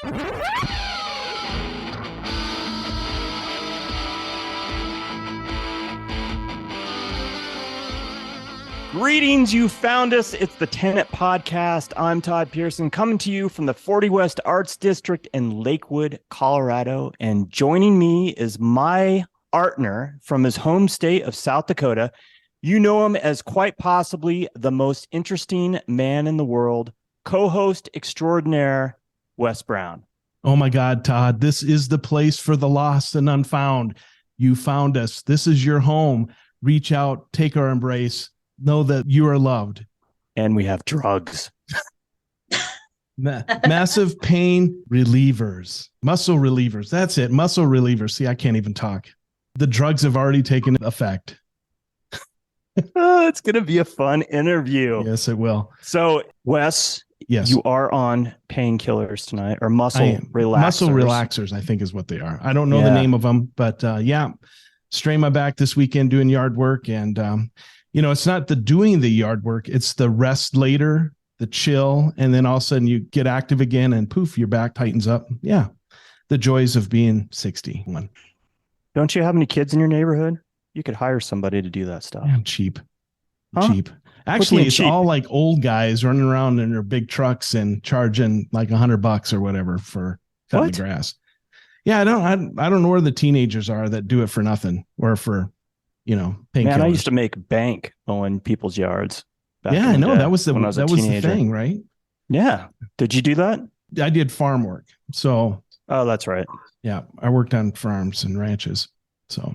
Greetings, you found us. It's the Tenet Podcast. I'm Todd Pearson, coming to you from the 40 West Arts District in Lakewood, Colorado. And joining me is my partner from his home state of South Dakota. You know him as quite possibly the most interesting man in the world, co-host extraordinaire, Wes Brown. Oh my God, Todd, this is the place for the lost and unfound. You found us. This is your home. Reach out, take our embrace. Know that you are loved. And we have drugs. Massive pain relievers. Muscle relievers. That's it. Muscle relievers. See, I can't even talk. The drugs have already taken effect. Oh, it's going to be a fun interview. Yes, it will. So, Wes, yes, you are on painkillers tonight, or muscle relaxers. Muscle relaxers, I think is what they are. I don't know the name of them, but strained my back this weekend doing yard work. And, it's not the doing the yard work. It's the rest later, the chill. And then all of a sudden you get active again and poof, your back tightens up. Yeah. The joys of being 61. Don't you have any kids in your neighborhood? You could hire somebody to do that stuff. Yeah, cheap. Actually, it's all like old guys running around in their big trucks and charging like $100 or whatever for cutting the grass. Yeah, I don't know where the teenagers are that do it for nothing or for, painkillers. Man, I used to make bank mowing people's yards. Yeah, I know. That was the thing, right? Yeah. Did you do that? I did farm work. So. Oh, that's right. Yeah, I worked on farms and ranches. So.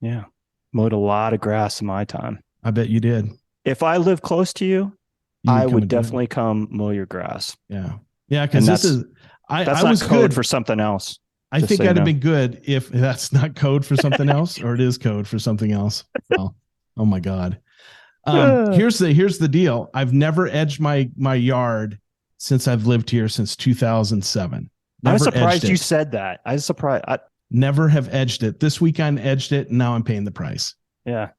Yeah. Mowed a lot of grass in my time. I bet you did. If I live close to you, I would definitely come mow your grass. Yeah. Yeah. Because that's not code for something else. I think I'd have been good if that's not code for something else, or it is code for something else. Oh my God. Here's the deal. I've never edged my yard since I've lived here since 2007. I was surprised you said that. I was surprised. Never have edged it. This weekend edged it, and now I'm paying the price. Yeah.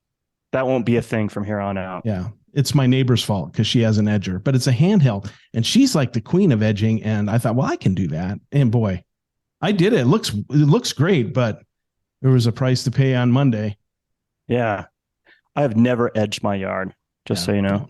That won't be a thing from here on out. Yeah. It's my neighbor's fault because she has an edger, but it's a handheld, and she's like the queen of edging. And I thought, well, I can do that. And boy, I did it. It looks great, but there was a price to pay on Monday. Yeah. I have never edged my yard, so you know.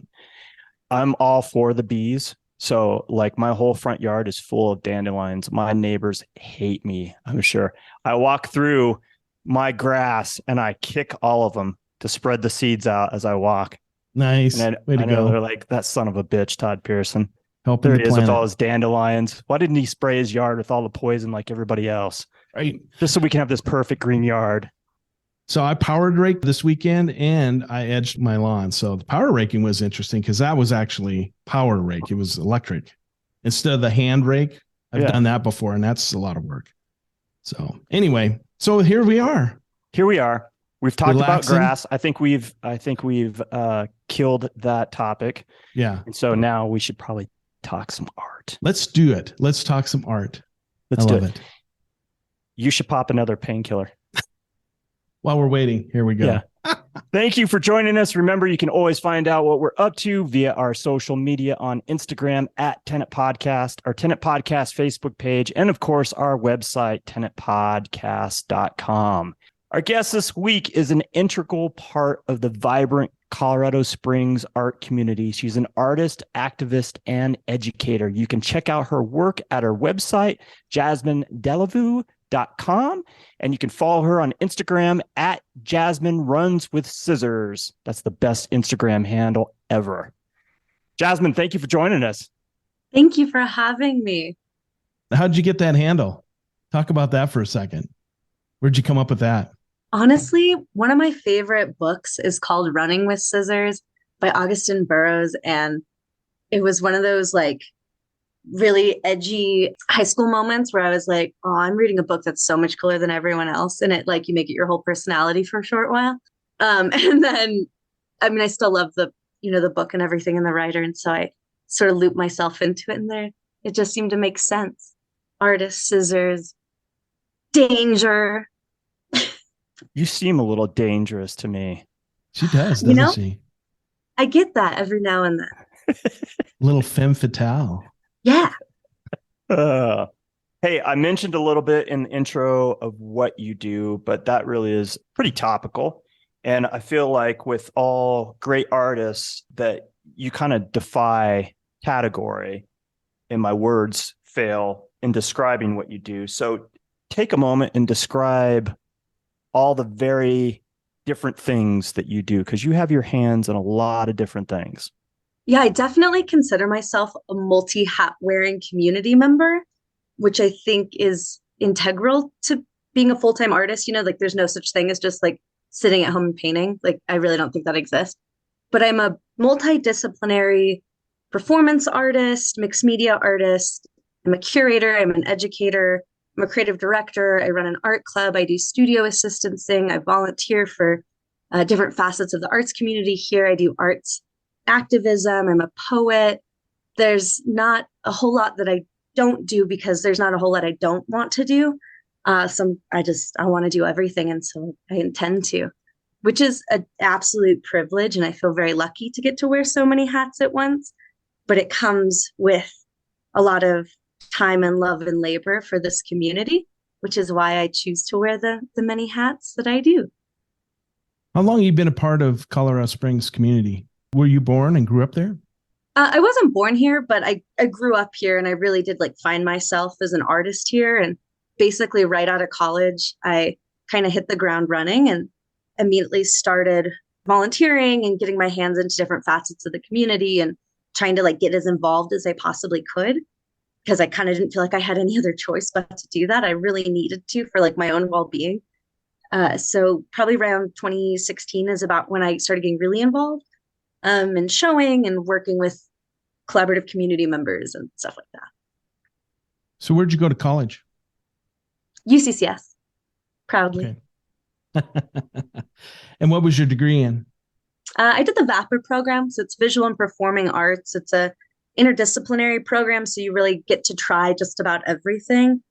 I'm all for the bees. So like my whole front yard is full of dandelions. My neighbors hate me, I'm sure. I walk through my grass and I kick all of them to spread the seeds out as I walk. Nice. And Way to go. They're like, that son of a bitch, Todd Pearson. Helping there the he is planet. with all his dandelions. Why didn't he spray his yard with all the poison like everybody else? Right. Just so we can have this perfect green yard. So I powered raked this weekend and I edged my lawn. So the power raking was interesting because that was actually power rake. It was electric instead of the hand rake. I've done that before, and that's a lot of work. So anyway, so here we are. We've talked about grass. I think we've killed that topic. Yeah. And so now we should probably talk some art. Let's do it. Let's talk some art. Let's do it. You should pop another painkiller. While we're waiting, here we go. Yeah. Thank you for joining us. Remember, you can always find out what we're up to via our social media on Instagram at Tenet Podcast, our Tenet Podcast Facebook page, and of course, our website, tenetpodcast.com. Our guest this week is an integral part of the vibrant Colorado Springs art community. She's an artist, activist, and educator. You can check out her work at her website, Jasmine Dillavou.com, and you can follow her on Instagram at Jasmine Runs with Scissors. That's the best Instagram handle ever. Jasmine, thank you for joining us. Thank you for having me. How'd you get that handle? Talk about that for a second. Where'd you come up with that? Honestly, one of my favorite books is called Running with Scissors by Augustin Burroughs. And it was one of those like really edgy high school moments where I was like, oh, I'm reading a book that's so much cooler than everyone else. And it like you make it your whole personality for a short while. And then, I mean, I still love the book and everything and the writer. And so I sort of looped myself into it and there, it just seemed to make sense. Artist, scissors, danger. You seem a little dangerous to me. She does, doesn't she? I get that every now and then. Little femme fatale. Yeah. Uh, hey, I mentioned a little bit in the intro of what you do, but that really is pretty topical. And I feel like with all great artists that you kind of defy category, and my words fail in describing what you do. So take a moment and describe all the very different things that you do, because you have your hands in a lot of different things. Yeah, I definitely consider myself a multi-hat wearing community member, which I think is integral to being a full-time artist. Like there's no such thing as just like sitting at home and painting. Like I really don't think that exists. But I'm a multidisciplinary performance artist, mixed media artist. I'm a curator, I'm an educator, I'm a creative director. I run an art club, I do studio assistancing, I volunteer for different facets of the arts community here. I do arts activism, I'm a poet. There's not a whole lot that I don't do because there's not a whole lot I don't want to do. I want to do everything, and so I intend to, which is an absolute privilege, and I feel very lucky to get to wear so many hats at once. But it comes with a lot of time and love and labor for this community, which is why I choose to wear the many hats that I do. How long have you been a part of Colorado Springs community? Were you born and grew up there? I wasn't born here, but I grew up here, and I really did like find myself as an artist here. And basically right out of college, I kind of hit the ground running and immediately started volunteering and getting my hands into different facets of the community and trying to like get as involved as I possibly could, because I kind of didn't feel like I had any other choice but to do that. I really needed to for like my own well-being. So probably around 2016 is about when I started getting really involved and showing and working with collaborative community members and stuff like that. So where'd you go to college? UCCS, proudly. Okay. And what was your degree in? I did the VAPR program. So it's visual and performing arts. It's a interdisciplinary program. So you really get to try just about everything,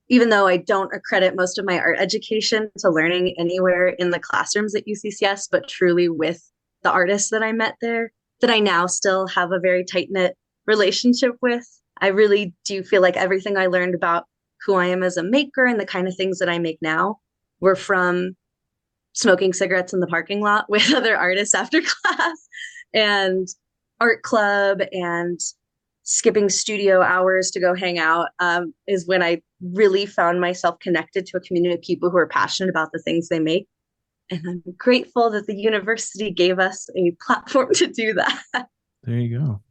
even though I don't accredit most of my art education to learning anywhere in the classrooms at UCCS, but truly with the artists that I met there, that I now still have a very tight-knit relationship with. I really do feel like everything I learned about who I am as a maker and the kind of things that I make now were from smoking cigarettes in the parking lot with other artists after class and art club and skipping studio hours to go hang out is when I really found myself connected to a community of people who are passionate about the things they make. And I'm grateful that the university gave us a platform to do that. There you go.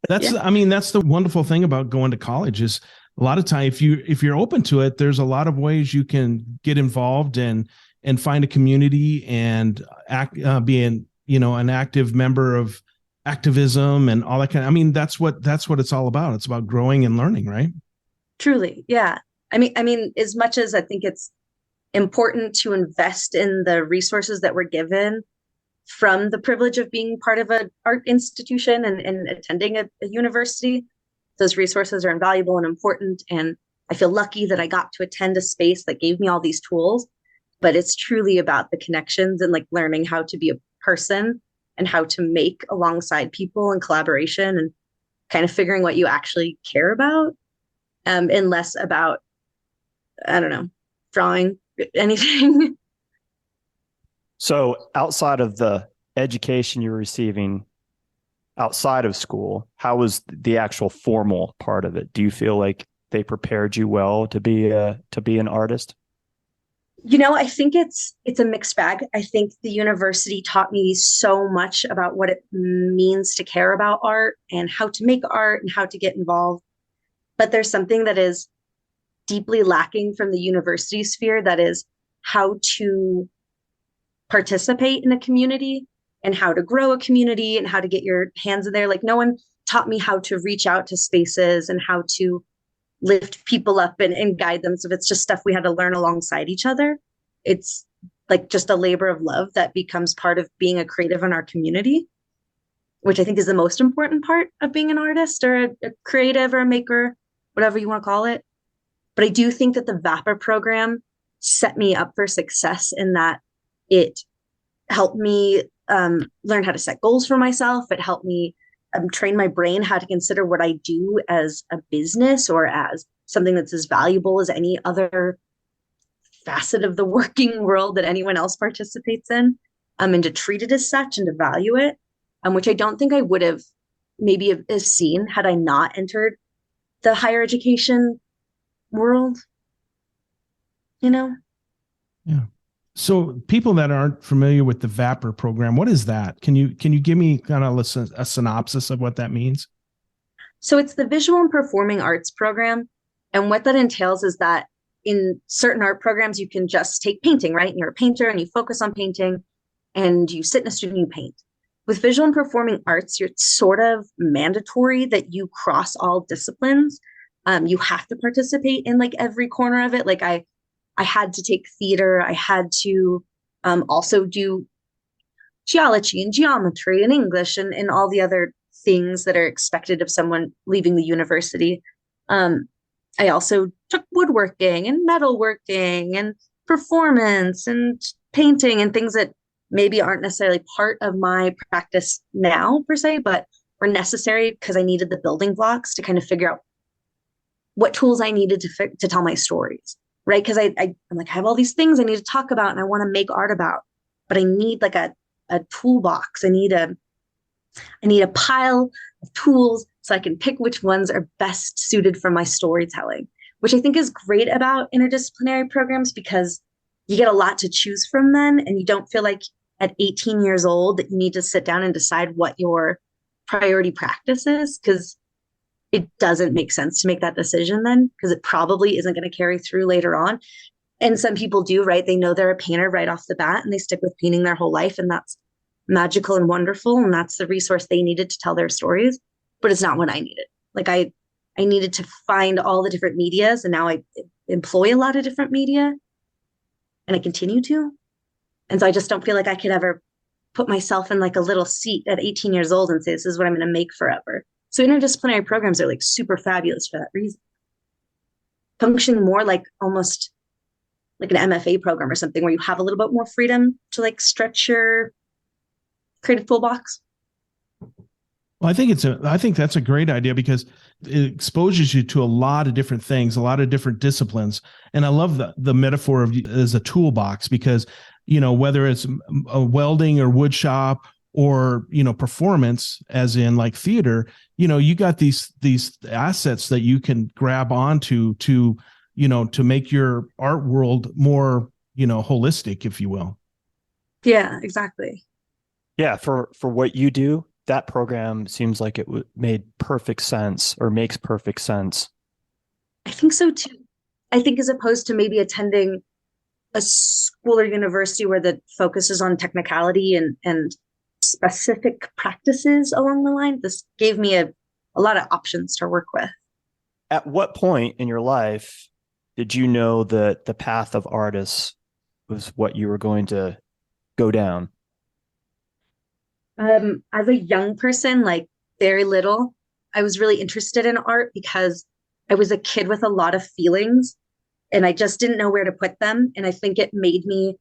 That's, yeah. I mean, that's the wonderful thing about going to college is a lot of time, if you're open to it, there's a lot of ways you can get involved and find a community and being, an active member of activism and all that kind of, I mean, that's what it's all about. It's about growing and learning, right? Truly. Yeah. I mean, as much as I think it's important to invest in the resources that we're given from the privilege of being part of an art institution and attending a university, those resources are invaluable and important. And I feel lucky that I got to attend a space that gave me all these tools, but it's truly about the connections and like learning how to be a person and how to make alongside people and collaboration and kind of figuring what you actually care about and less about, I don't know, drawing anything. So outside of the education you're receiving outside of school, how was the actual formal part of it? Do you feel like they prepared you well to be an artist? I think it's a mixed bag. I think the university taught me so much about what it means to care about art and how to make art and how to get involved. But there's something that is deeply lacking from the university sphere, that is how to participate in a community and how to grow a community and how to get your hands in there. Like no one taught me how to reach out to spaces and how to lift people up and guide them. So if it's just stuff we had to learn alongside each other, it's like just a labor of love that becomes part of being a creative in our community, which I think is the most important part of being an artist or a creative or a maker, whatever you want to call it. But I do think that the VAPA program set me up for success in that it helped me learn how to set goals for myself. It helped me train my brain how to consider what I do as a business or as something that's as valuable as any other facet of the working world that anyone else participates in, and to treat it as such and to value it, which I don't think I would have maybe have seen had I not entered the higher education world, Yeah. So people that aren't familiar with the VAPR program, what is that? Can you give me kind of a synopsis of what that means? So it's the Visual and Performing Arts program. And what that entails is that in certain art programs, you can just take painting, right? And you're a painter and you focus on painting and you sit in a studio and you paint. With Visual and Performing Arts, it's sort of mandatory that you cross all disciplines. You have to participate in like every corner of it. Like I had to take theater. I had to also do geology and geometry and English and all the other things that are expected of someone leaving the university. I also took woodworking and metalworking and performance and painting and things that maybe aren't necessarily part of my practice now per se, but were necessary because I needed the building blocks to kind of figure out what tools I needed to tell my stories, right? Because I'm like, I have all these things I need to talk about and I want to make art about, but I need like a toolbox. I need a pile of tools so I can pick which ones are best suited for my storytelling, which I think is great about interdisciplinary programs because you get a lot to choose from then, and you don't feel like at 18 years old that you need to sit down and decide what your priority practice is, because it doesn't make sense to make that decision then, because it probably isn't going to carry through later on. And some people do, right? They know they're a painter right off the bat and they stick with painting their whole life, and that's magical and wonderful, and that's the resource they needed to tell their stories, but it's not what I needed. Like I needed to find all the different medias, and now I employ a lot of different media, and I continue to. And so I just don't feel like I could ever put myself in like a little seat at 18 years old and say, this is what I'm going to make forever. So interdisciplinary programs are like super fabulous for that reason. Functioning more like almost like an MFA program or something where you have a little bit more freedom to like stretch your creative toolbox. Well, I think that's a great idea because it exposes you to a lot of different things, a lot of different disciplines. And I love the metaphor of as a toolbox because, whether it's a welding or wood shop or, performance, as in like theater, you got these assets that you can grab onto to make your art world more, holistic, if you will. Yeah, exactly. Yeah. For what you do, that program seems like it made perfect sense or makes perfect sense. I think so too. I think as opposed to maybe attending a school or university where the focus is on technicality and specific practices along the line, this gave me a lot of options to work with. At what point in your life did you know that the path of artists was what you were going to go down? As a young person, like very little, I was really interested in art because I was a kid with a lot of feelings and I just didn't know where to put them. And I think it made me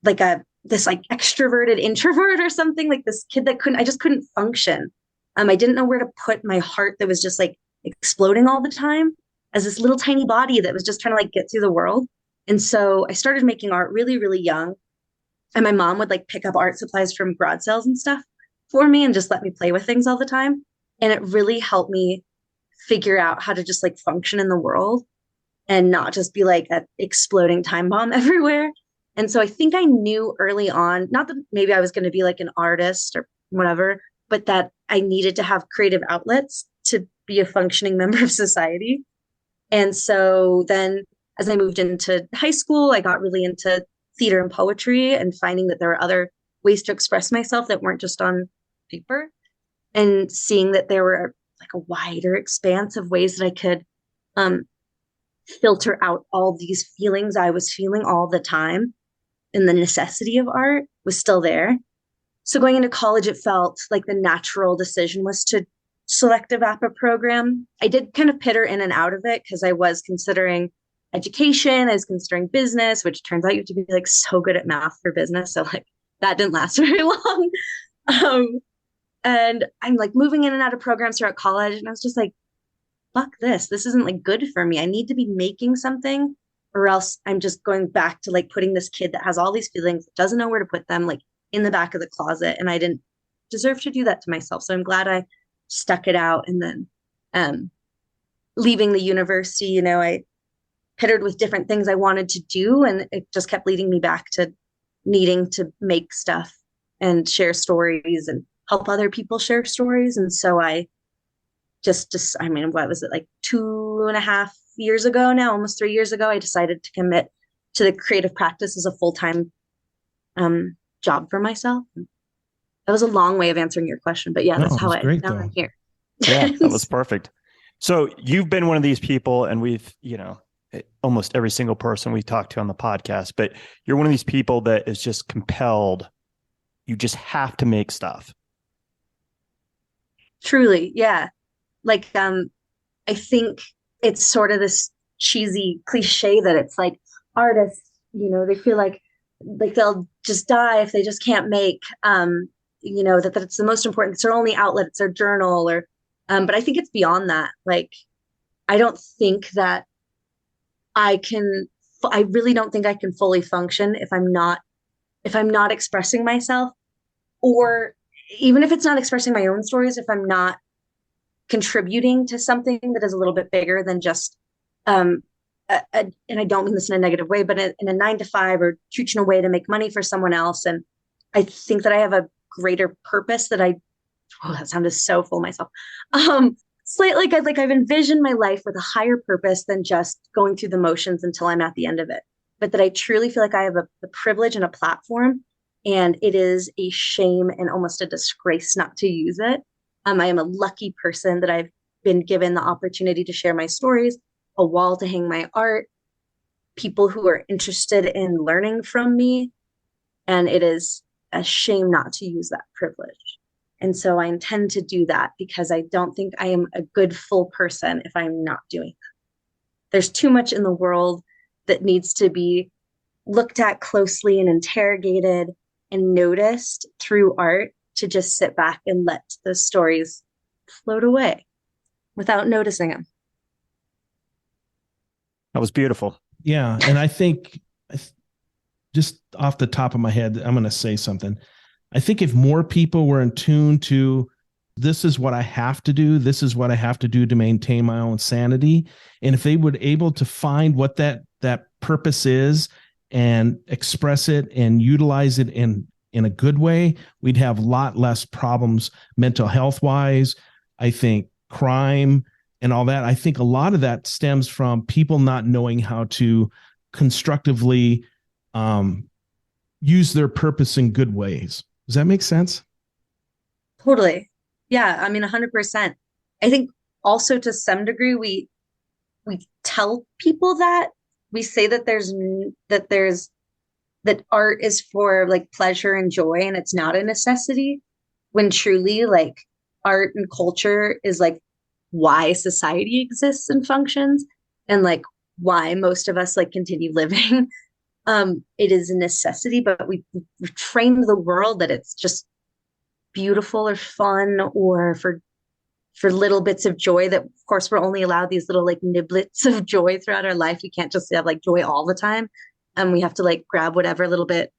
like this like extroverted introvert or something, like this kid that I just couldn't function. I didn't know where to put my heart that was just like exploding all the time as this little tiny body that was just trying to like get through the world. And so I started making art really, really young. And my mom would like pick up art supplies from garage sales and stuff for me and just let me play with things all the time. And it really helped me figure out how to just like function in the world and not just be like an exploding time bomb everywhere. And so I think I knew early on, not that maybe I was going to be like an artist or whatever, but that I needed to have creative outlets to be a functioning member of society. And so then as I moved into high school, I got really into theater and poetry and finding that there were other ways to express myself that weren't just on paper, and seeing that there were like a wider expanse of ways that I could filter out all these feelings I was feeling all the time. And the necessity of art was still there. So going into college, it felt like the natural decision was to select a VAPA program. I did kind of pitter in and out of it because I was considering education, I was considering business, which turns out you have to be like so good at math for business. So like that didn't last very long. And I'm like moving in and out of programs throughout college. And I was just like, fuck this. This isn't like good for me. I need to be making something, or else I'm just going back to like putting this kid that has all these feelings, doesn't know where to put them, like in the back of the closet. And I didn't deserve to do that to myself. So I'm glad I stuck it out. And then leaving the university, you know, I pittered with different things I wanted to do. And it just kept leading me back to needing to make stuff and share stories and help other people share stories. And so I I mean, what was it, like 2.5 years ago now, almost 3 years ago, I decided to commit to the creative practice as a full-time job for myself. That was a long way of answering your question, but yeah, that's how I'm here. Yeah, that was perfect. So you've been one of these people, and we've, you know, almost every single person we talked to on the podcast, but you're one of these people that is just compelled. You just have to make stuff. Truly. Yeah. Like, I think it's sort of this cheesy cliche that it's like artists, you know, they feel like they'll just die if they just can't make, you know, that's the most important. It's their only outlet. It's their journal or, but I think it's beyond that. Like, I don't think that I really don't think I can fully function if I'm not expressing myself, or even if it's not expressing my own stories, if I'm not contributing to something that is a little bit bigger than just, and I don't mean this in a negative way, but in a 9-to-5 or teaching a way to make money for someone else. And I think that I have a greater purpose that sounded so full of myself. Slightly like I've envisioned my life with a higher purpose than just going through the motions until I'm at the end of it. But that I truly feel like I have the privilege and a platform, and it is a shame and almost a disgrace not to use it. I am a lucky person that I've been given the opportunity to share my stories, a wall to hang my art, people who are interested in learning from me. And it is a shame not to use that privilege. And so I intend to do that, because I don't think I am a good full person if I'm not doing that. There's too much in the world that needs to be looked at closely and interrogated and noticed through art, to just sit back and let the stories float away without noticing them. That was beautiful. Yeah. And I think, just off the top of my head, I'm going to say something. I think if more people were in tune to, this is what I have to do, this is what I have to do to maintain my own sanity, and if they would able to find what that purpose is and express it and utilize it in a good way, we'd have a lot less problems mental health wise. I think crime and all that. I think a lot of that stems from people not knowing how to constructively use their purpose in good ways. Does that make sense? Totally. Yeah. I mean, 100%. I think also to some degree, we tell people that we say that that art is for like pleasure and joy, and it's not a necessity, when truly like art and culture is like why society exists and functions, and like why most of us like continue living. It is a necessity, but we've trained the world that it's just beautiful or fun or for little bits of joy, that of course we're only allowed these little like niblets of joy throughout our life. We can't just have like joy all the time. And we have to like grab whatever little bit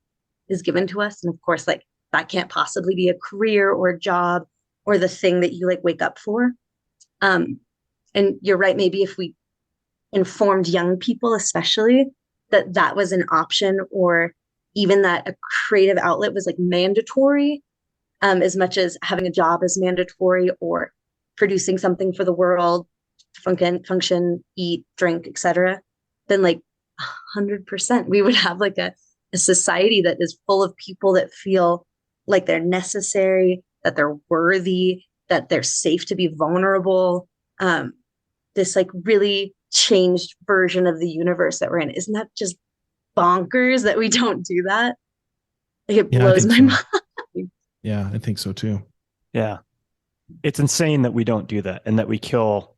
is given to us. And of course, like that can't possibly be a career or a job or the thing that you like wake up for. And you're right. Maybe if we informed young people, especially, that was an option, or even that a creative outlet was like mandatory, as much as having a job is mandatory, or producing something for the world, function, eat, drink, etc., then like 100% we would have like a society that is full of people that feel like they're necessary, that they're worthy, that they're safe to be vulnerable. This like really changed version of the universe that we're in. Isn't that just bonkers that we don't do that? Like it blows my mind. Yeah, I think so too. Yeah. It's insane that we don't do that, and that we kill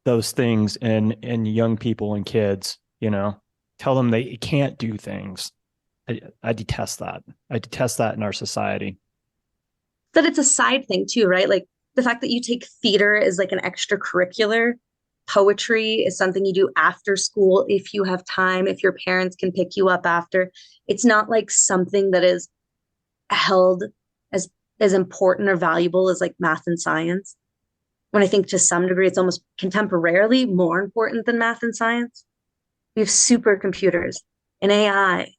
those things in young people and kids, you know, tell them they can't do things. I detest that. I detest that in our society. that it's a side thing too, right? Like the fact that you take theater is like an extracurricular. Poetry is something you do after school if you have time, if your parents can pick you up after. It's not like something that is held as important or valuable as like math and science. When I think to some degree it's almost contemporarily more important than math and science. We have supercomputers and AI.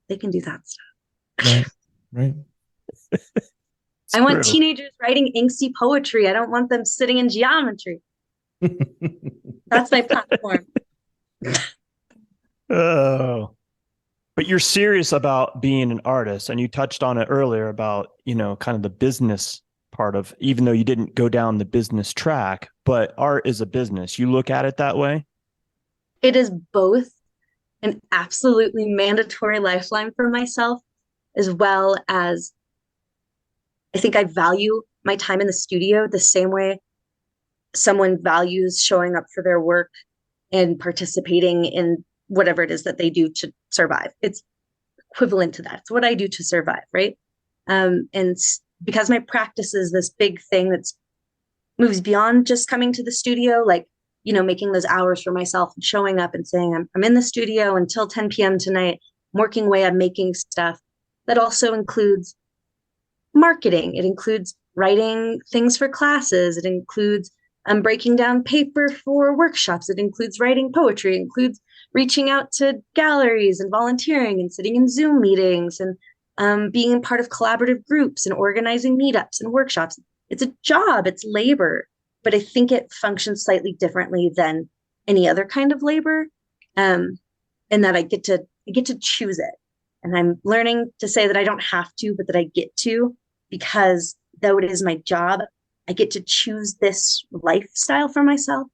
They can do that stuff. Right. I want teenagers writing inksy poetry. I don't want them sitting in geometry. That's my platform. Oh, but you're serious about being an artist, and you touched on it earlier about, kind of the business part of, even though you didn't go down the business track, but art is a business. You look at it that way? It is both an absolutely mandatory lifeline for myself, as well as I think I value my time in the studio the same way someone values showing up for their work and participating in whatever it is that they do to survive. It's equivalent to that. It's what I do to survive, right? And because my practice is this big thing that's moves beyond just coming to the studio, like, making those hours for myself and showing up and saying, I'm in the studio until 10 p.m. tonight, I'm working away, I'm making stuff. That also includes marketing. It includes writing things for classes. It includes breaking down paper for workshops. It includes writing poetry. It includes reaching out to galleries and volunteering and sitting in Zoom meetings and being part of collaborative groups and organizing meetups and workshops. It's a job, it's labor, but I think it functions slightly differently than any other kind of labor, and that I get to choose it. And I'm learning to say that I don't have to, but that I get to, because though it is my job, I get to choose this lifestyle for myself.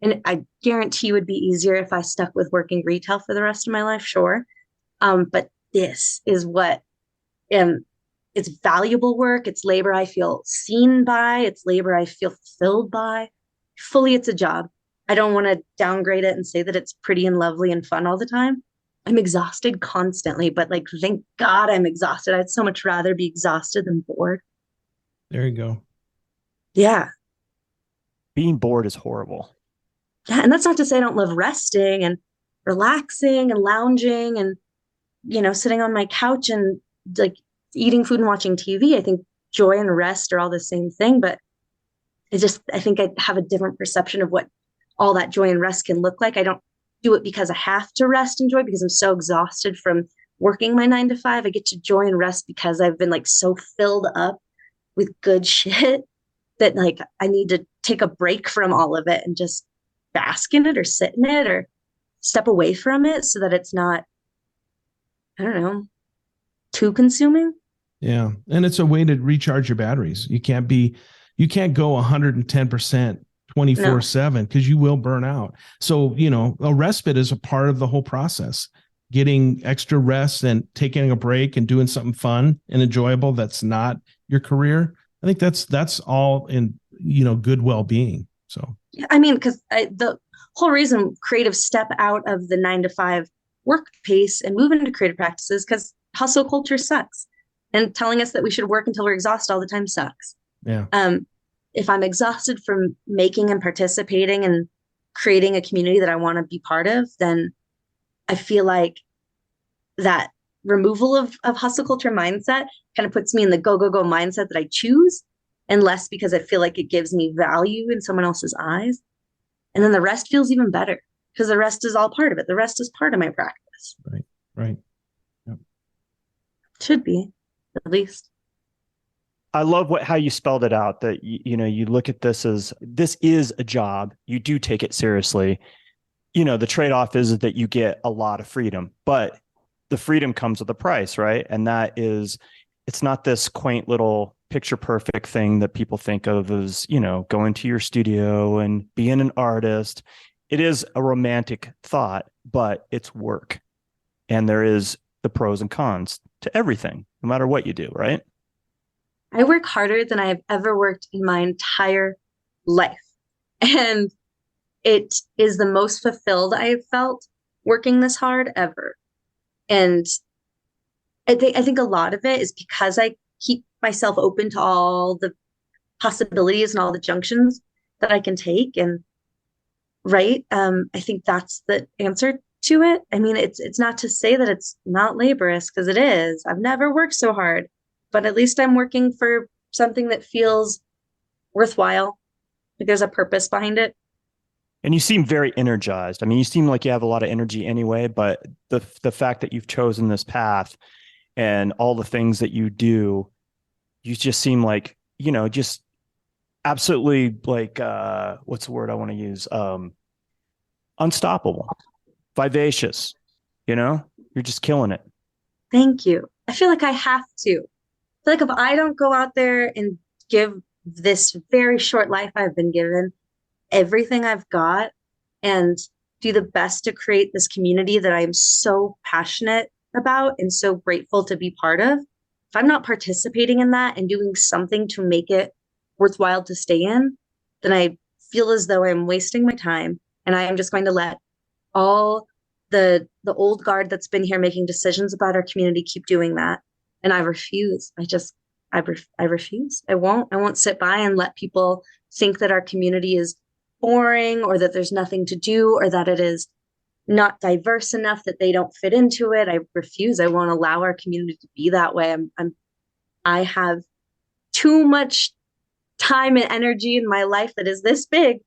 And I guarantee it would be easier if I stuck with working retail for the rest of my life, sure. But this is what it's valuable work. It's labor I feel seen by. It's labor I feel fulfilled by. Fully, it's a job. I don't want to downgrade it and say that it's pretty and lovely and fun all the time. I'm exhausted constantly, but like, thank God I'm exhausted. I'd so much rather be exhausted than bored. There you go. Yeah. Being bored is horrible. Yeah. And that's not to say I don't love resting and relaxing and lounging and, sitting on my couch and like eating food and watching TV. I think joy and rest are all the same thing, but I think I have a different perception of what all that joy and rest can look like. I don't do it because I have to rest and joy because I'm so exhausted from working my 9 to 5. I get to joy and rest because I've been like so filled up with good shit that like I need to take a break from all of it and just bask in it or sit in it or step away from it so that it's not, I don't know, too consuming. Yeah. And it's a way to recharge your batteries. You can't go 110% 24/7 because you will burn out. So, a respite is a part of the whole process. Getting extra rest and taking a break and doing something fun and enjoyable that's not your career. I think that's all in, good well-being. So, yeah, I mean, because the whole reason creatives step out of the 9 to 5 work pace and move into creative practices because hustle culture sucks. And telling us that we should work until we're exhausted all the time sucks. Yeah. If I'm exhausted from making and participating and creating a community that I want to be part of, then I feel like that removal of hustle culture mindset kind of puts me in the go mindset that I choose, and less because I feel like it gives me value in someone else's eyes. And then the rest feels even better because the rest is all part of it. The rest is part of my practice. Right. Yep. Should be, at least. I love how you spelled it out, that, you look at this as this is a job. You do take it seriously. The trade-off is that you get a lot of freedom, but the freedom comes with a price, right? And that is, it's not this quaint little picture perfect thing that people think of as, going to your studio and being an artist. It is a romantic thought, but it's work. And there is the pros and cons to everything, no matter what you do, right? I work harder than I have ever worked in my entire life. And it is the most fulfilled I have felt working this hard ever. And I think a lot of it is because I keep myself open to all the possibilities and all the junctions that I can take. And right, I think that's the answer to it. I mean, it's not to say that it's not laborious, because it is. I've never worked so hard, but at least I'm working for something that feels worthwhile. Like there's a purpose behind it. And you seem very energized. I mean, you seem like you have a lot of energy anyway, but the fact that you've chosen this path and all the things that you do, you just seem like, just absolutely like what's the word I want to use? Unstoppable, vivacious, you're just killing it. Thank you. I feel like I have to. I feel like if I don't go out there and give this very short life I've been given everything I've got and do the best to create this community that I'm so passionate about and so grateful to be part of, if I'm not participating in that and doing something to make it worthwhile to stay in, then I feel as though I'm wasting my time, and I am just going to let all the old guard that's been here making decisions about our community keep doing that. And I refuse. I refuse. I won't sit by and let people think that our community is boring, or that there's nothing to do, or that it is not diverse enough that they don't fit into it. I refuse. I won't allow our community to be that way. I have too much time and energy in my life that is this big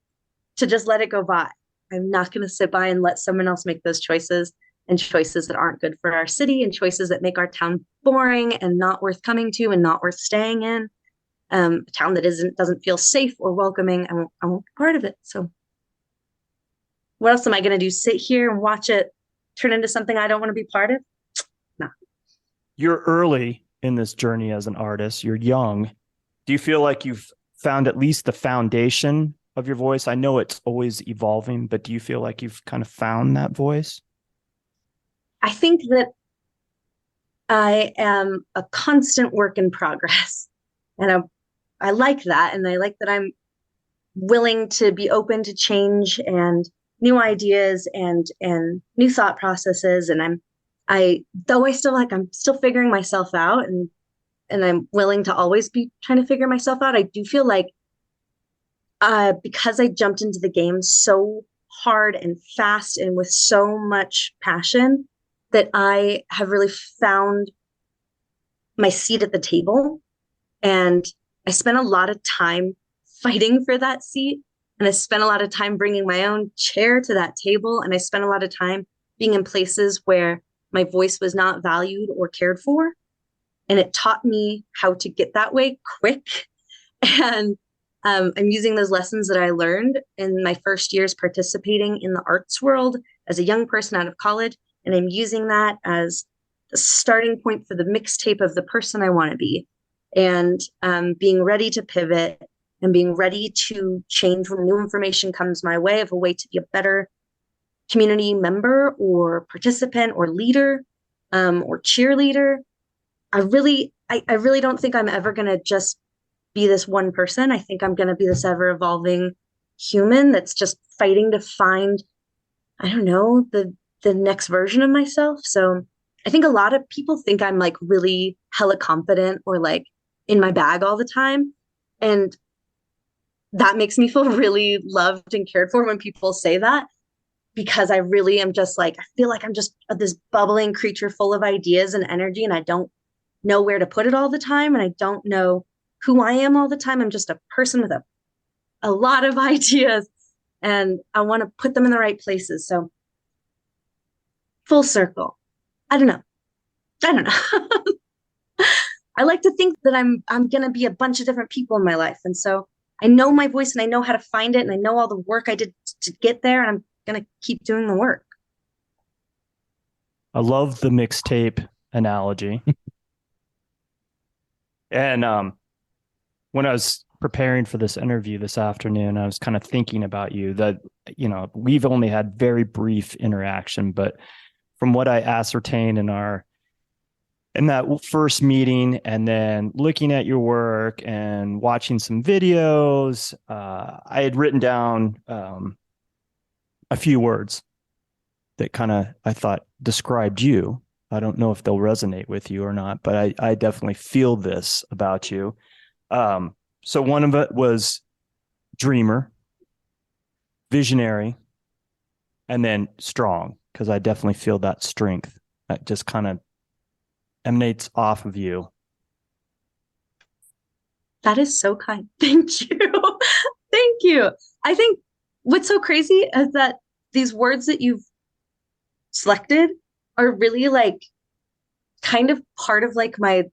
to just let it go by. I'm not going to sit by and let someone else make those choices, and choices that aren't good for our city, and choices that make our town boring and not worth coming to and not worth staying in. A town that doesn't feel safe or welcoming. I won't be part of it. So what else am I going to do? Sit here and watch it turn into something I don't want to be part of? No. You're early in this journey as an artist. You're young. Do you feel like you've found at least the foundation of your voice? I know it's always evolving, but do you feel like you've kind of found that voice? I think that I am a constant work in progress. And I like that. And I like that I'm willing to be open to change and new ideas and new thought processes. And I'm still figuring myself out, and I'm willing to always be trying to figure myself out. I do feel like because I jumped into the game so hard and fast and with so much passion, that I have really found my seat at the table. And I spent a lot of time fighting for that seat. And I spent a lot of time bringing my own chair to that table. And I spent a lot of time being in places where my voice was not valued or cared for. And it taught me how to get that way quick. And I'm using those lessons that I learned in my first years participating in the arts world as a young person out of college. And I'm using that as the starting point for the mixtape of the person I want to be. And being ready to pivot and being ready to change when new information comes my way, of a way to be a better community member or participant or leader or cheerleader. I really don't think I'm ever going to just be this one person. I think I'm going to be this ever evolving human that's just fighting to find, I don't know, the next version of myself. So I think a lot of people think I'm like really hella confident or like in my bag all the time. And that makes me feel really loved and cared for when people say that, because I really am just like, I feel like I'm just this bubbling creature full of ideas and energy, and I don't know where to put it all the time. And I don't know who I am all the time. I'm just a person with a lot of ideas, and I want to put them in the right places. So full circle. I don't know. I like to think that I'm going to be a bunch of different people in my life. And so I know my voice, and I know how to find it, and I know all the work I did to get there, and I'm going to keep doing the work. I love the mixtape analogy. And when I was preparing for this interview this afternoon, I was kind of thinking about you, that, we've only had very brief interaction, but from what I ascertained in that first meeting, and then looking at your work and watching some videos, I had written down a few words that kind of, I thought, described you. I don't know if they'll resonate with you or not, but I definitely feel this about you. So one of it was dreamer, visionary, and then strong, because I definitely feel that strength that just kind of emanates off of you. That is so kind. Thank you. Thank you. I think what's so crazy is that these words that you've selected are really like kind of part of like my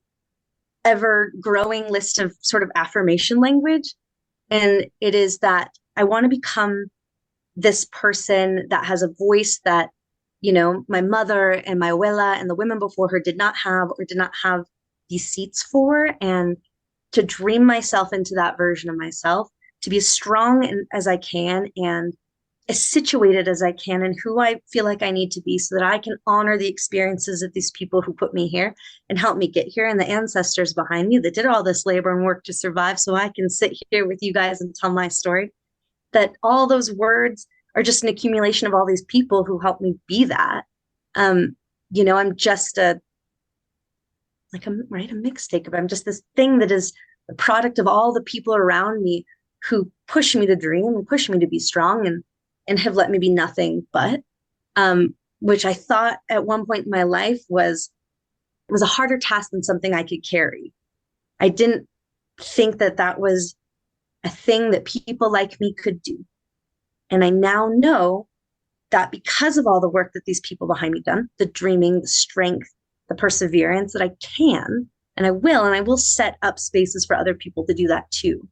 ever growing list of sort of affirmation language. And it is that I want to become this person that has a voice that, you know, my mother and my abuela and the women before her did not have, or did not have these seats for, and to dream myself into that version of myself, to be as strong as I can and as situated as I can in who I feel like I need to be, so that I can honor the experiences of these people who put me here and help me get here, and the ancestors behind me that did all this labor and work to survive, so I can sit here with you guys and tell my story. That all those words are just an accumulation of all these people who helped me be that. You know, I'm just a mixtape. I'm just this thing that is the product of all the people around me who push me to dream and push me to be strong, and have let me be nothing but, which I thought at one point in my life was a harder task than something I could carry. I didn't think that that was a thing that people like me could do. And I now know that because of all the work that these people behind me done, the dreaming, the strength, the perseverance, that I can, and I will set up spaces for other people to do that too.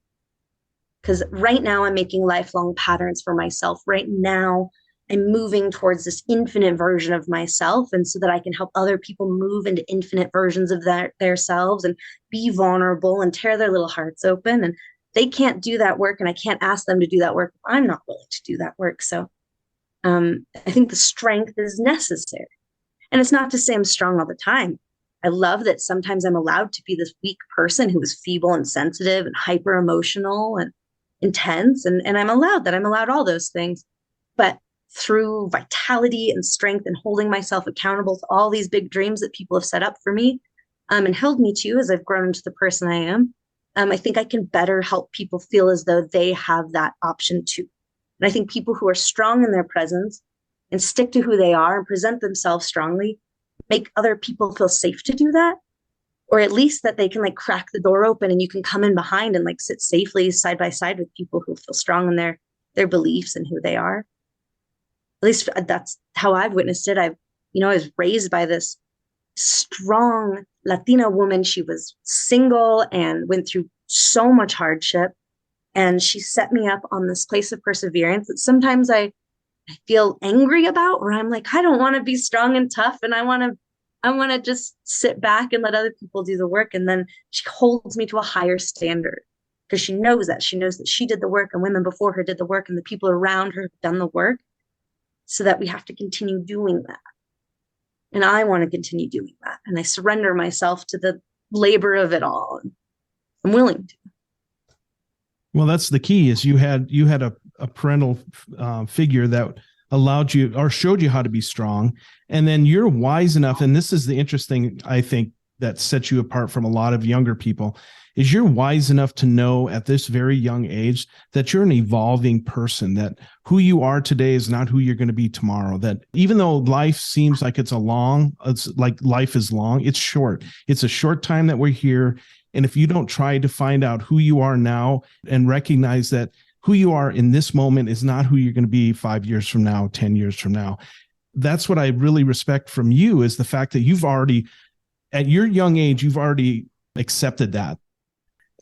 Because right now I'm making lifelong patterns for myself. Right now I'm moving towards this infinite version of myself, and so that I can help other people move into infinite versions of their selves and be vulnerable and tear their little hearts open. And they can't do that work, and I can't ask them to do that work if I'm not willing to do that work. So I think the strength is necessary. And it's not to say I'm strong all the time. I love that sometimes I'm allowed to be this weak person who is feeble and sensitive and hyper emotional and intense. And I'm allowed that. I'm allowed all those things. But through vitality and strength and holding myself accountable to all these big dreams that people have set up for me, and held me to as I've grown into the person I am, I think I can better help people feel as though they have that option too. And I think people who are strong in their presence and stick to who they are and present themselves strongly make other people feel safe to do that, or at least that they can like crack the door open and you can come in behind and like sit safely side by side with people who feel strong in their beliefs and who they are. At least that's how I've witnessed it. I was raised by this strong Latina woman. She was single and went through so much hardship, and she set me up on this place of perseverance that sometimes I feel angry about, where I'm like, I don't want to be strong and tough, and I want to just sit back and let other people do the work. And then she holds me to a higher standard, because she knows that she did the work, and women before her did the work, and the people around her have done the work, so that we have to continue doing that. And I want to continue doing that. And I surrender myself to the labor of it all. I'm willing to. Well, that's the key, is you had a parental figure that allowed you or showed you how to be strong. And then you're wise enough. And this is the interesting, I think, that sets you apart from a lot of younger people, is you're wise enough to know at this very young age that you're an evolving person, that who you are today is not who you're going to be tomorrow. That even though life seems like it's like life is long, it's short. It's a short time that we're here. And if you don't try to find out who you are now and recognize that who you are in this moment is not who you're going to be 5 years from now, 10 years from now. That's what I really respect from you, is the fact that you've already, at your young age, you've already accepted that.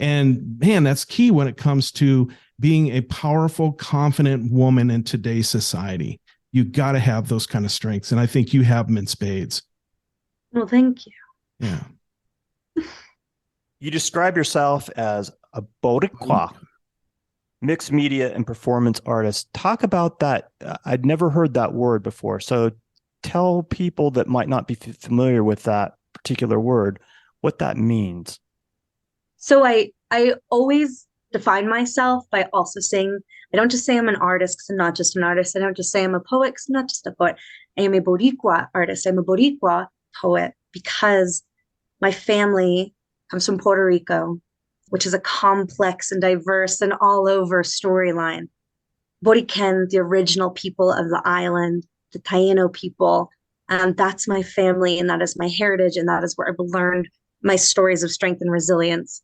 And man, that's key when it comes to being a powerful, confident woman in today's society. You got to have those kind of strengths. And I think you have them in spades. Well, thank you. Yeah. You describe yourself as a Boricua, mixed media and performance artist. Talk about that. I'd never heard that word before. So tell people that might not be familiar with that particular word what that means. So I always define myself by also saying, I don't just say I'm an artist because I'm not just an artist. I don't just say I'm a poet because I'm not just a poet. I am a Boricua artist. I'm a Boricua poet because my family comes from Puerto Rico, which is a complex and diverse and all over storyline. Borican, the original people of the island, the Taino people, that's my family and that is my heritage. And that is where I've learned my stories of strength and resilience.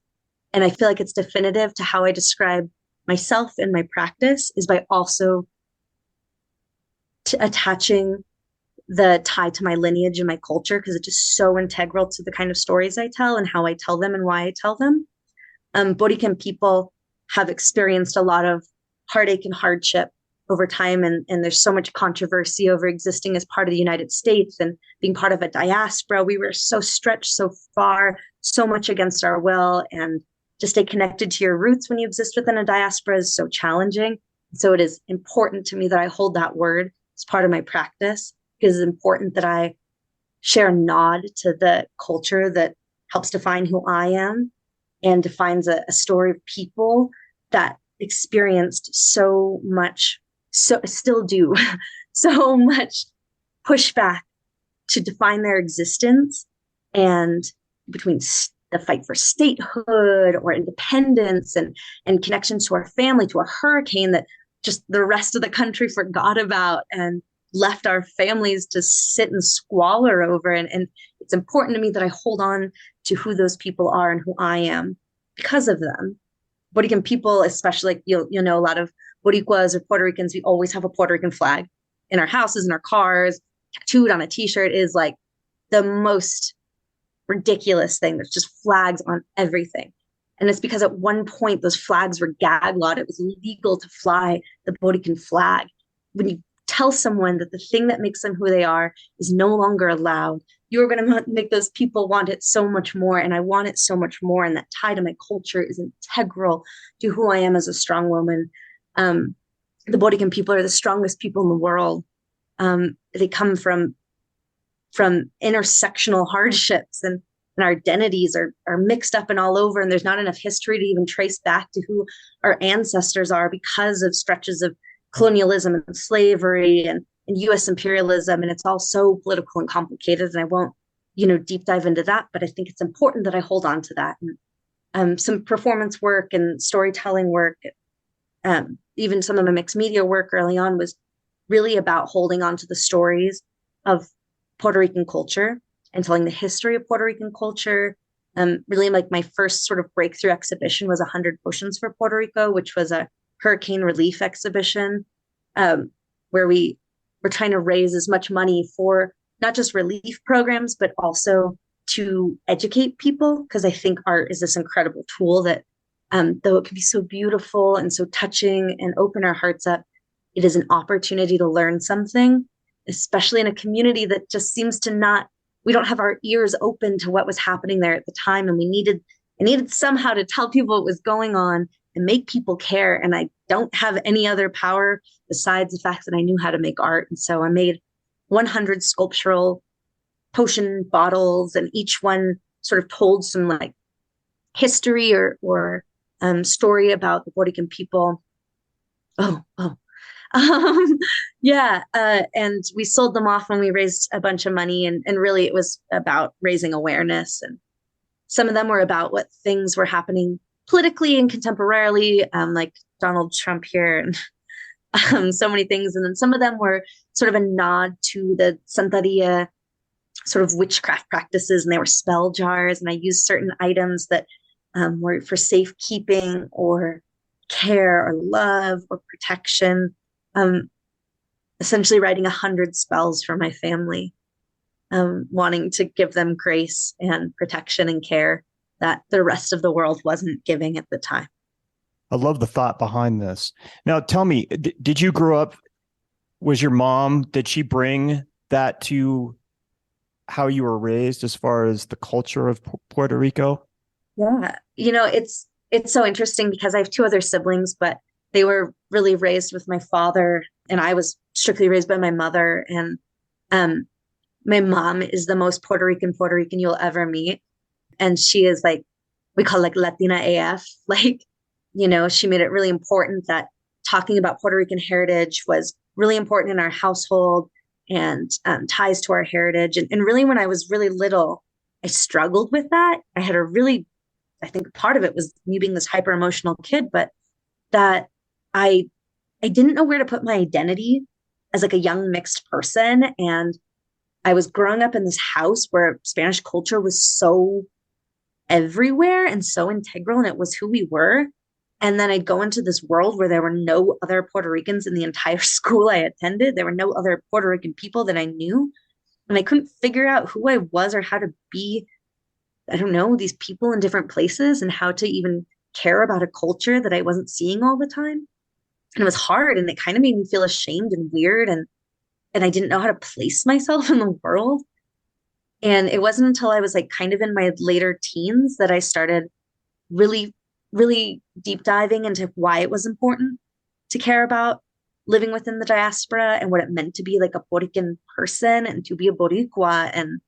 And I feel like it's definitive to how I describe myself in my practice is by also attaching the tie to my lineage and my culture, because it's just so integral to the kind of stories I tell and how I tell them and why I tell them. Borican people have experienced a lot of heartache and hardship over time, and there's so much controversy over existing as part of the United States and being part of a diaspora. We were so stretched so far, so much against our will, and to stay connected to your roots when you exist within a diaspora is so challenging. So it is important to me that I hold that word as part of my practice, because it's important that I share a nod to the culture that helps define who I am and defines a story of people that experienced so much, so still do, so much pushback to define their existence, and between the fight for statehood or independence and connections to our family, to a hurricane that just the rest of the country forgot about and left our families to sit and squalor over. And it's important to me that I hold on to who those people are and who I am because of them. Borican people, especially, like you'll know a lot of Boricuas or Puerto Ricans, we always have a Puerto Rican flag in our houses, in our cars, tattooed on a t-shirt. Is like the most ridiculous thing. There's just flags on everything. And it's because at one point those flags were gag lawed. It was illegal to fly the Borican flag. When you tell someone that the thing that makes them who they are is no longer allowed, you're going to make those people want it so much more. And I want it so much more. And that tie to my culture is integral to who I am as a strong woman. The Borican people are the strongest people in the world. They come from intersectional hardships, and our identities are mixed up and all over. And there's not enough history to even trace back to who our ancestors are because of stretches of colonialism and slavery and U.S. imperialism. And it's all so political and complicated. And I won't, deep dive into that, but I think it's important that I hold on to that. And some performance work and storytelling work, even some of my mixed media work early on was really about holding on to the stories of Puerto Rican culture and telling the history of Puerto Rican culture. Really, like my first sort of breakthrough exhibition was 100 Potions for Puerto Rico, which was a hurricane relief exhibition, where we were trying to raise as much money for not just relief programs, but also to educate people. Because I think art is this incredible tool that, though it can be so beautiful and so touching and open our hearts up, it is an opportunity to learn something, especially in a community that just seems to we don't have our ears open to what was happening there at the time. And I needed somehow to tell people what was going on and make people care. And I don't have any other power besides the fact that I knew how to make art. And so I made 100 sculptural potion bottles, and each one sort of told some like history or story about the Borican people. And we sold them off when we raised a bunch of money, and really it was about raising awareness. And some of them were about what things were happening politically and contemporarily, like Donald Trump here, and so many things. And then some of them were sort of a nod to the Santeria sort of witchcraft practices, and they were spell jars. And I used certain items that were for safekeeping or care or love or protection. Essentially writing 100 spells for my family, wanting to give them grace and protection and care that the rest of the world wasn't giving at the time. I love the thought behind this. Now, tell me, did you grow up, was your mom, did she bring that to how you were raised as far as the culture of Puerto Rico? Yeah. It's so interesting because I have two other siblings, but they were really raised with my father, and I was strictly raised by my mother. And my mom is the most Puerto Rican you'll ever meet. And she is like, we call like Latina AF. Like, she made it really important that talking about Puerto Rican heritage was really important in our household. and ties to our heritage. And really, when I was really little, I struggled with that. I think part of it was me being this hyper emotional kid, but that I I didn't know where to put my identity as like a young mixed person. And I was growing up in this house where Spanish culture was so everywhere and so integral, and it was who we were. And then I'd go into this world where there were no other Puerto Ricans in the entire school I attended. There were no other Puerto Rican people that I knew. And I couldn't figure out who I was or how to be, I don't know, these people in different places, and how to even care about a culture that I wasn't seeing all the time. And it was hard, and it kind of made me feel ashamed and weird. And I didn't know how to place myself in the world. And it wasn't until I was like kind of in my later teens that I started really, really deep diving into why it was important to care about living within the diaspora and what it meant to be like a Puerto Rican person and to be a Boricua and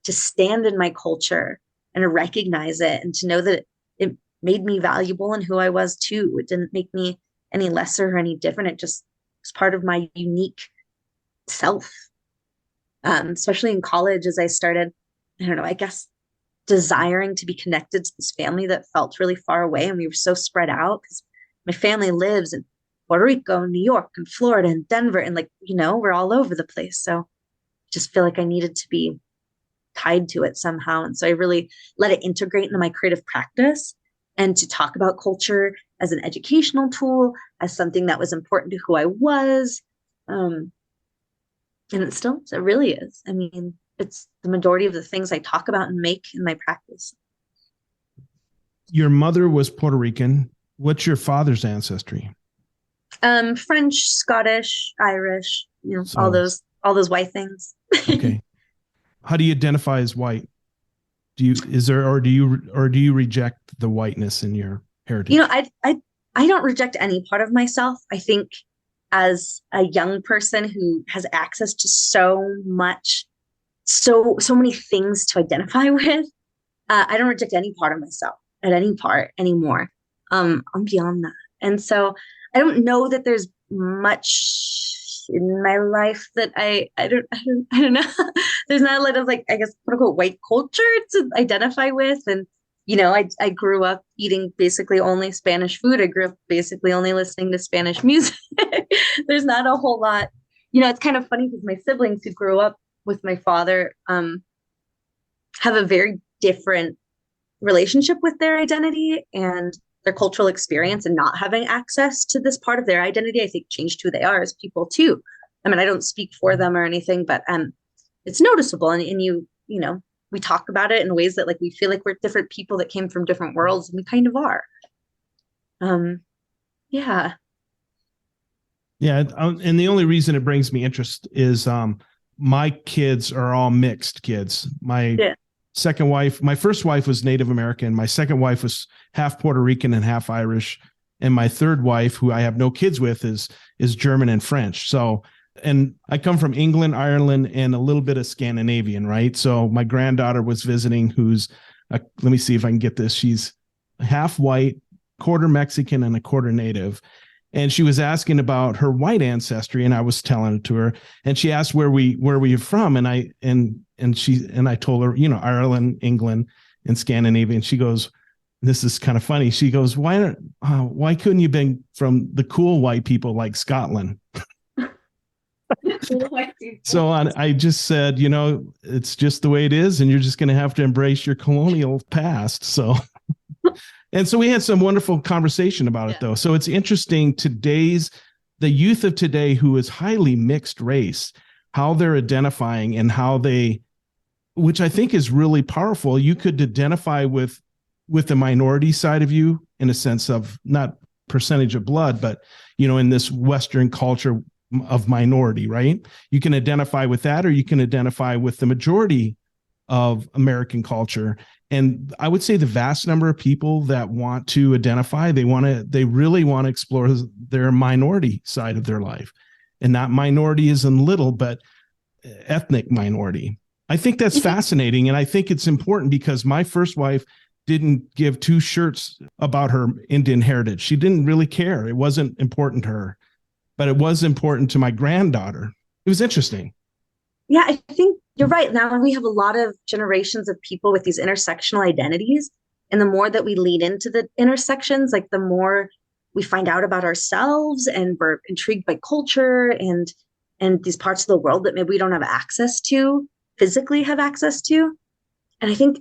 to stand in my culture and to recognize it and to know that it made me valuable in who I was too. It didn't make me any lesser or any different. It just was part of my unique self. Especially in college, as I started, I don't know, I guess desiring to be connected to this family that felt really far away. And we were so spread out because my family lives in Puerto Rico, New York, and Florida, and Denver. And like, you know, we're all over the place. So I just feel like I needed to be tied to it somehow. And so I really let it integrate into my creative practice, and to talk about culture as an educational tool, as something that was important to who I was. And it really is. I mean, it's the majority of the things I talk about and make in my practice. Your mother was Puerto Rican. What's your father's ancestry? French, Scottish, Irish, you know, all those white things. Okay. How do you identify as white? Do you reject the whiteness in your heritage? You know, I don't reject any part of myself. I think as a young person who has access to so many things to identify with, I don't reject any part of myself at any part anymore. I'm beyond that. And so I don't know that there's much in my life that I don't know. There's not a lot of, like, I guess, quote unquote white culture to identify with. And, you know, I grew up eating basically only Spanish food. I grew up basically only listening to Spanish music. There's not a whole lot, you know. It's kind of funny because my siblings who grew up with my father have a very different relationship with their identity and their cultural experience, and not having access to this part of their identity, I think, changed who they are as people too. I mean, I don't speak for them or anything, but it's noticeable. And you know, we talk about it in ways that, like, we feel like we're different people that came from different worlds, and we kind of are. Yeah. Yeah. And the only reason it brings me interest is my kids are all mixed kids. My first wife was Native American. My second wife was half Puerto Rican and half Irish. And my third wife, who I have no kids with, is German and French. So, and I come from England, Ireland, and a little bit of Scandinavian, right? So my granddaughter was visiting, let me see if I can get this. She's half white, quarter Mexican, and a quarter Native. And she was asking about her white ancestry, and I was telling it to her. And she asked where we are from, and I told her, you know, Ireland, England, and Scandinavia. And she goes, this is kind of funny. She goes, why couldn't you been from the cool white people like Scotland? So I just said, you know, it's just the way it is, and you're just going to have to embrace your colonial past. So. And so we had some wonderful conversation about it, though. So it's interesting, the youth of today, who is highly mixed race, how they're identifying and which I think is really powerful. You could identify with the minority side of you, in a sense of not percentage of blood, but, you know, in this Western culture of minority, right? You can identify with that, or you can identify with the majority of American culture. And I would say the vast number of people that want to identify, they really want to explore their minority side of their life. And not minority as in little, but ethnic minority. I think that's fascinating. And I think it's important because my first wife didn't give two shirts about her Indian heritage. She didn't really care. It wasn't important to her, but it was important to my granddaughter. It was interesting. Yeah, I think you're right. Now we have a lot of generations of people with these intersectional identities. And the more that we lean into the intersections, like the more we find out about ourselves, and we're intrigued by culture and these parts of the world that maybe we don't have access to, physically have access to. And I think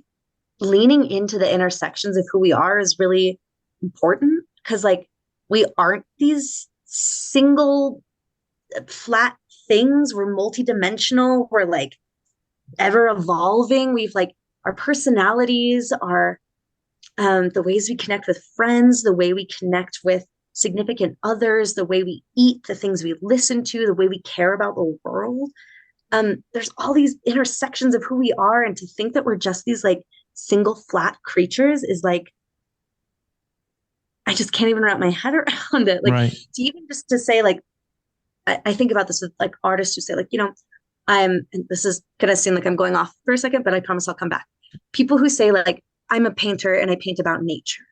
leaning into the intersections of who we are is really important, because like we aren't these single flat things. We're multidimensional. We're like ever evolving. We've like our personalities, our the ways we connect with friends, the way we connect with significant others, the way we eat, the things we listen to, the way we care about the world. There's all these intersections of who we are, and to think that we're just these like single flat creatures is like, I just can't even wrap my head around it. Like, Right. to even just to say like, I think about this with like artists who say like, and this is gonna seem like I'm going off for a second, but I promise I'll come back. People who say like, I'm a painter and I paint about nature.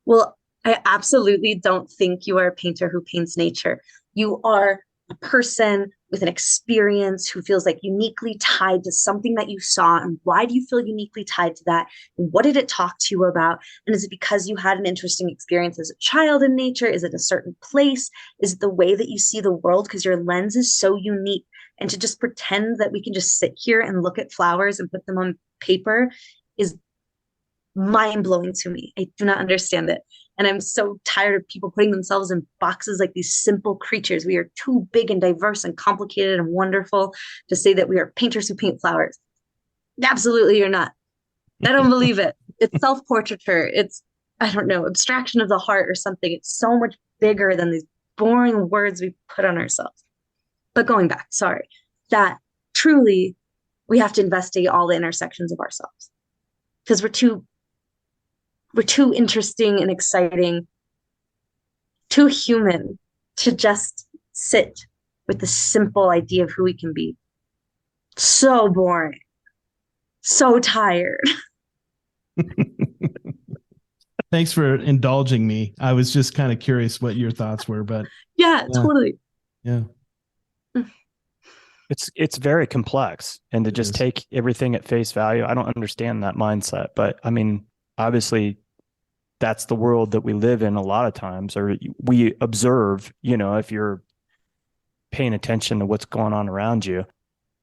Well, I absolutely don't think you are a painter who paints nature. You are a person with an experience who feels like uniquely tied to something that you saw. And why do you feel uniquely tied to that? What did it talk to you about? And is it because you had an interesting experience as a child in nature? Is it a certain place? Is it the way that you see the world? Because your lens is so unique. And to just pretend that we can just sit here and look at flowers and put them on paper is mind blowing to me. I do not understand it. And I'm so tired of people putting themselves in boxes like these simple creatures. We are too big and diverse and complicated and wonderful to say that we are painters who paint flowers. Absolutely, you're not. I don't believe it. It's self-portraiture. It's, I don't know, abstraction of the heart or something. It's so much bigger than these boring words we put on ourselves. But going back, sorry, that truly we have to investigate all the intersections of ourselves, because we're too interesting and exciting, too human to just sit with the simple idea of who we can be. So boring, so tired. Thanks for indulging me. I was just kind of curious what your thoughts were, but yeah, totally. Yeah. It's very complex, and to It just is. take everything at face value, I don't understand that mindset. But I mean, obviously that's the world that we live in a lot of times, or we observe, if you're paying attention to what's going on around you.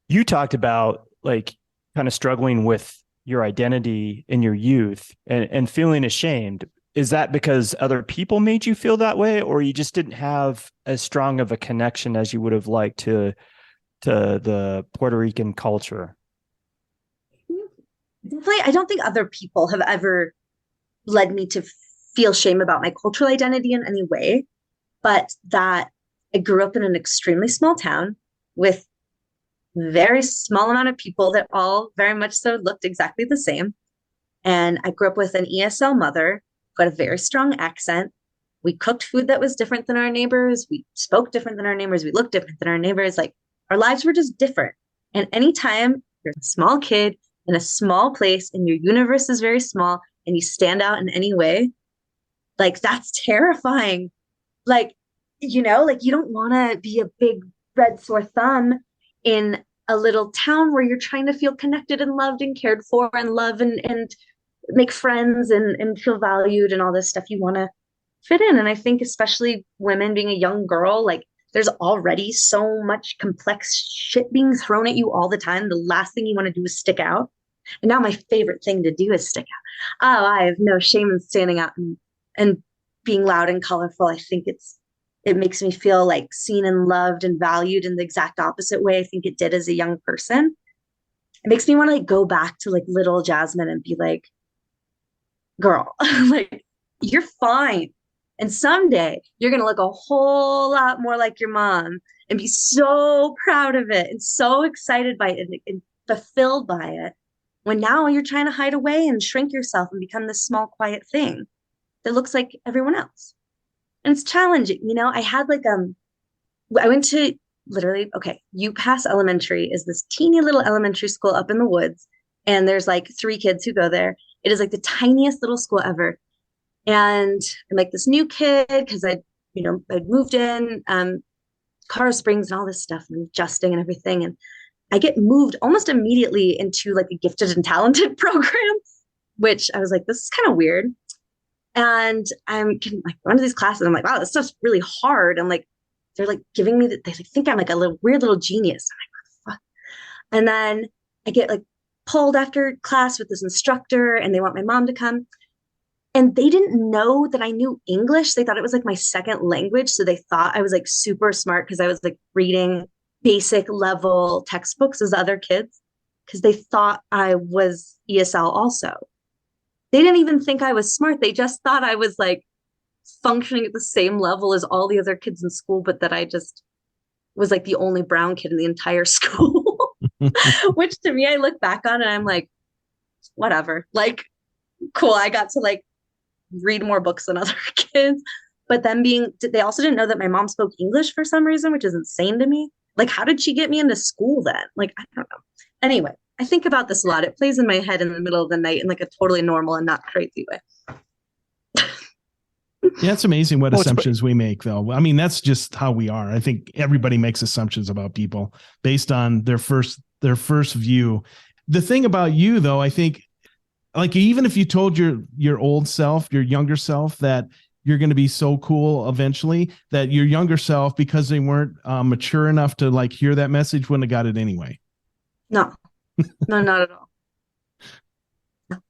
You talked about like kind of struggling with your identity in your youth and feeling ashamed. Is that because other people made you feel that way, or you just didn't have as strong of a connection as you would have liked to the Puerto Rican culture? Definitely, I don't think other people have ever led me to feel shame about my cultural identity in any way, but that I grew up in an extremely small town with very small amount of people that all very much so looked exactly the same. And I grew up with an ESL mother who had a very strong accent. We cooked food that was different than our neighbors. We spoke different than our neighbors. We looked different than our neighbors. Like, our lives were just different. And anytime you're a small kid in a small place and your universe is very small and you stand out in any way, like, that's terrifying. Like, like you don't want to be a big red sore thumb in a little town where you're trying to feel connected and loved and cared for and love and make friends and feel valued and all this stuff. You want to fit in. And I think especially women, being a young girl, like, there's already so much complex shit being thrown at you all the time. The last thing you want to do is stick out. And now my favorite thing to do is stick out. Oh, I have no shame in standing out and being loud and colorful. I think it makes me feel like seen and loved and valued in the exact opposite way I think it did as a young person. It makes me want to like go back to like little Jasmine and be like, girl, like, you're fine. And someday you're going to look a whole lot more like your mom and be so proud of it and so excited by it and fulfilled by it. When now you're trying to hide away and shrink yourself and become this small, quiet thing that looks like everyone else. And it's challenging. I had like, I went to literally, okay, UPass Elementary is this teeny little elementary school up in the woods. And there's like 3 kids who go there. It is like the tiniest little school ever. And I'm like this new kid because I'd moved in, Colorado Springs and all this stuff and adjusting and everything. And I get moved almost immediately into like a gifted and talented program, which I was like, this is kind of weird. And I'm like going to these classes and I'm like, wow, this stuff's really hard. And like, they're like giving me, they think I'm like a little weird little genius. I'm like, what the fuck? And then I get like pulled after class with this instructor and they want my mom to come. And they didn't know that I knew English. They thought it was like my second language. So they thought I was like super smart because I was like reading basic level textbooks as other kids because they thought I was ESL also. They didn't even think I was smart. They just thought I was like functioning at the same level as all the other kids in school, but that I just was like the only brown kid in the entire school, which to me, I look back on and I'm like, whatever, like, cool. I got to like read more books than other kids. But then they also didn't know that my mom spoke English for some reason, which is insane to me. Like, how did she get me into school then? Like, I don't know. Anyway, I think about this a lot. It plays in my head in the middle of the night in like a totally normal and not crazy way. Yeah, it's amazing what assumptions we make, though. I mean, that's just how we are. I think everybody makes assumptions about people based on their first view. The thing about you, though, I think, like, even if you told your old self, your younger self, that you're going to be so cool eventually, that your younger self, because they weren't mature enough to like hear that message, wouldn't have got it anyway. No, not at all.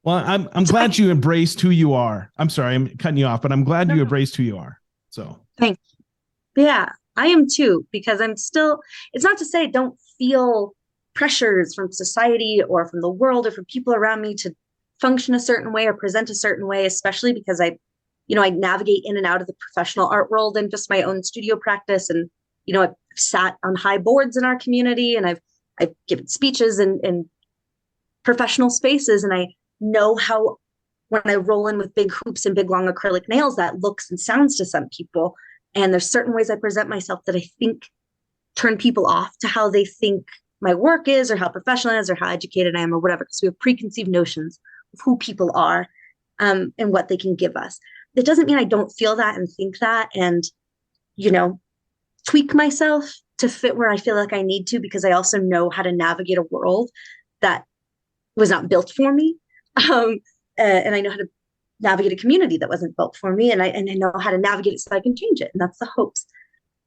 Well, I'm glad you embraced who you are. I'm sorry, I'm cutting you off, but I'm glad you embraced who you are. So thank you. Yeah, I am too, because I'm still, it's not to say I don't feel pressures from society or from the world or from people around me to function a certain way or present a certain way, especially because I navigate in and out of the professional art world and just my own studio practice. And, I've sat on high boards in our community and I've given speeches in professional spaces. And I know how, when I roll in with big hoops and big long acrylic nails, that looks and sounds to some people. And there's certain ways I present myself that I think turn people off to how they think my work is or how professional it is or how educated I am or whatever, because we have preconceived notions of who people are and what they can give us. It doesn't mean I don't feel that and think that and, tweak myself to fit where I feel like I need to, because I also know how to navigate a world that was not built for me. And I know how to navigate a community that wasn't built for me. And I know how to navigate it so I can change it. And that's the hopes.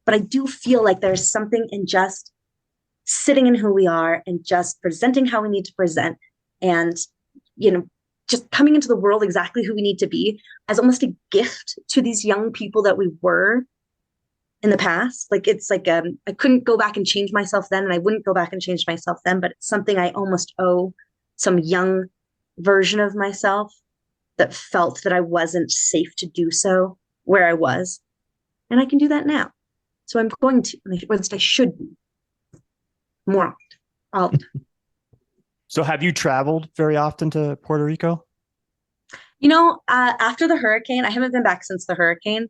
But I do feel like there's something in just sitting in who we are and just presenting how we need to present and, just coming into the world exactly who we need to be as almost a gift to these young people that we were in the past. Like, it's like, I couldn't go back and change myself then, and I wouldn't go back and change myself then, but it's something I almost owe some young version of myself that felt that I wasn't safe to do so where I was. And I can do that now. So I'm going to, or at least I should be more often. So have you traveled very often to Puerto Rico? After the hurricane, I haven't been back since the hurricane.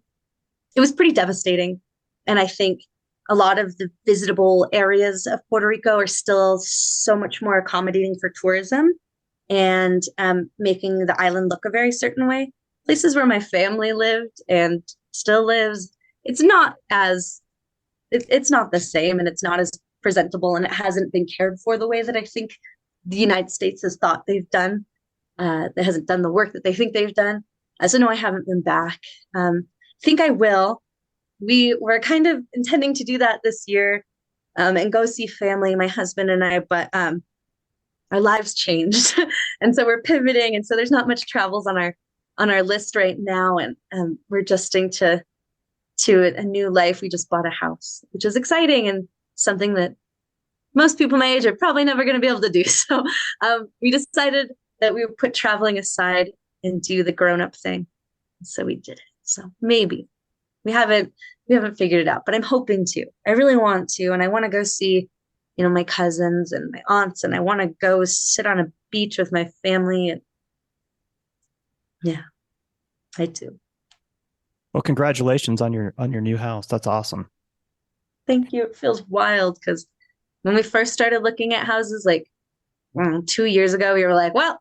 It was pretty devastating. And I think a lot of the visitable areas of Puerto Rico are still so much more accommodating for tourism and making the island look a very certain way. Places where my family lived and still lives, it's not the same, and it's not as presentable, and it hasn't been cared for the way that I think the United States has thought they've done. That hasn't done the work that they think they've done. So no, I haven't been back. Think I will. We were kind of intending to do that this year and go see family, my husband and I, but our lives changed. And so we're pivoting. And so there's not much travels on our list right now. And we're adjusting to a new life. We just bought a house, which is exciting and something that most people my age are probably never going to be able to do. So we decided that we would put traveling aside and do the grown-up thing. So we did it. So maybe we haven't figured it out, but I'm hoping to. I really want to. And I want to go see, my cousins and my aunts, and I want to go sit on a beach with my family. And yeah, I do. Well, congratulations on your new house. That's awesome. Thank you. It feels wild because when we first started looking at houses, like 2 years ago, we were like, well,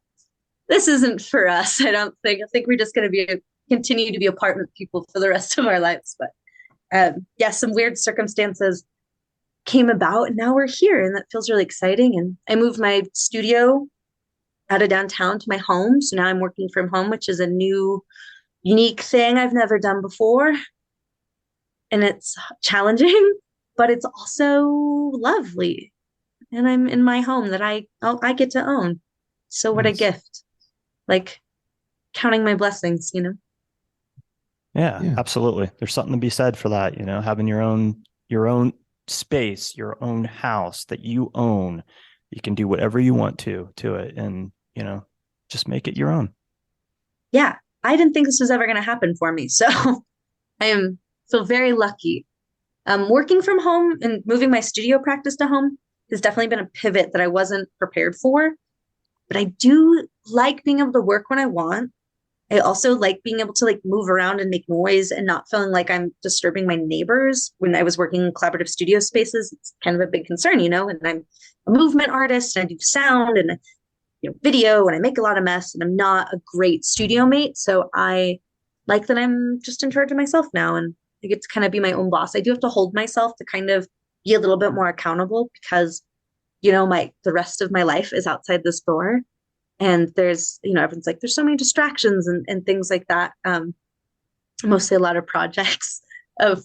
this isn't for us. I think we're just going to continue to be apartment people for the rest of our lives. But some weird circumstances came about, and now we're here, and that feels really exciting. And I moved my studio out of downtown to my home. So now I'm working from home, which is a new, unique thing I've never done before. And it's challenging, but it's also lovely. And I'm in my home that I get to own. So what a gift. Like counting my blessings, you know? Yeah, absolutely. There's something to be said for that, you know, having your own space, your own house that you own. You can do whatever you want to it, and, you know, just make it your own. Yeah. I didn't think this was ever going to happen for me. So I feel very lucky. Working from home and moving my studio practice to home has definitely been a pivot that I wasn't prepared for. But I do like being able to work when I want. I also like being able to like move around and make noise and not feeling like I'm disturbing my neighbors. When I was working in collaborative studio spaces, it's kind of a big concern, you know, and I'm a movement artist and I do sound and, you know, video, and I make a lot of mess, and I'm not a great studio mate. So I like that I'm just in charge of myself now, and I get to kind of be my own boss. I do have to hold myself to kind of be a little bit more accountable because, you know, the rest of my life is outside this door. And there's, you know, everyone's like, there's so many distractions and things like that. Mostly a lot of projects of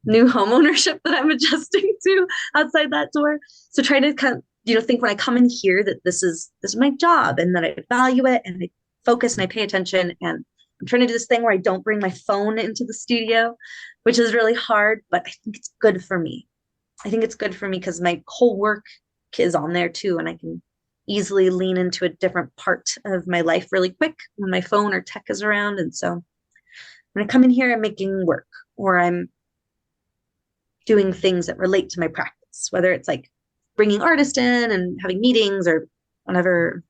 new home ownership that I'm adjusting to outside that door. So trying to kind of, you know, think when I come in here that this is my job, and that I value it, and I focus and I pay attention. And I'm trying to do this thing where I don't bring my phone into the studio, which is really hard, but I think it's good for me. I think it's good for me because my whole work is on there too, and I can easily lean into a different part of my life really quick when my phone or tech is around. And so when I come in here, I'm making work, or I'm doing things that relate to my practice, whether it's like bringing artists in and having meetings, or whenever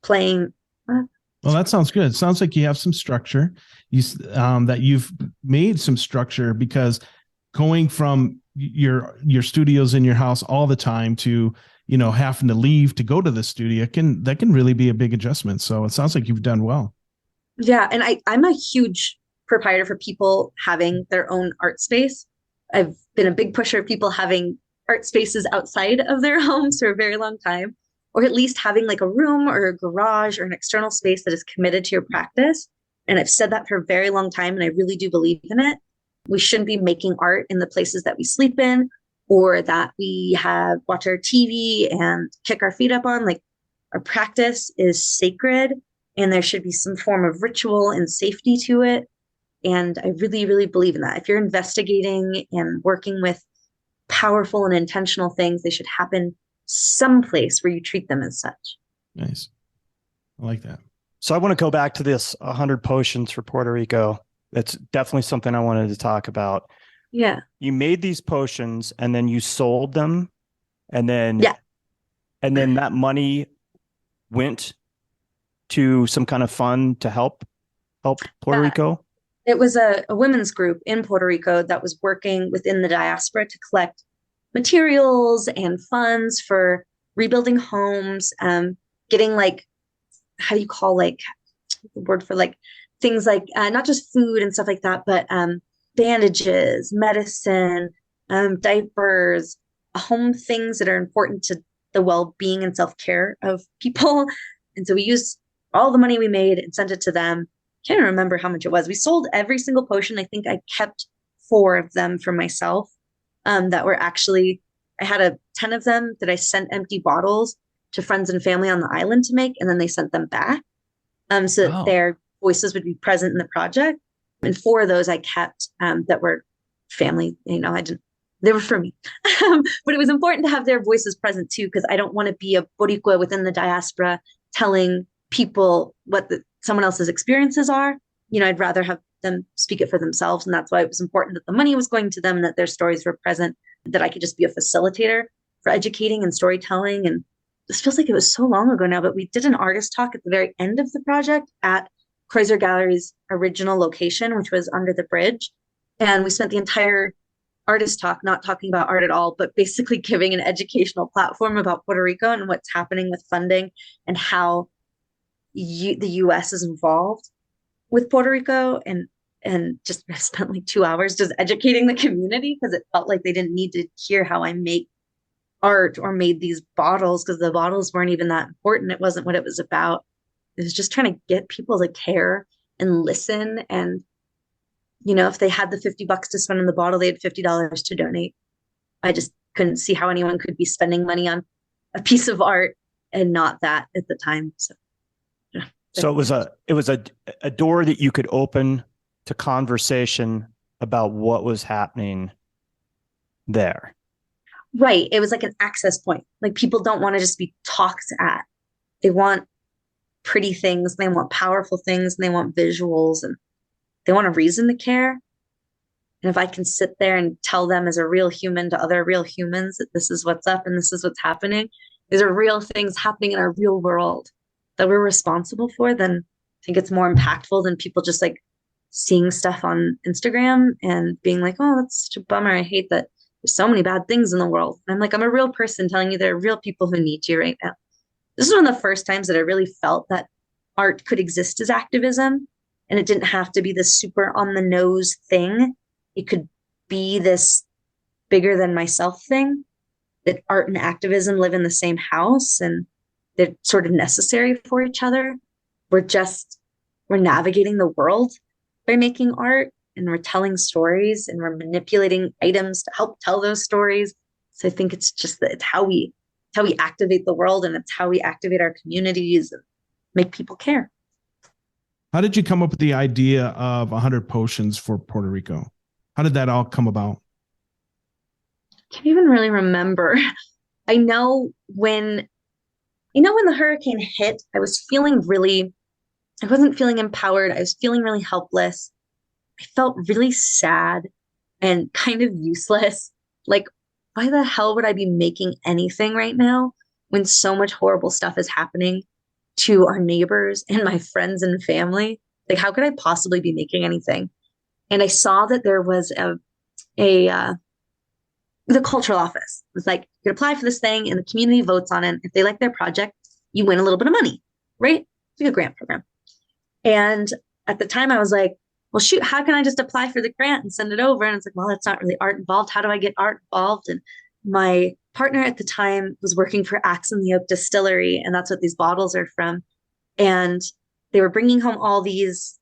playing. Well, that sounds good. It sounds like you have some structure. That you've made some structure, because going from your studios in your house all the time to, you know, having to leave to go to the studio that can really be a big adjustment. So it sounds like you've done well. Yeah. And I'm a huge proprietor for people having their own art space. I've been a big pusher of people having art spaces outside of their homes for a very long time, or at least having like a room or a garage or an external space that is committed to your practice. And I've said that for a very long time, and I really do believe in it. We shouldn't be making art in the places that we sleep in, or that we watch our TV and kick our feet up on. Like, our practice is sacred, and there should be some form of ritual and safety to it. And I really, really believe in that. If you're investigating and working with powerful and intentional things, they should happen someplace where you treat them as such. Nice. I like that. So I want to go back to this 100 potions for Puerto Rico. That's definitely something I wanted to talk about. Yeah. You made these potions and then you sold them, and then that money went to some kind of fund to help Puerto Rico. It was a women's group in Puerto Rico that was working within the diaspora to collect materials and funds for rebuilding homes, getting like, how do you call like the word for like things like not just food and stuff like that, but bandages, medicine, diapers, home things that are important to the well-being and self-care of people. And so we used all the money we made and sent it to them. Can't remember how much it was. We sold every single potion. I think I kept 4 of them for myself. That were actually, I had 10 of them that I sent empty bottles to friends and family on the island to make, and then they sent them back so that their voices would be present in the project. And 4 of those I kept that were family. You know, they were for me. But it was important to have their voices present too, because I don't want to be a Boricua within the diaspora telling people what someone else's experiences are. You know, I'd rather have them speak it for themselves. And that's why it was important that the money was going to them, that their stories were present, that I could just be a facilitator for educating and storytelling. And this feels like it was so long ago now, but we did an artist talk at the very end of the project at Kreuzer Gallery's original location, which was under the bridge. And we spent the entire artist talk not talking about art at all, but basically giving an educational platform about Puerto Rico and what's happening with funding and how the U.S. is involved with Puerto Rico. And and just spent like 2 hours just educating the community because it felt like they didn't need to hear how I make art or made these bottles because the bottles weren't even that important. It wasn't what it was about. It was just trying to get people to care and listen. And, if they had the $50 to spend on the bottle, they had $50 to donate. I just couldn't see how anyone could be spending money on a piece of art and not that at the time. So, yeah. So it was a door that you could open to conversation about what was happening there. Right. It was like an access point. Like people don't want to just be talked at. They want pretty things. They want powerful things and they want visuals and they want a reason to care. And if I can sit there and tell them as a real human to other real humans that this is what's up and this is what's happening, these are real things happening in our real world that we're responsible for, then I think it's more impactful than people just like seeing stuff on Instagram and being like, oh, that's such a bummer. I hate that there's so many bad things in the world. And I'm like, I'm a real person telling you there are real people who need you right now. This is one of the first times that I really felt that art could exist as activism. And it didn't have to be this super on the nose thing. It could be this bigger than myself thing, that art and activism live in the same house and they're sort of necessary for each other. We're navigating the world by making art and we're telling stories and we're manipulating items to help tell those stories. So I think it's just that it's how we activate the world and it's how we activate our communities and make people care. How did you come up with the idea of 100 potions for Puerto Rico? How did that all come about? I can't even really remember. I know when the hurricane hit, I wasn't feeling empowered. I was feeling really helpless. I felt really sad and kind of useless. Like, why the hell would I be making anything right now when so much horrible stuff is happening to our neighbors and my friends and family? Like, how could I possibly be making anything? And I saw that there was the cultural office. It was like, you could apply for this thing and the community votes on it. If they like their project, you win a little bit of money, right? It's like a grant program. And at the time I was like, well, shoot, how can I just apply for the grant and send it over? And it's like, well, that's not really art involved. How do I get art involved? And my partner at the time was working for Axe and the Oak Distillery, and that's what these bottles are from. And they were bringing home all these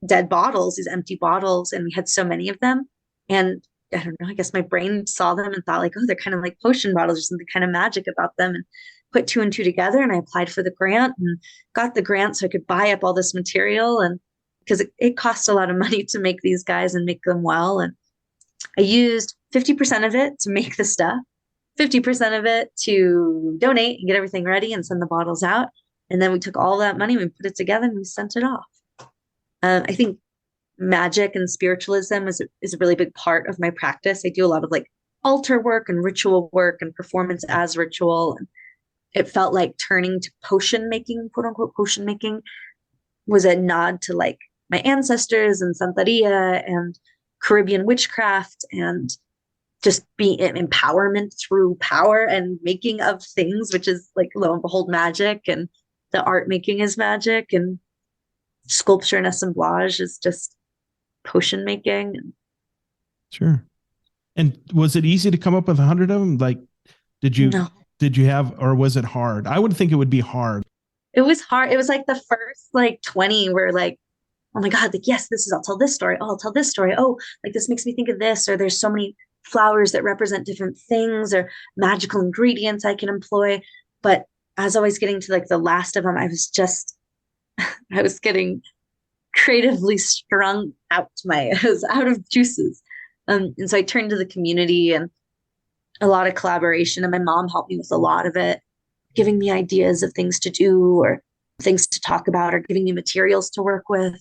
dead bottles, these empty bottles, and we had so many of them. And I don't know, I guess my brain saw them and thought like, oh, they're kind of like potion bottles or something kind of magic about them, and put two and two together. And I applied for the grant and got the grant so I could buy up all this material. And because it costs a lot of money to make these guys and make them well. And I used 50% of it to make the stuff, 50% of it to donate and get everything ready and send the bottles out. And then we took all that money, we put it together and we sent it off. I think magic and spiritualism is a really big part of my practice. I do a lot of like altar work and ritual work and performance as ritual. And it felt like turning to potion making, quote unquote, potion making was a nod to like my ancestors and Santeria and Caribbean witchcraft and just be empowerment through power and making of things, which is like, lo and behold, magic. And the art making is magic, and sculpture and assemblage is just potion making. Sure. And was it easy to come up with 100 of them? Like, did you have, or was it hard? I would think it would be hard. It was hard. It was like the first like 20 were like, oh my God, like, yes, I'll tell this story. Oh, I'll tell this story. Oh, like this makes me think of this, or there's so many flowers that represent different things or magical ingredients I can employ. But as I was getting to like the last of them, I was getting creatively strung out. I was out of juices. And so I turned to the community and a lot of collaboration, and my mom helped me with a lot of it, giving me ideas of things to do or things to talk about or giving me materials to work with.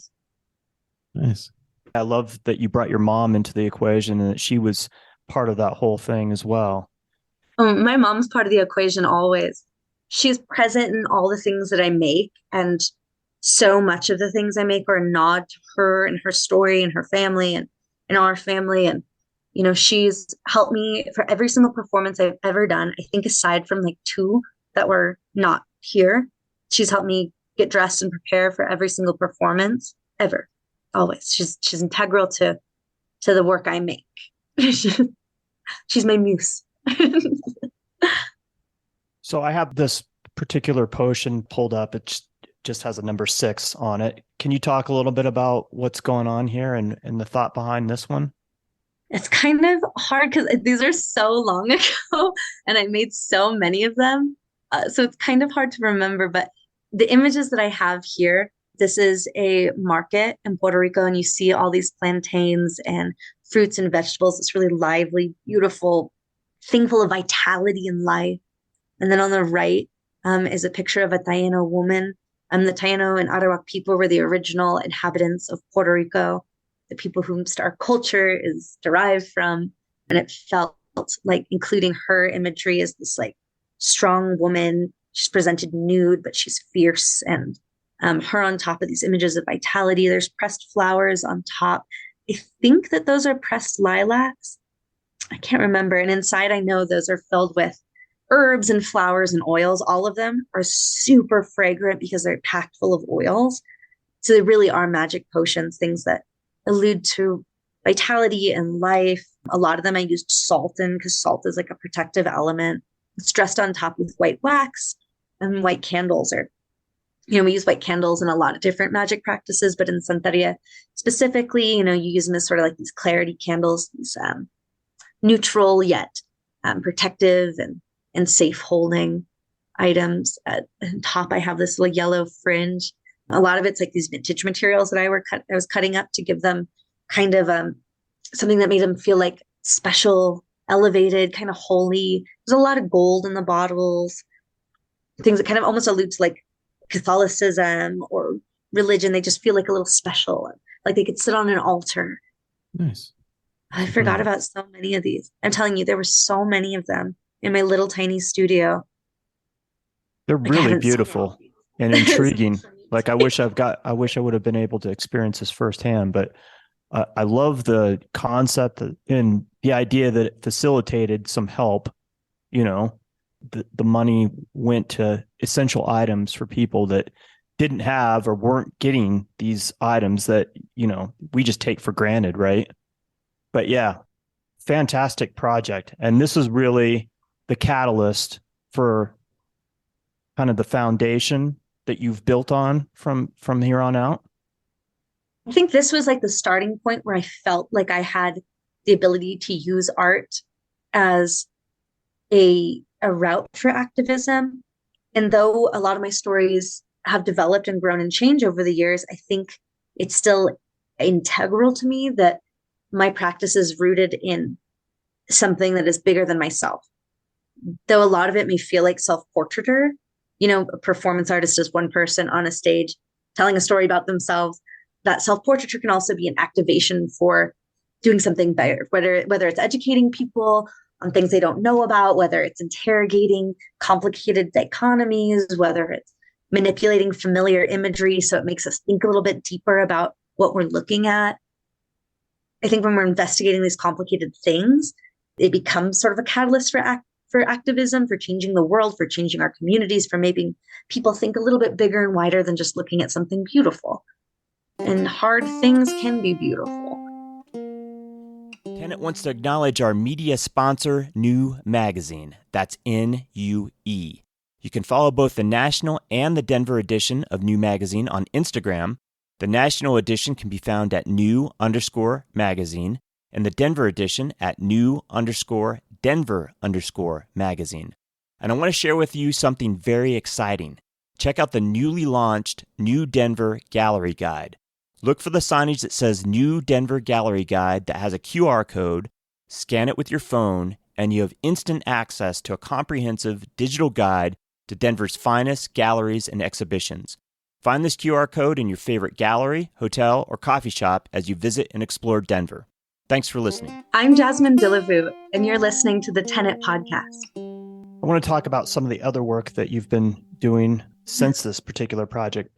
Nice. I love that you brought your mom into the equation and that she was part of that whole thing as well. My mom's part of the equation always. She's present in all the things that I make, and so much of the things I make are a nod to her and her story and her family and our family. And, she's helped me for every single performance I've ever done. I think aside from like 2 that were not here, she's helped me get dressed and prepare for every single performance ever. always. She's integral to the work I make. She's my muse. So I have this particular potion pulled up. It just has a number 6 on it. Can you talk a little bit about what's going on here and the thought behind this one? It's kind of hard because these are so long ago and I made so many of them. So it's kind of hard to remember, but the images that I have here, this is a market in Puerto Rico, and you see all these plantains and fruits and vegetables. It's really lively, beautiful thing full of vitality and life. And then on the right is a picture of a Taino woman. The Taino and Arawak people were the original inhabitants of Puerto Rico, the people whom our culture is derived from. And it felt like including her imagery as this like strong woman. She's presented nude, but she's fierce. And her on top of these images of vitality. There's pressed flowers on top. I think that those are pressed lilacs. I can't remember. And inside, I know those are filled with herbs and flowers and oils. All of them are super fragrant because they're packed full of oils. So they really are magic potions, things that allude to vitality and life. A lot of them I used salt in because salt is like a protective element. It's dressed on top with white wax and white candles. Or, we use white candles in a lot of different magic practices, but in Santeria specifically, you use them as sort of like these clarity candles, these neutral yet protective and safe holding items. At top, I have this little yellow fringe. A lot of it's like these vintage materials that I was cutting up to give them kind of something that made them feel like special, elevated, kind of holy. There's a lot of gold in the bottles, things that kind of almost allude to like Catholicism or religion. They just feel like a little special, like they could sit on an altar. Nice. I forgot about so many of these. I'm telling you, there were so many of them in my little tiny studio. They're really beautiful and intriguing. Like I wish I would have been able to experience this firsthand, but I love the concept and the idea that it facilitated some help. The money went to essential items for people that didn't have or weren't getting these items that, we just take for granted, right? But yeah, fantastic project. And this is really the catalyst for kind of the foundation that you've built on from here on out. I think this was like the starting point where I felt like I had the ability to use art as a route for activism. And though a lot of my stories have developed and grown and changed over the years, I think it's still integral to me that my practice is rooted in something that is bigger than myself. Though a lot of it may feel like self-portraiture, a performance artist is one person on a stage telling a story about themselves. That self-portraiture can also be an activation for doing something better, whether it's educating people on things they don't know about, whether it's interrogating complicated dichotomies, whether it's manipulating familiar imagery so it makes us think a little bit deeper about what we're looking at. I think when we're investigating these complicated things, it becomes sort of a catalyst for activism, for changing the world, for changing our communities, for making people think a little bit bigger and wider than just looking at something beautiful. And hard things can be beautiful. Tenet wants to acknowledge our media sponsor, New Magazine. That's NUE. You can follow both the national and the Denver edition of New Magazine on Instagram. The national edition can be found at new_magazine, and the Denver edition at new_Denver_magazine. And I want to share with you something very exciting. Check out the newly launched New Denver Gallery Guide. Look for the signage that says New Denver Gallery Guide that has a QR code. Scan it with your phone, and you have instant access to a comprehensive digital guide to Denver's finest galleries and exhibitions. Find this QR code in your favorite gallery, hotel, or coffee shop as you visit and explore Denver. Thanks for listening. I'm Jasmine Dillavou, and you're listening to the Tenet Podcast. I want to talk about some of the other work that you've been doing since this particular project,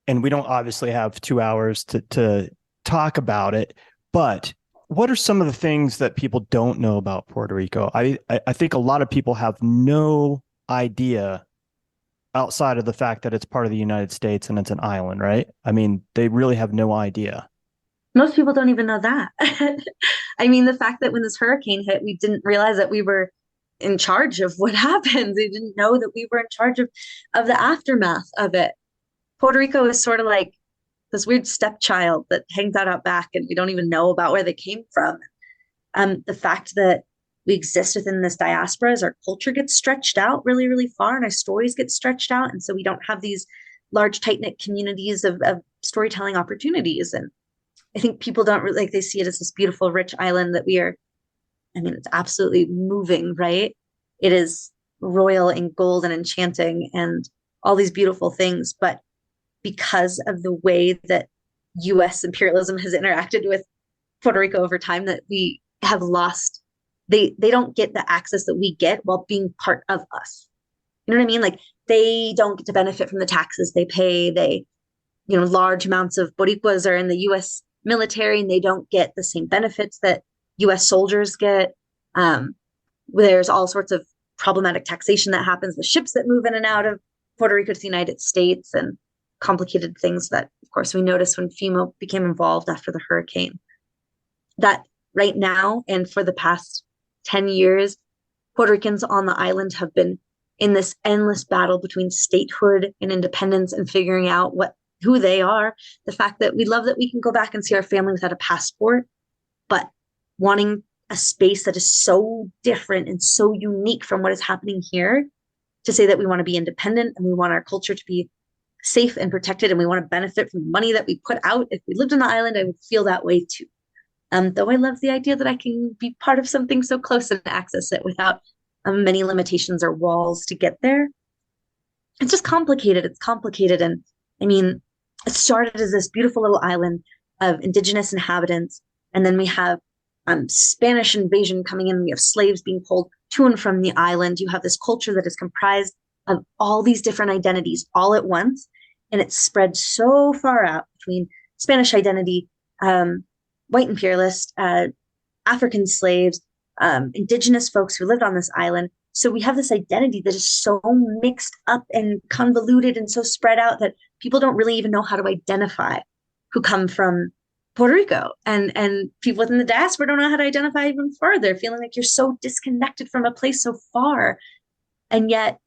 and we don't obviously have 2 hours to talk about it, but what are some of the things that people don't know about Puerto Rico? I think a lot of people have no idea outside of the fact that it's part of the United States and it's an island, right? I mean, they really have no idea. Most people don't even know that. I mean, the fact that when this hurricane hit, we didn't realize that we were in charge of what happened. They didn't know that we were in charge of the aftermath of it. Puerto Rico is sort of like this weird stepchild that hangs out back and we don't even know about where they came from. The fact that we exist within this diaspora as our culture gets stretched out really, really far and our stories get stretched out. And so we don't have these large, tight-knit communities of storytelling opportunities. And I think people don't really, like, they see it as this beautiful, rich island that we are. I mean, it's absolutely moving, right? It is royal and gold and enchanting and all these beautiful things. But because of the way that US imperialism has interacted with Puerto Rico over time, that we have lost, they don't get the access that we get while being part of us. You know what I mean? Like, they don't get to benefit from the taxes they pay. They, large amounts of Boricuas are in the US military and they don't get the same benefits that US soldiers get. There's all sorts of problematic taxation that happens with ships that move in and out of Puerto Rico to the United States, and complicated things that, of course, we noticed when FEMA became involved after the hurricane. That right now and for the past 10 years, Puerto Ricans on the island have been in this endless battle between statehood and independence and figuring out who they are. The fact that we love that we can go back and see our family without a passport, but wanting a space that is so different and so unique from what is happening here, to say that we want to be independent and we want our culture to be safe and protected and we want to benefit from the money that we put out. If we lived on the island, I would feel that way too. Though I love the idea that I can be part of something so close and access it without many limitations or walls to get there. It's just complicated. It's complicated. And I mean, it started as this beautiful little island of indigenous inhabitants. And then we have Spanish invasion coming in. We have slaves being pulled to and from the island. You have this culture that is comprised of all these different identities all at once. And it's spread so far out between Spanish identity, white imperialist, African slaves, indigenous folks who lived on this island. So we have this identity that is so mixed up and convoluted and so spread out that people don't really even know how to identify who come from Puerto Rico. And people within the diaspora don't know how to identify even further, feeling like you're so disconnected from a place so far. And yet,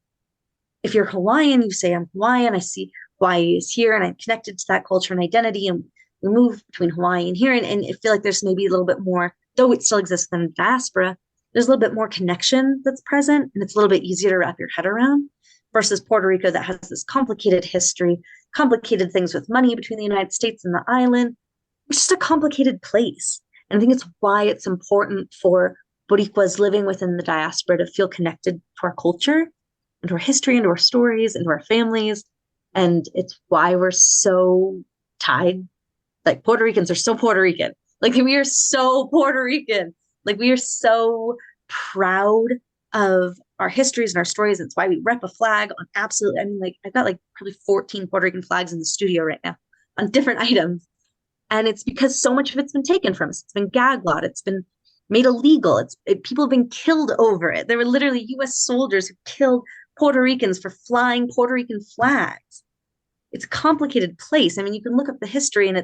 if you're Hawaiian, you say, I'm Hawaiian, I see Hawaii is here and I'm connected to that culture and identity. And we move between Hawaii and here. And I feel like there's maybe a little bit more, though it still exists in the diaspora, there's a little bit more connection that's present. And it's a little bit easier to wrap your head around versus Puerto Rico that has this complicated history, complicated things with money between the United States and the island. It's just a complicated place. And I think it's why it's important for Boricuas living within the diaspora to feel connected to our culture and to our history and to our stories and to our families. And it's why we're so tied. Like, Puerto Ricans are so Puerto Rican. Like, we are so Puerto Rican. Like, we are so proud of our histories and our stories. It's why we rep a flag on absolutely, I mean, like, I've got like probably 14 Puerto Rican flags in the studio right now on different items. And it's because so much of it's been taken from us. It's been gaglawed. It's been made illegal. People have been killed over it. There were literally US soldiers who killed Puerto Ricans for flying Puerto Rican flags. It's a complicated place. I mean, you can look up the history and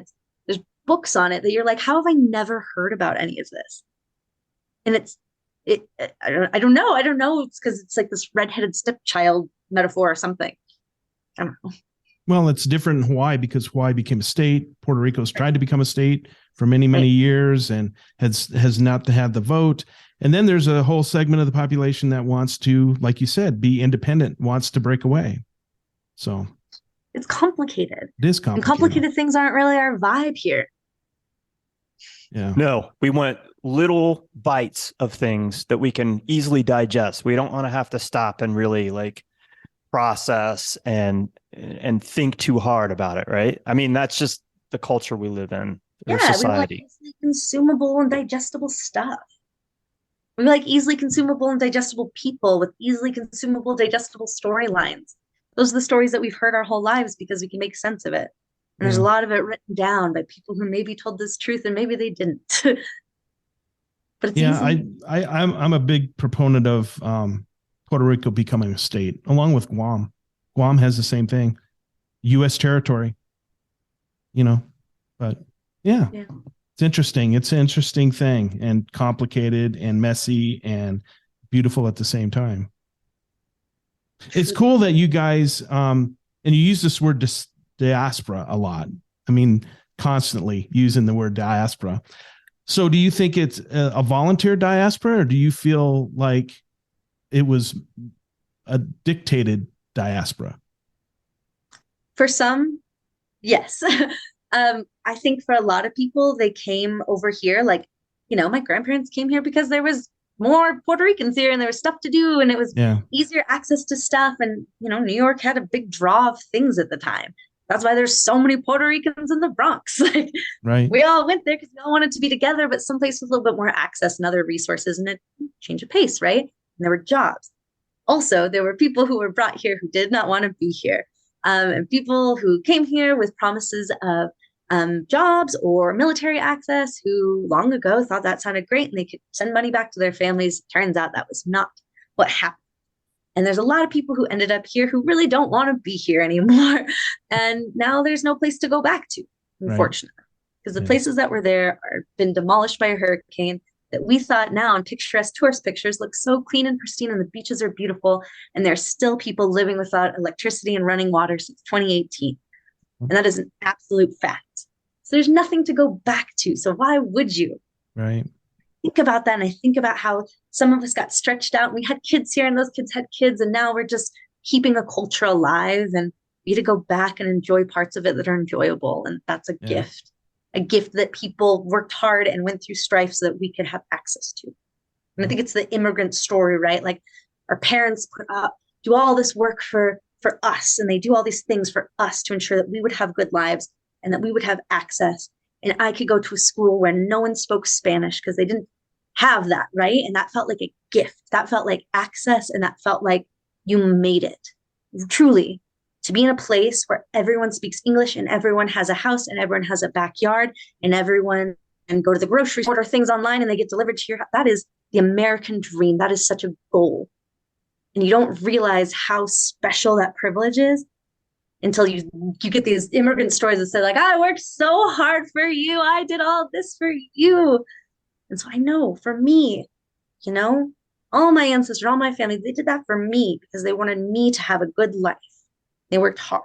there's books on it that you're like, how have I never heard about any of this? And I don't know. I don't know. It's because it's like this redheaded stepchild metaphor or something. I don't know. Well, it's different in Hawaii because Hawaii became a state. Puerto Rico's tried to become a state for many, many years and has not had the vote. And then there's a whole segment of the population that wants to, like you said, be independent, wants to break away. So it's complicated. It is complicated. And complicated things aren't really our vibe here. Yeah. No, we want little bites of things that we can easily digest. We don't want to have to stop and really like process and think too hard about it, right? I mean, that's just the culture we live in, yeah, society. We like easily consumable and digestible stuff. We like easily consumable and digestible people with easily consumable, digestible storylines. Those are the stories that we've heard our whole lives because we can make sense of it. And there's a lot of it written down by people who maybe told this truth and maybe they didn't. But it's easy. I'm a big proponent of Puerto Rico becoming a state, along with Guam. Guam has the same thing, U.S. territory, but Yeah. It's interesting. It's an interesting thing, and complicated and messy and beautiful at the same time. It's cool that you guys, and you use this word diaspora a lot. I mean, constantly using the word diaspora. So do you think it's a volunteer diaspora, or do you feel like it was a dictated diaspora? For some, yes. I think for a lot of people, they came over here, like, my grandparents came here because there was more Puerto Ricans here and there was stuff to do and it was easier access to stuff. And, New York had a big draw of things at the time. That's why there's so many Puerto Ricans in the Bronx. Like, right. We all went there because we all wanted to be together, but some places with a little bit more access and other resources and a change of pace, right? And there were jobs. Also, there were people who were brought here who did not want to be here. And people who came here with promises of jobs or military access who long ago thought that sounded great and they could send money back to their families. Turns out that was not what happened. And there's a lot of people who ended up here who really don't want to be here anymore. And now there's no place to go back to, unfortunately, because the places that were there are been demolished by a hurricane that we thought now in picturesque tourist pictures look so clean and pristine and the beaches are beautiful. And there's still people living without electricity and running water since 2018. And that is an absolute fact. So there's nothing to go back to. So why would you? Right. Think about that. And I think about how some of us got stretched out and we had kids here and those kids had kids. And now we're just keeping a culture alive and we need to go back and enjoy parts of it that are enjoyable. And that's a gift that people worked hard and went through strife so that we could have access to. And I think it's the immigrant story, right? Like our parents do all this work for us, and they do all these things for us to ensure that we would have good lives and that we would have access. And I could go to a school where no one spoke Spanish because they didn't have that, right? And that felt like a gift. That felt like access, and that felt like you made it. Truly, to be in a place where everyone speaks English and everyone has a house and everyone has a backyard and everyone can go to the grocery store, order things online and they get delivered to your house. That is the American dream. That is such a goal. And you don't realize how special that privilege is until you get these immigrant stories that say like, I worked so hard for you. I did all this for you. And so I know for me, all my ancestors, all my family, they did that for me because they wanted me to have a good life. They worked hard.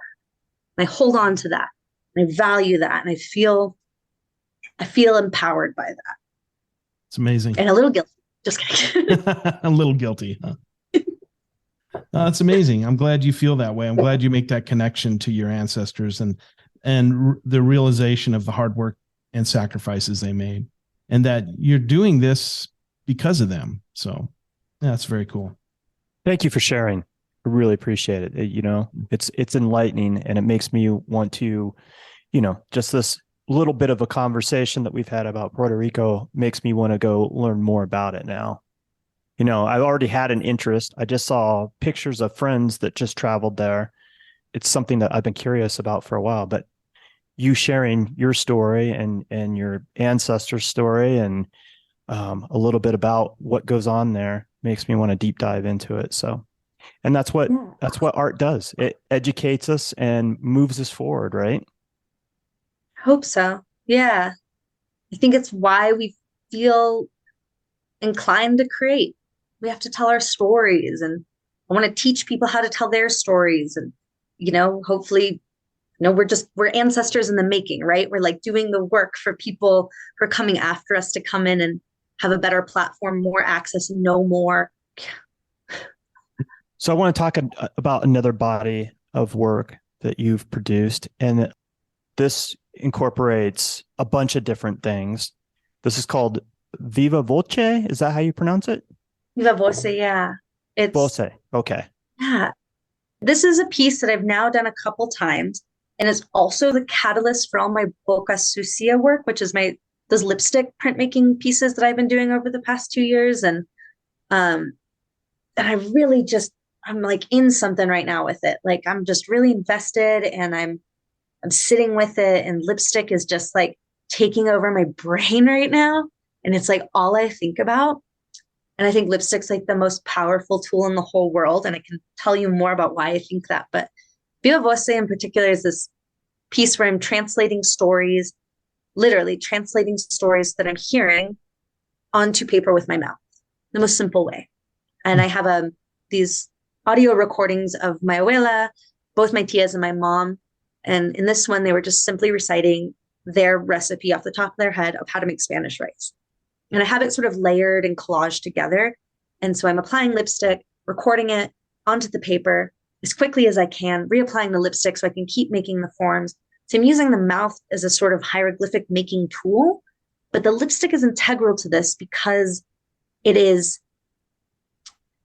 And I hold on to that. And I value that. And I feel empowered by that. It's amazing. And a little guilty. Just kidding. A little guilty, huh? It's amazing. I'm glad you feel that way. I'm glad you make that connection to your ancestors and the realization of the hard work and sacrifices they made, and that you're doing this because of them. So that's very cool. Thank you for sharing. I really appreciate it. It's enlightening, and it makes me want to, just this little bit of a conversation that we've had about Puerto Rico makes me want to go learn more about it now. I've already had an interest. I just saw pictures of friends that just traveled there. It's something that I've been curious about for a while, but you sharing your story and your ancestors' story and a little bit about what goes on there makes me want to deep dive into it. So, and that's what art does. It educates us and moves us forward, right? I hope so. Yeah. I think it's why we feel inclined to create. We have to tell our stories, and I want to teach people how to tell their stories. And, hopefully, we're ancestors in the making, right? We're like doing the work for people who are coming after us to come in and have a better platform, more access, and know more. So I want to talk about another body of work that you've produced, and this incorporates a bunch of different things. This is called Viva Voce. Is that how you pronounce it? Viva Voce, yeah. It's Voce. Okay. Yeah. This is a piece that I've now done a couple times, and it's also the catalyst for all my Boca Sucia work, which is those lipstick printmaking pieces that I've been doing over the past 2 years. And I really I'm like in something right now with it. Like I'm just really invested, and I'm sitting with it, and lipstick is just like taking over my brain right now. And it's like all I think about. And I think lipstick's like the most powerful tool in the whole world. And I can tell you more about why I think that. But Viva Voce in particular is this piece where I'm translating stories literally translating stories that I'm hearing onto paper with my mouth, the most simple way. And I have these audio recordings of my abuela, both my tias and my mom. And in this one, they were just simply reciting their recipe off the top of their head of how to make Spanish rice. And I have it sort of layered and collaged together. And so I'm applying lipstick, recording it onto the paper as quickly as I can, reapplying the lipstick so I can keep making the forms. So I'm using the mouth as a sort of hieroglyphic making tool, but the lipstick is integral to this because it is,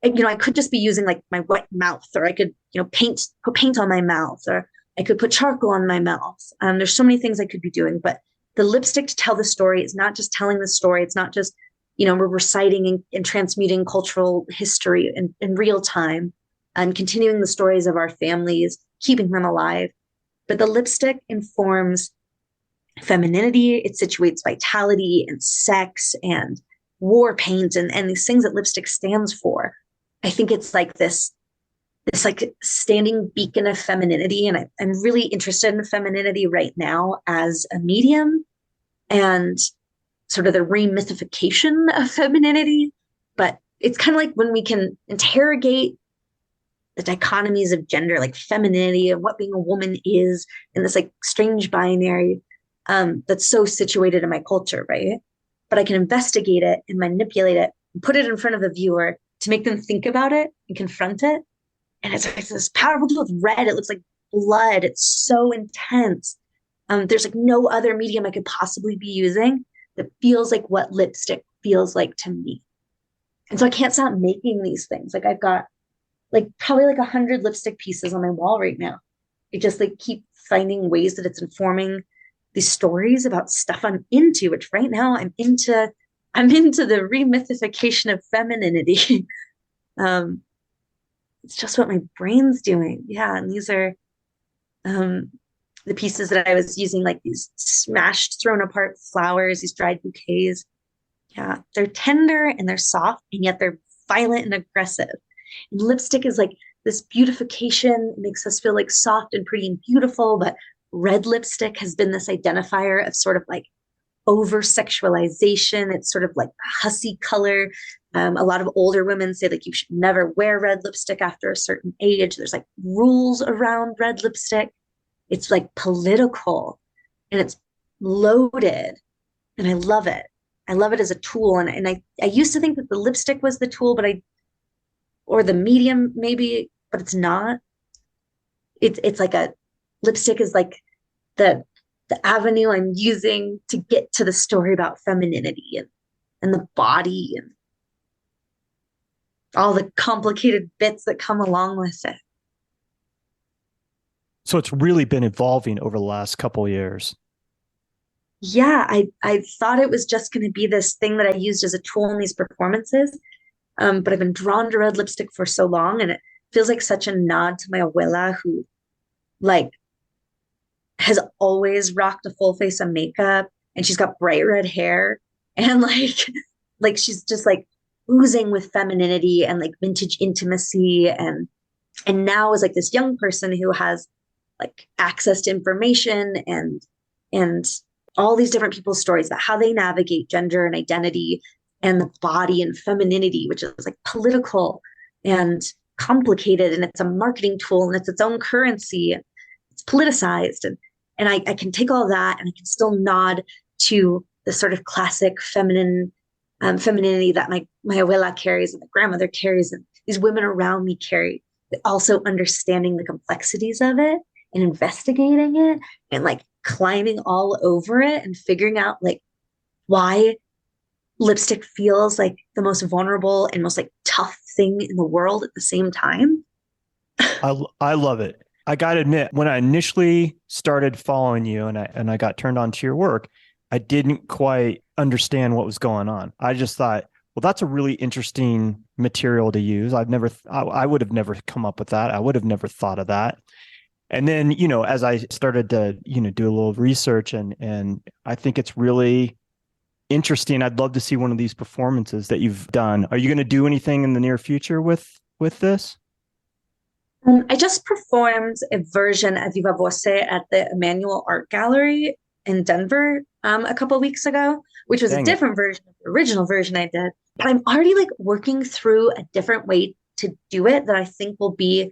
I could just be using like my wet mouth, or I could, put paint on my mouth, or I could put charcoal on my mouth. There's so many things I could be doing, but the lipstick to tell the story is not just telling the story. It's not just, we're reciting and transmuting cultural history in real time and continuing the stories of our families, keeping them alive. But the lipstick informs femininity. It situates vitality and sex and war paint and these things that lipstick stands for. I think it's like this like standing beacon of femininity. And I'm really interested in femininity right now as a medium and sort of the remythification of femininity. But it's kind of like when we can interrogate the dichotomies of gender, like femininity and what being a woman is, in this like strange binary that's so situated in my culture, right? But I can investigate it and manipulate it and put it in front of the viewer to make them think about it and confront it. And it's this powerful tool. It's red. It looks like blood. It's so intense. There's like no other medium I could possibly be using that feels like what lipstick feels like to me. And so I can't stop making these things. Like I've got like probably like 100 lipstick pieces on my wall right now. I just like keep finding ways that it's informing these stories about stuff I'm into, which right now I'm into the remythification of femininity. It's just what my brain's doing. Yeah. And these are the pieces that I was using, like these smashed, thrown apart flowers, these dried bouquets. Yeah. They're tender and they're soft, and yet they're violent and aggressive. And lipstick is like this beautification. It makes us feel like soft and pretty and beautiful, but red lipstick has been this identifier of sort of like over sexualization. It's sort of like hussy color. A lot of older women say like you should never wear red lipstick after a certain age. There's like rules around red lipstick. It's like political and it's loaded, and I love it. I love it as a tool. And I used to think that the lipstick was the tool, or the medium maybe, but it's not. It's like a lipstick is like the avenue I'm using to get to the story about femininity and the body and all the complicated bits that come along with it. So it's really been evolving over the last couple of years. Yeah, I thought it was just going to be this thing that I used as a tool in these performances. But I've been drawn to red lipstick for so long, and it feels like such a nod to my abuela, who like has always rocked a full face of makeup, and she's got bright red hair, and like she's just like oozing with femininity and like vintage intimacy, and now is like this young person who has like access to information and all these different people's stories about how they navigate gender and identity and the body and femininity, which is like political and complicated, and it's a marketing tool and it's its own currency. It's politicized, and I can take all that and I can still nod to the sort of classic feminine femininity that my abuela carries and my grandmother carries and these women around me carry, but also understanding the complexities of it and investigating it and like climbing all over it and figuring out like why lipstick feels like the most vulnerable and most like tough thing in the world at the same time. I love it. I got to admit, when I initially started following you and I got turned on to your work, I didn't quite understand what was going on. I just thought, well, that's a really interesting material to use. I would have never come up with that. I would have never thought of that. And then, as I started to, do a little research and I think it's really interesting. I'd love to see one of these performances that you've done. Are you going to do anything in the near future with this? I just performed a version of Viva Voce at the Emmanuel Art Gallery in Denver a couple of weeks ago, which was a different version of the original version I did. But I'm already like working through a different way to do it that I think will be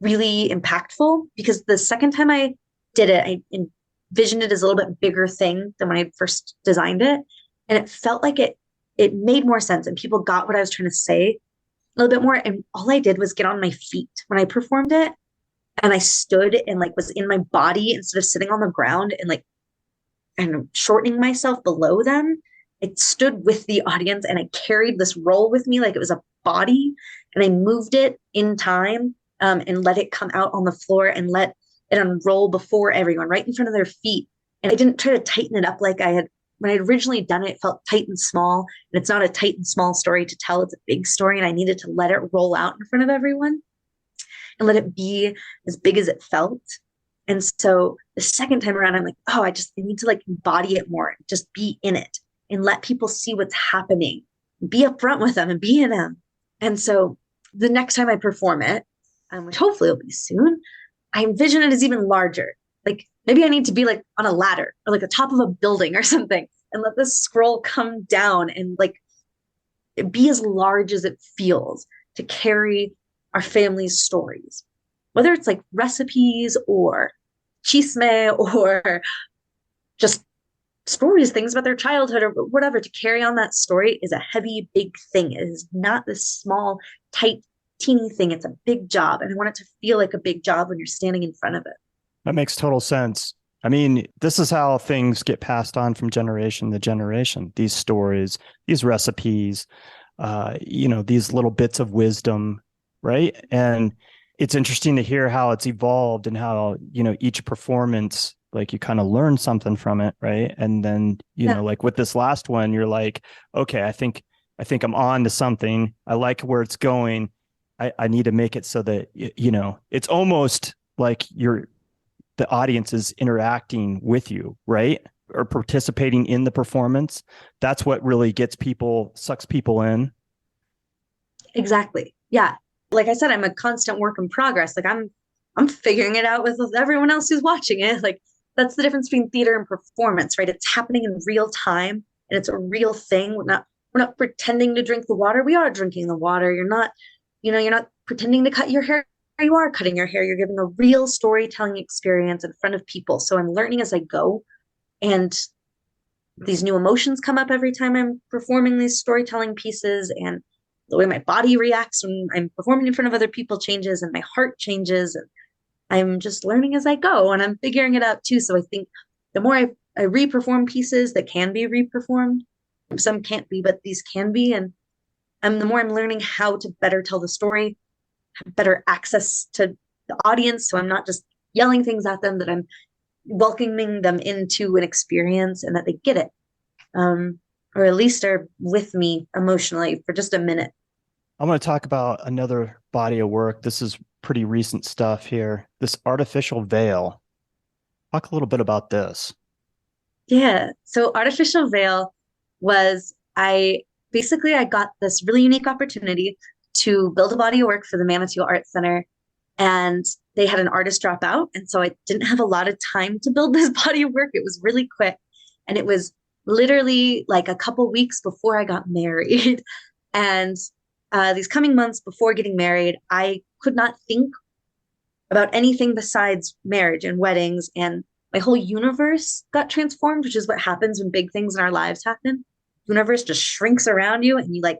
really impactful, because the second time I did it, I envisioned it as a little bit bigger thing than when I first designed it. And it felt like it made more sense and people got what I was trying to say a little bit more. And all I did was get on my feet when I performed it. And I stood and like was in my body instead of sitting on the ground and like and shortening myself below them. I stood with the audience and I carried this role with me like it was a body, and I moved it in time and let it come out on the floor and let it unroll before everyone right in front of their feet. And I didn't try to tighten it up like I had when I had originally done it. It felt tight and small, and it's not a tight and small story to tell. It's a big story, and I needed to let it roll out in front of everyone and let it be as big as it felt. And so the second time around, I'm like, oh, I need to like embody it more, just be in it and let people see what's happening, be upfront with them and be in them. And so the next time I perform it, which hopefully will be soon, I envision it as even larger. Like maybe I need to be like on a ladder or like the top of a building or something and let this scroll come down and like be as large as it feels to carry our family's stories, whether it's like recipes or chisme or just stories, things about their childhood or whatever. To carry on that story is a heavy, big thing. It is not this small, tight, teeny thing. It's a big job. And I want it to feel like a big job when you're standing in front of it. That makes total sense. I mean, this is how things get passed on from generation to generation. These stories, these recipes, these little bits of wisdom, right? And it's interesting to hear how it's evolved and how, each performance, like you kind of learn something from it, right? And then, like with this last one, you're like, okay, I think I'm on to something. I like where it's going. I need to make it so that, it's almost like the audience is interacting with you, right? Or participating in the performance. That's what really sucks people in. Exactly. Yeah. Like I said, I'm a constant work in progress. Like I'm figuring it out with everyone else who's watching it. Like that's the difference between theater and performance, right? It's happening in real time and it's a real thing. We're not pretending to drink the water. We are drinking the water. You're not pretending to cut your hair. You are cutting your hair. You're giving a real storytelling experience in front of people. So I'm learning as I go. And these new emotions come up every time I'm performing these storytelling pieces, and the way my body reacts when I'm performing in front of other people changes, and my heart changes, and I'm just learning as I go, and I'm figuring it out too. So I think the more I re-perform pieces that can be re-performed, some can't be, but these can be, and the more I'm learning how to better tell the story, have better access to the audience. So I'm not just yelling things at them, that I'm welcoming them into an experience and that they get it. Or at least are with me emotionally for just a minute. I want to talk about another body of work. This is pretty recent stuff here. This artificial veil. Talk a little bit about this. Yeah. So artificial veil was, I got this really unique opportunity to build a body of work for the Manitou Art Center. And they had an artist drop out. And so I didn't have a lot of time to build this body of work. It was really quick. And it was literally like a couple weeks before I got married. And these coming months before getting married, I could not think about anything besides marriage and weddings. And my whole universe got transformed, which is what happens when big things in our lives happen. The universe just shrinks around you, and I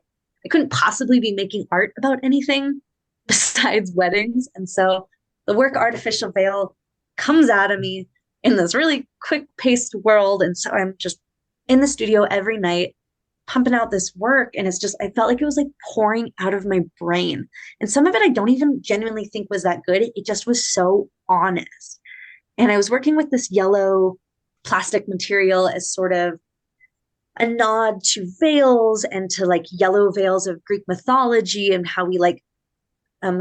couldn't possibly be making art about anything besides weddings. And so the work Artificial Veil comes out of me in this really quick paced world. And so I'm just in the studio every night pumping out this work. And I felt like it was like pouring out of my brain. And some of it I don't even genuinely think was that good. It just was so honest. And I was working with this yellow plastic material as sort of a nod to veils and to like yellow veils of Greek mythology, and how we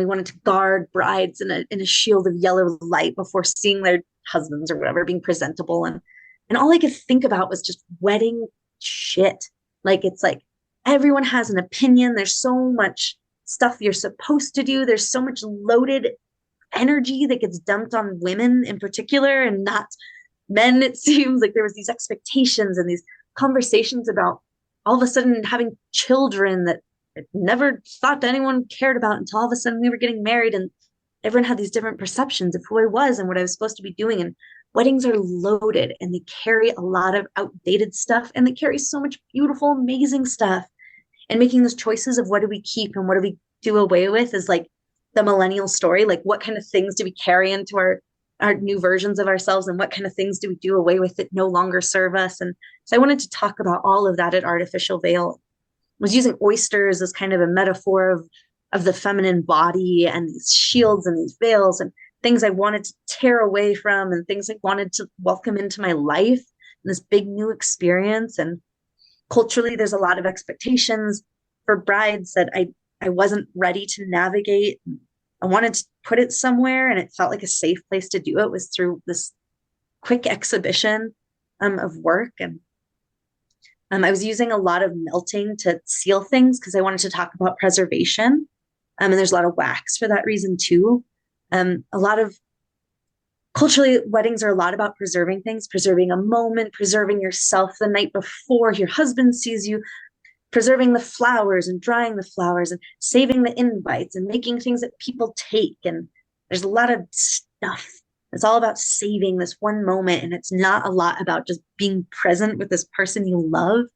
wanted to guard brides in a shield of yellow light before seeing their husbands or whatever, being presentable. And all I could think about was just wedding shit. Like, it's like everyone has an opinion. There's so much stuff you're supposed to do. There's so much loaded energy that gets dumped on women in particular, and not men, it seems like there was these expectations and these conversations about all of a sudden having children that I never thought anyone cared about until all of a sudden we were getting married, and everyone had these different perceptions of who I was and what I was supposed to be doing. And weddings are loaded and they carry a lot of outdated stuff, and they carry so much beautiful, amazing stuff. And making those choices of what do we keep and what do we do away with is like the millennial story. Like, what kind of things do we carry into our new versions of ourselves, and what kind of things do we do away with that no longer serve us? And so I wanted to talk about all of that at Artificial Veil. I was using oysters as kind of a metaphor of the feminine body, and these shields and these veils and things I wanted to tear away from and things I wanted to welcome into my life, and this big new experience. And culturally, there's a lot of expectations for brides that I wasn't ready to navigate. I wanted to put it somewhere, and it felt like a safe place to do it was through this quick exhibition of work. And I was using a lot of melting to seal things because I wanted to talk about preservation. And there's a lot of wax for that reason too. A lot of culturally, weddings are a lot about preserving things, preserving a moment, preserving yourself the night before your husband sees you, preserving the flowers and drying the flowers and saving the invites and making things that people take. And there's a lot of stuff. It's all about saving this one moment. And it's not a lot about just being present with this person you love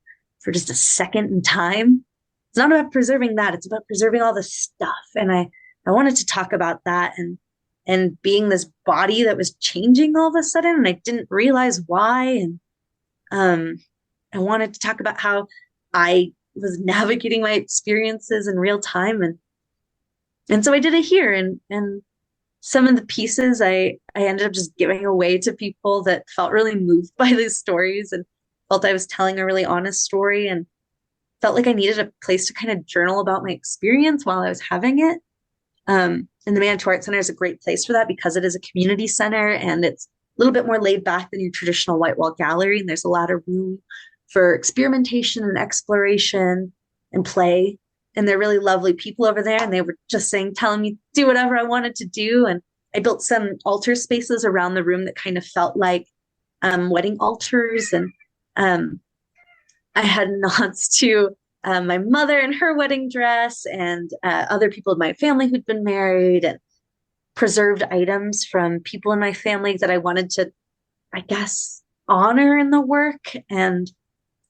for just a second in time. It's not about preserving that. It's about preserving all the stuff. And I wanted to talk about that and being this body that was changing all of a sudden, and I didn't realize why. And I wanted to talk about how I was navigating my experiences in real time. And so I did it here. And some of the pieces I ended up just giving away to people that felt really moved by these stories and felt I was telling a really honest story, and felt like I needed a place to kind of journal about my experience while I was having it. And the Manitou Art Center is a great place for that because it is a community center, and it's a little bit more laid back than your traditional white wall gallery. And there's a lot of room for experimentation and exploration and play. And they're really lovely people over there. And they were just telling me to do whatever I wanted to do. And I built some altar spaces around the room that kind of felt like wedding altars. And I had nods to my mother in her wedding dress, and other people in my family who'd been married, and preserved items from people in my family that I wanted to, I guess, honor in the work, and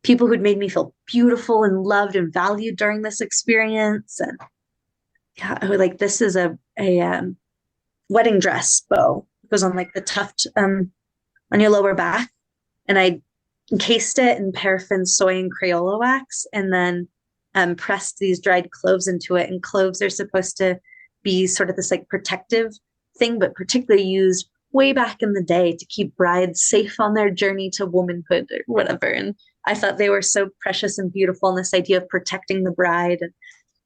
people who'd made me feel beautiful and loved and valued during this experience. And yeah, I would like, this is a wedding dress bow. It goes on like the tuft on your lower back. And I encased it in paraffin, soy, and Crayola wax, and then pressed these dried cloves into it. And cloves are supposed to be sort of this like protective thing, but particularly used way back in the day to keep brides safe on their journey to womanhood or whatever. And I thought they were so precious and beautiful, and this idea of protecting the bride and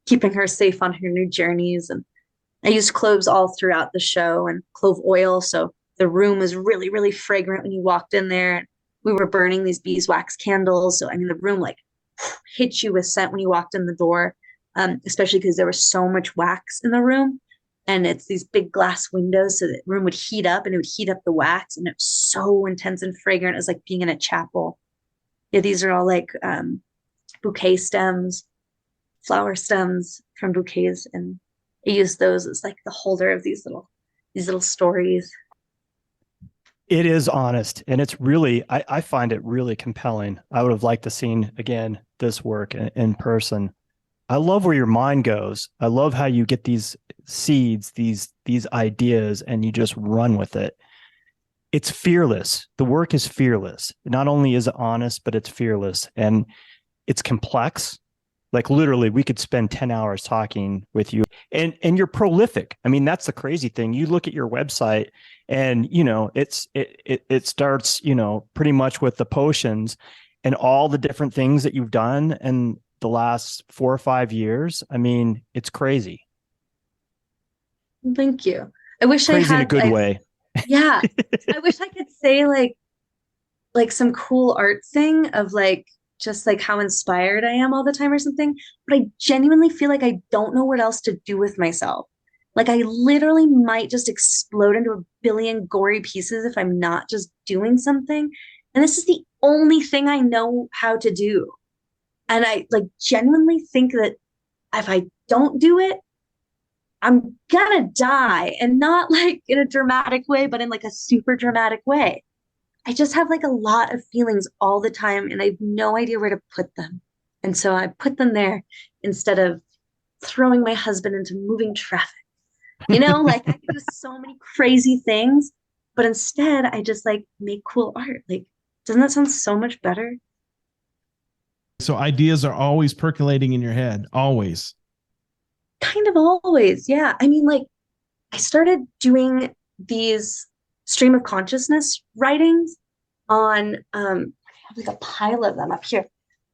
keeping her safe on her new journeys. And I used cloves all throughout the show, and clove oil. So the room was really, really fragrant when you walked in there. We were burning these beeswax candles. So, I mean, the room like hit you with scent when you walked in the door, especially because there was so much wax in the room. And it's these big glass windows, so the room would heat up, and it would heat up the wax. And it was so intense and fragrant. It was like being in a chapel. Yeah, these are all like bouquet stems, flower stems from bouquets. And I use those as like the holder of these little stories. It is honest, and it's really, I find it really compelling. I would have liked to seen again this work in person. I love where your mind goes. I love how you get these seeds, these ideas, and you just run with it. It's fearless. The work is fearless. Not only is it honest, but it's fearless, and it's complex. Like literally, we could spend 10 hours talking with you, and you're prolific. I mean, that's the crazy thing. You look at your website, and it starts pretty much with the potions and all the different things that you've done in the last 4 or 5 years. I mean, it's crazy. Thank you. I wish crazy I had in a good way. Yeah, I wish I could say like some cool art thing of like just like how inspired I am all the time or something, but I genuinely feel like I don't know what else to do with myself. Like I literally might just explode into a billion gory pieces if I'm not just doing something. And this is the only thing I know how to do. And I like genuinely think that if I don't do it, I'm gonna die, and not like in a dramatic way, but in like a super dramatic way. I just have like a lot of feelings all the time and I have no idea where to put them. And so I put them there instead of throwing my husband into moving traffic. Like I can do so many crazy things, but instead I just like make cool art. Like, doesn't that sound so much better? So ideas are always percolating in your head, always. Kind of always. Yeah. I mean, like I started doing these stream of consciousness writings on I have like a pile of them up here.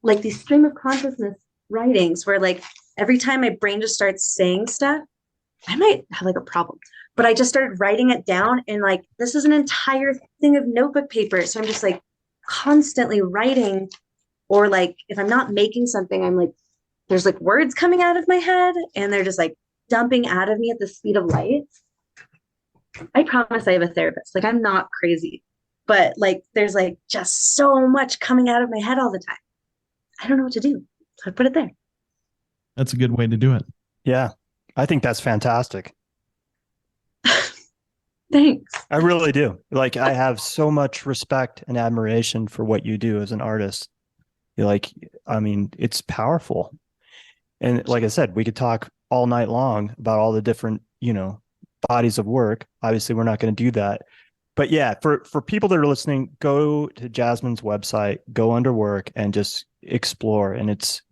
Like these stream of consciousness writings where like every time my brain just starts saying stuff, I might have like a problem. But I just started writing it down and like this is an entire thing of notebook paper. So I'm just like constantly writing, or like if I'm not making something, I'm like, there's like words coming out of my head and they're just like dumping out of me at the speed of light. I promise I have a therapist. Like I'm not crazy, but like there's like just so much coming out of my head all the time. I don't know what to do. So I put it there. That's a good way to do it. Yeah. I think that's fantastic. Thanks. I really do. Like I have so much respect and admiration for what you do as an artist. I mean, it's powerful. And like I said, we could talk all night long about all the different, bodies of work. Obviously, we're not going to do that. But yeah, for people that are listening, go to Jasmine's website, go under work and just explore. And it's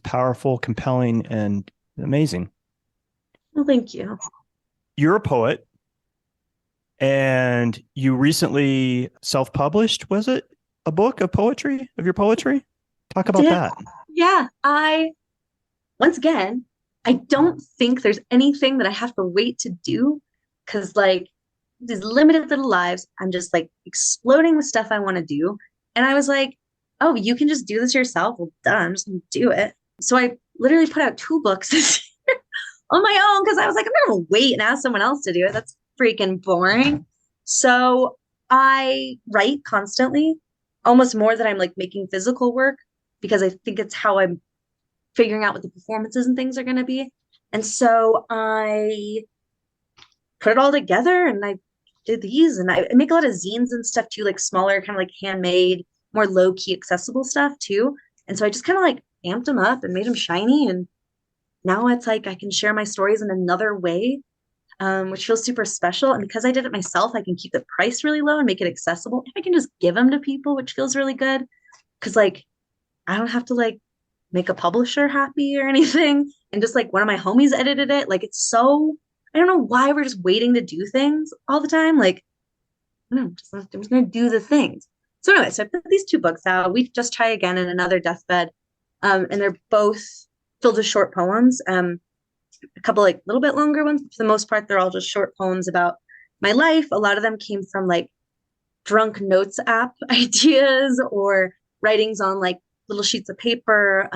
powerful, compelling, and amazing. Well, thank you. You're a poet and you recently self-published, was it? A book of poetry, of your poetry? Talk about that. Yeah, once again, I don't think there's anything that I have to wait to do because like these limited little lives, I'm just like exploding with stuff I want to do. And I was like, oh, you can just do this yourself. Well, done. I'm just gonna do it. So I literally put out 2 books this year on my own because I was like, I'm not gonna wait and ask someone else to do it. That's freaking boring. So I write constantly, almost more than I'm like making physical work because I think it's how I'm figuring out what the performances and things are going to be. And so I put it all together and I did these, and I make a lot of zines and stuff too, like smaller, kind of like handmade, more low key, accessible stuff too. And so I just kind of like amped them up and made them shiny. And now it's like I can share my stories in another way, which feels super special. And because I did it myself, I can keep the price really low and make it accessible. And I can just give them to people, which feels really good. Cause like, I don't have to like make a publisher happy or anything. And just like one of my homies edited it. Like it's so, I don't know why we're just waiting to do things all the time. Like, no, I'm just going to do the things. So anyway, so I put these 2 books out. We just try again in another deathbed. And they're both filled with short poems. A couple like a little bit longer ones. For the most part, they're all just short poems about my life. A lot of them came from like drunk notes app ideas or writings on like little sheets of paper,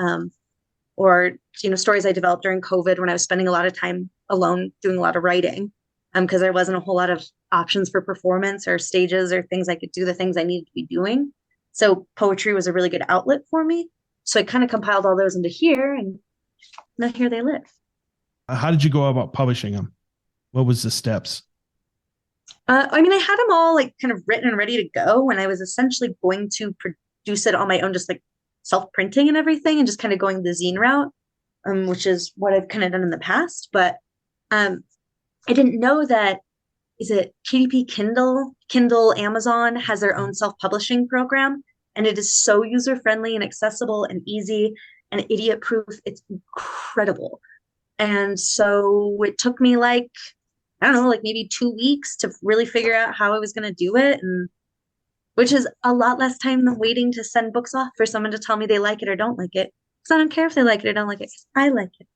or stories I developed during COVID when I was spending a lot of time alone doing a lot of writing, because there wasn't a whole lot of options for performance or stages or things I could do the things I needed to be doing. So poetry was a really good outlet for me. So I kind of compiled all those into here, and now here they live. How did you go about publishing them? What was the steps? I mean, I had them all like kind of written and ready to go, and I was essentially going to produce it on my own, just like self-printing and everything, and just kind of going the zine route, which is what I've kind of done in the past. But I didn't know that, is it KDP Kindle, Amazon has their own self-publishing program, and it is so user-friendly and accessible and easy and idiot-proof. It's incredible. And so it took me like, I don't know, like maybe 2 weeks to really figure out how I was going to do it. And which is a lot less time than waiting to send books off for someone to tell me they like it or don't like it. Because I don't care if they like it or don't like it. I like it.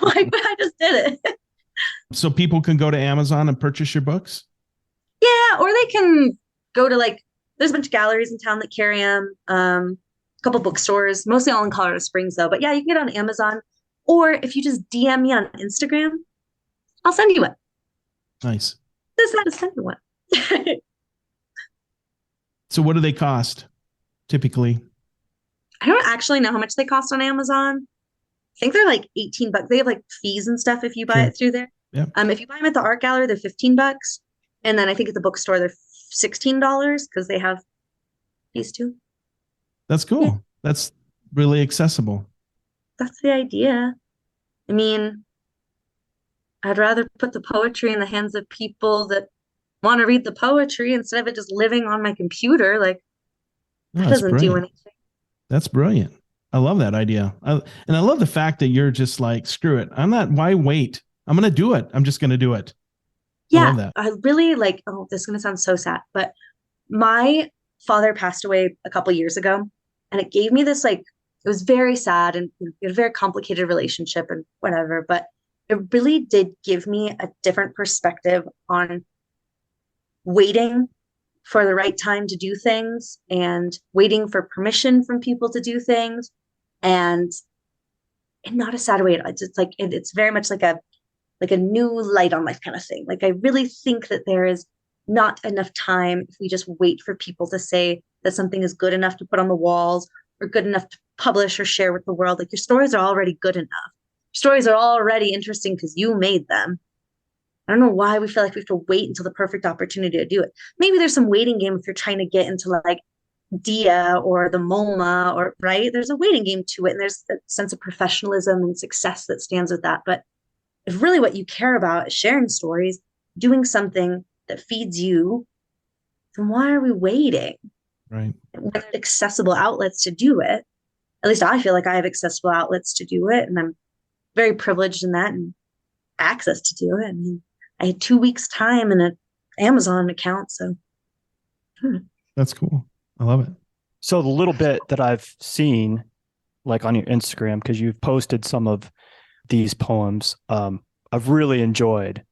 Like, but I just did it. So people can go to Amazon and purchase your books? Yeah, or they can go to like, there's a bunch of galleries in town that carry them. A couple bookstores, mostly all in Colorado Springs though. But yeah, you can get on Amazon. Or if you just DM me on Instagram, I'll send you one. Nice. Just how to send you one. So what do they cost typically? I don't actually know how much they cost on Amazon. I think they're like $18. They have like fees and stuff if you buy it through there. Yeah. If you buy them at the art gallery, they're $15. And then I think at the bookstore, they're $16 because they have fees too. That's cool. Yeah. That's really accessible. That's the idea. I mean, I'd rather put the poetry in the hands of people that want to read the poetry instead of it just living on my computer. Like, that doesn't do anything. That's brilliant. I love that idea. And I love the fact that you're just like, screw it. Why wait? I'm going to do it. I'm just going to do it. Yeah. I love that. I really like, oh, this is going to sound so sad, but my father passed away a couple years ago, and it gave me this, like, it was very sad, and we had a very complicated relationship and whatever, but it really did give me a different perspective on waiting for the right time to do things and waiting for permission from people to do things, and in not a sad way. It's like, it's very much like a new light on life kind of thing. Like, I really think that there is not enough time if we just wait for people to say that something is good enough to put on the walls or good enough to publish or share with the world. Like, your stories are already good enough. Your stories are already interesting because you made them. I don't know why we feel like we have to wait until the perfect opportunity to do it. Maybe there's some waiting game if you're trying to get into like DIA or the MoMA, or right. There's a waiting game to it, and there's a sense of professionalism and success that stands with that. But if really what you care about is sharing stories, doing something that feeds you, then why are we waiting? Right. With accessible outlets to do it. At least I feel like I have accessible outlets to do it, and I'm very privileged in that and access to do it. I mean, I had 2 weeks time in an Amazon account, so. That's cool. I love it. So the little bit that I've seen, like on your Instagram, because you've posted some of these poems, I've really enjoyed.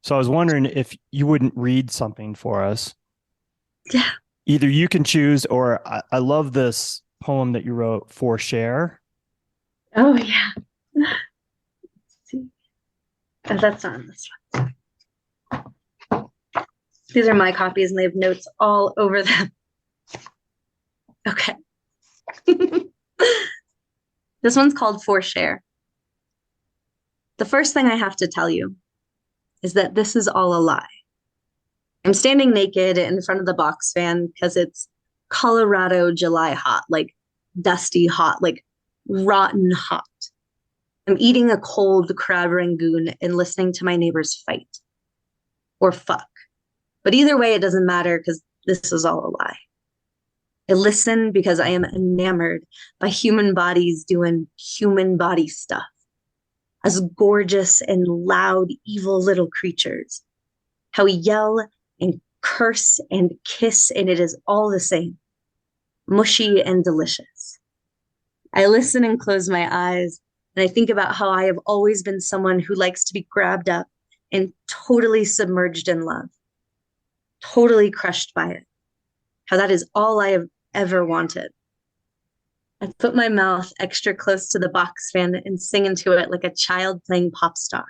So I was wondering if you wouldn't read something for us. Yeah. Either you can choose, or I love this poem that you wrote for share. Oh, yeah. Let's see. Oh, that's not on this one. These are my copies, and they have notes all over them. Okay. This one's called For Share. The first thing I have to tell you is that this is all a lie. I'm standing naked in front of the box fan because it's Colorado July hot, like dusty hot, like rotten hot. I'm eating a cold crab rangoon and listening to my neighbors fight or fuck. But either way, it doesn't matter because this is all a lie. I listen because I am enamored by human bodies doing human body stuff. As gorgeous and loud, evil little creatures. How we yell and curse and kiss, and it is all the same. Mushy and delicious. I listen and close my eyes, and I think about how I have always been someone who likes to be grabbed up and totally submerged in love. Totally crushed by it. How that is all I have ever wanted. I put my mouth extra close to the box fan and sing into it like a child playing pop star.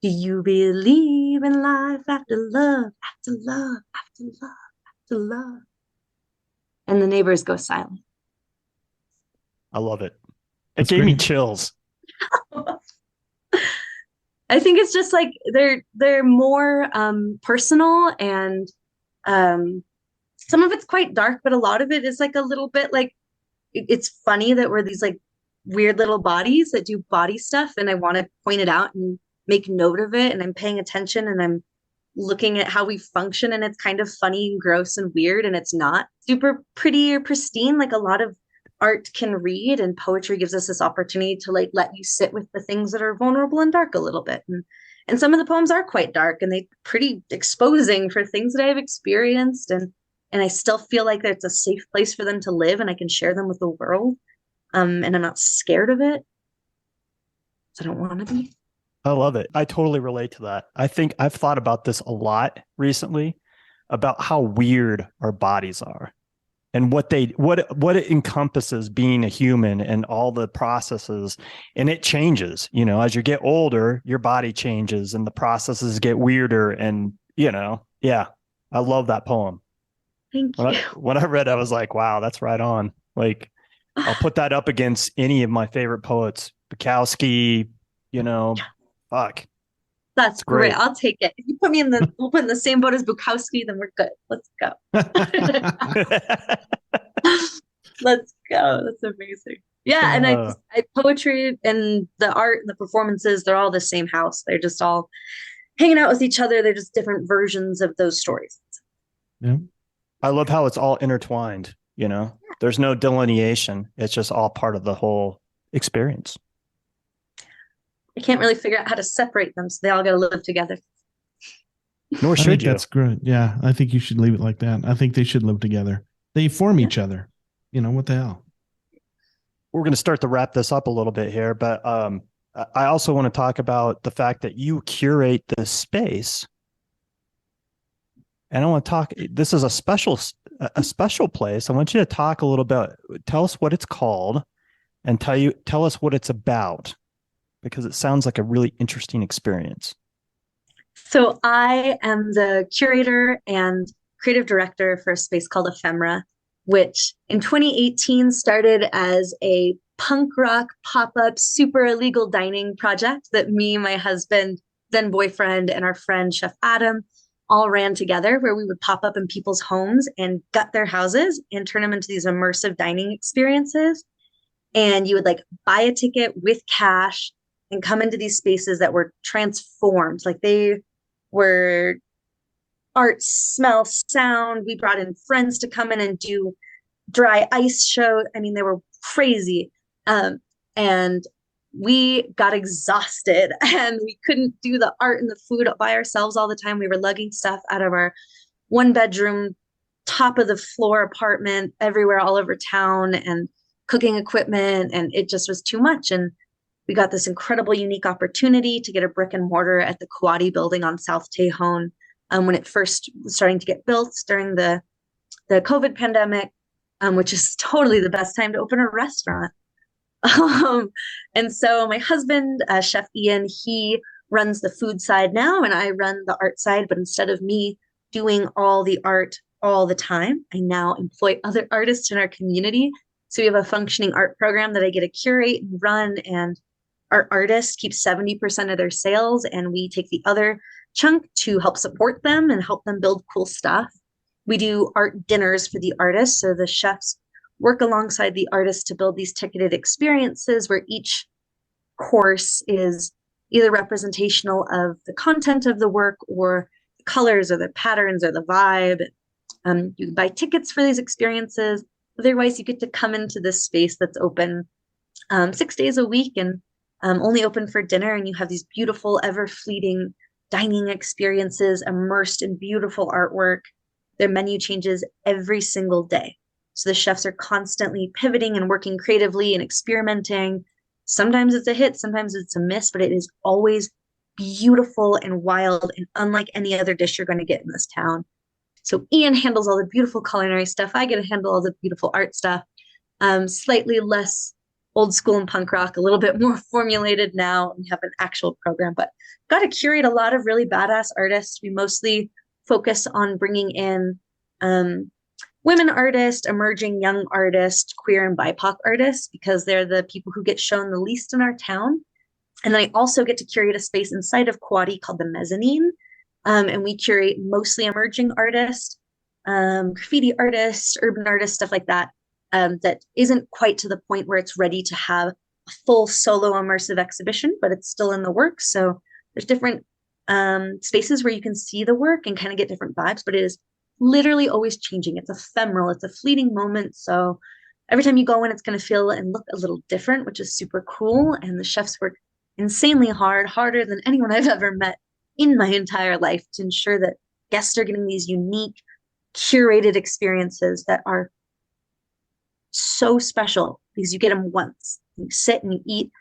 Do you believe in life after love, after love, after love, after love? And the neighbors go silent. I love it. That's It gave me great. chills. I think it's just like they're more personal, and some of it's quite dark, but a lot of it is like a little bit like, it's funny that we're these like weird little bodies that do body stuff, and I want to point it out and make note of it, and I'm paying attention, and I'm looking at how we function, and it's kind of funny and gross and weird, and it's not super pretty or pristine like a lot of art can read, and poetry gives us this opportunity to like let you sit with the things that are vulnerable and dark a little bit. And some of the poems are quite dark, and they pretty exposing for things that I've experienced, and I still feel like it's a safe place for them to live, and I can share them with the world. And I'm not scared of it. So I don't want to be. I love it. I totally relate to that. I think I've thought about this a lot recently, about how weird our bodies are. and what it encompasses being a human and all the processes. And it changes, as you get older, your body changes and the processes get weirder. And, yeah, I love that poem. Thank you. When I read it, I was like, wow, that's right on. Like, I'll put that up against any of my favorite poets, Bukowski, fuck. That's great. I'll take it. If you put me we'll put in the same boat as Bukowski, then we're good. Let's go. Let's go. That's amazing. Yeah. And poetry and the art and the performances, they're all the same house. They're just all hanging out with each other. They're just different versions of those stories. Yeah. I love how it's all intertwined, There's no delineation. It's just all part of the whole experience. I can't really figure out how to separate them, so they all got to live together. Nor should you. That's good. Yeah, I think you should leave it like that. I think they should live together. They form each other. What the hell? We're going to start to wrap this up a little bit here, but I also want to talk about the fact that you curate this space. And I want to talk. This is a special place. I want you to talk a little bit. Tell us what it's called, and tell us what it's about, because it sounds like a really interesting experience. So I am the curator and creative director for a space called Ephemera, which in 2018 started as a punk rock pop-up super illegal dining project that me, my husband, then boyfriend, and our friend Chef Adam all ran together, where we would pop up in people's homes and gut their houses and turn them into these immersive dining experiences. And you would buy a ticket with cash and come into these spaces that were transformed. Like, they were art, smell, sound. We brought in friends to come in and do dry ice shows. I mean, they were crazy. And we got exhausted and we couldn't do the art and the food by ourselves all the time. We were lugging stuff out of our 1-bedroom, top of the floor apartment everywhere, all over town, and cooking equipment. And it just was too much. And we got this incredible, unique opportunity to get a brick and mortar at the Quaddy building on South Tejon when it first was starting to get built during the COVID pandemic, which is totally the best time to open a restaurant. And so my husband, Chef Ian, he runs the food side now, and I run the art side. But instead of me doing all the art all the time, I now employ other artists in our community. So we have a functioning art program that I get to curate and run, and our artists keep 70% of their sales, and we take the other chunk to help support them and help them build cool stuff. We do art dinners for the artists. So the chefs work alongside the artists to build these ticketed experiences where each course is either representational of the content of the work or the colors or the patterns or the vibe. You can buy tickets for these experiences. Otherwise, you get to come into this space that's open 6 days a week and only open for dinner. And you have these beautiful, ever fleeting dining experiences immersed in beautiful artwork. Their menu changes every single day. So the chefs are constantly pivoting and working creatively and experimenting. Sometimes it's a hit, sometimes it's a miss, but it is always beautiful and wild and unlike any other dish you're going to get in this town. So Ian handles all the beautiful culinary stuff. I get to handle all the beautiful art stuff. Slightly less old school and punk rock, a little bit more formulated now. We have an actual program, but got to curate a lot of really badass artists. We mostly focus on bringing in women artists, emerging young artists, queer and BIPOC artists, because they're the people who get shown the least in our town. And then I also get to curate a space inside of Quaddy called the Mezzanine. And we curate mostly emerging artists, graffiti artists, urban artists, stuff like that, that isn't quite to the point where it's ready to have a full solo immersive exhibition, but it's still in the works. So there's different spaces where you can see the work and kind of get different vibes, but it is literally always changing. It's ephemeral. It's a fleeting moment. So every time you go in, it's going to feel and look a little different, which is super cool. And the chefs work insanely hard, harder than anyone I've ever met in my entire life, to ensure that guests are getting these unique, curated experiences that are so special because you get them once. You sit and you eat,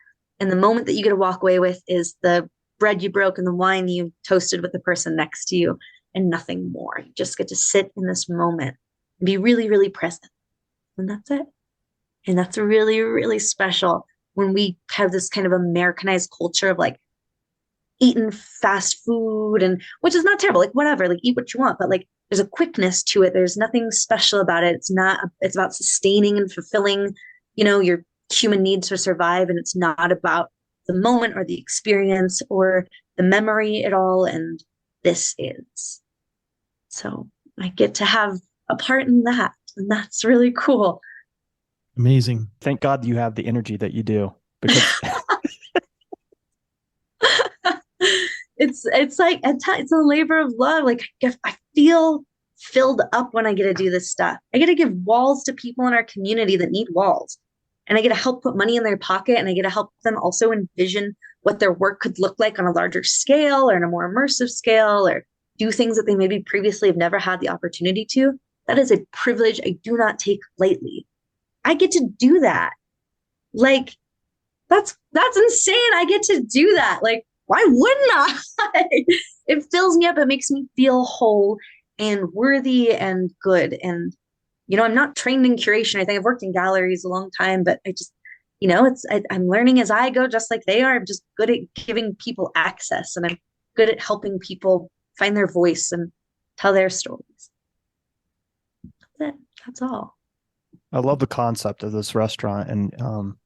and the moment that you get to walk away with is the bread you broke and the wine you toasted with the person next to you, and nothing more. You just get to sit in this moment and be really, really present. and that's it. And that's really, really special when we have this kind of Americanized culture of like eating fast food, and which is not terrible, like whatever, like eat what you want, but like there's a quickness to it. There's nothing special about it. It's about sustaining and fulfilling, your human needs to survive. And it's not about the moment or the experience or the memory at all. And this is. So I get to have a part in that. And that's really cool. Amazing. Thank God you have the energy that you do, because it's like it's a labor of love. Like I feel filled up when I get to do this stuff. I get to give walls to people in our community that need walls, and I get to help put money in their pocket, and I get to help them also envision what their work could look like on a larger scale or in a more immersive scale, or do things that they maybe previously have never had the opportunity to. That is a privilege I do not take lightly. I get to do that. Like, that's insane. I get to do that. Like, why wouldn't I? It fills me up. It makes me feel whole and worthy and good. And, I'm not trained in curation. I think I've worked in galleries a long time, but I just, I'm learning as I go, just like they are. I'm just good at giving people access, and I'm good at helping people find their voice and tell their stories. That's it. That's all. I love the concept of this restaurant, and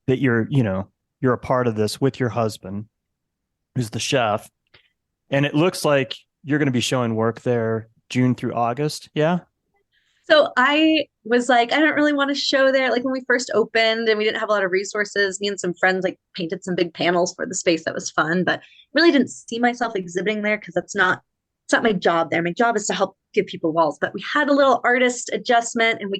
that you're a part of this with your husband, who's the chef. And it looks like you're going to be showing work there June through August. Yeah. So I was like, I don't really want to show there. Like when we first opened and we didn't have a lot of resources, me and some friends like painted some big panels for the space. That was fun, but really didn't see myself exhibiting there because it's not my job there. My job is to help give people walls. But we had a little artist adjustment, and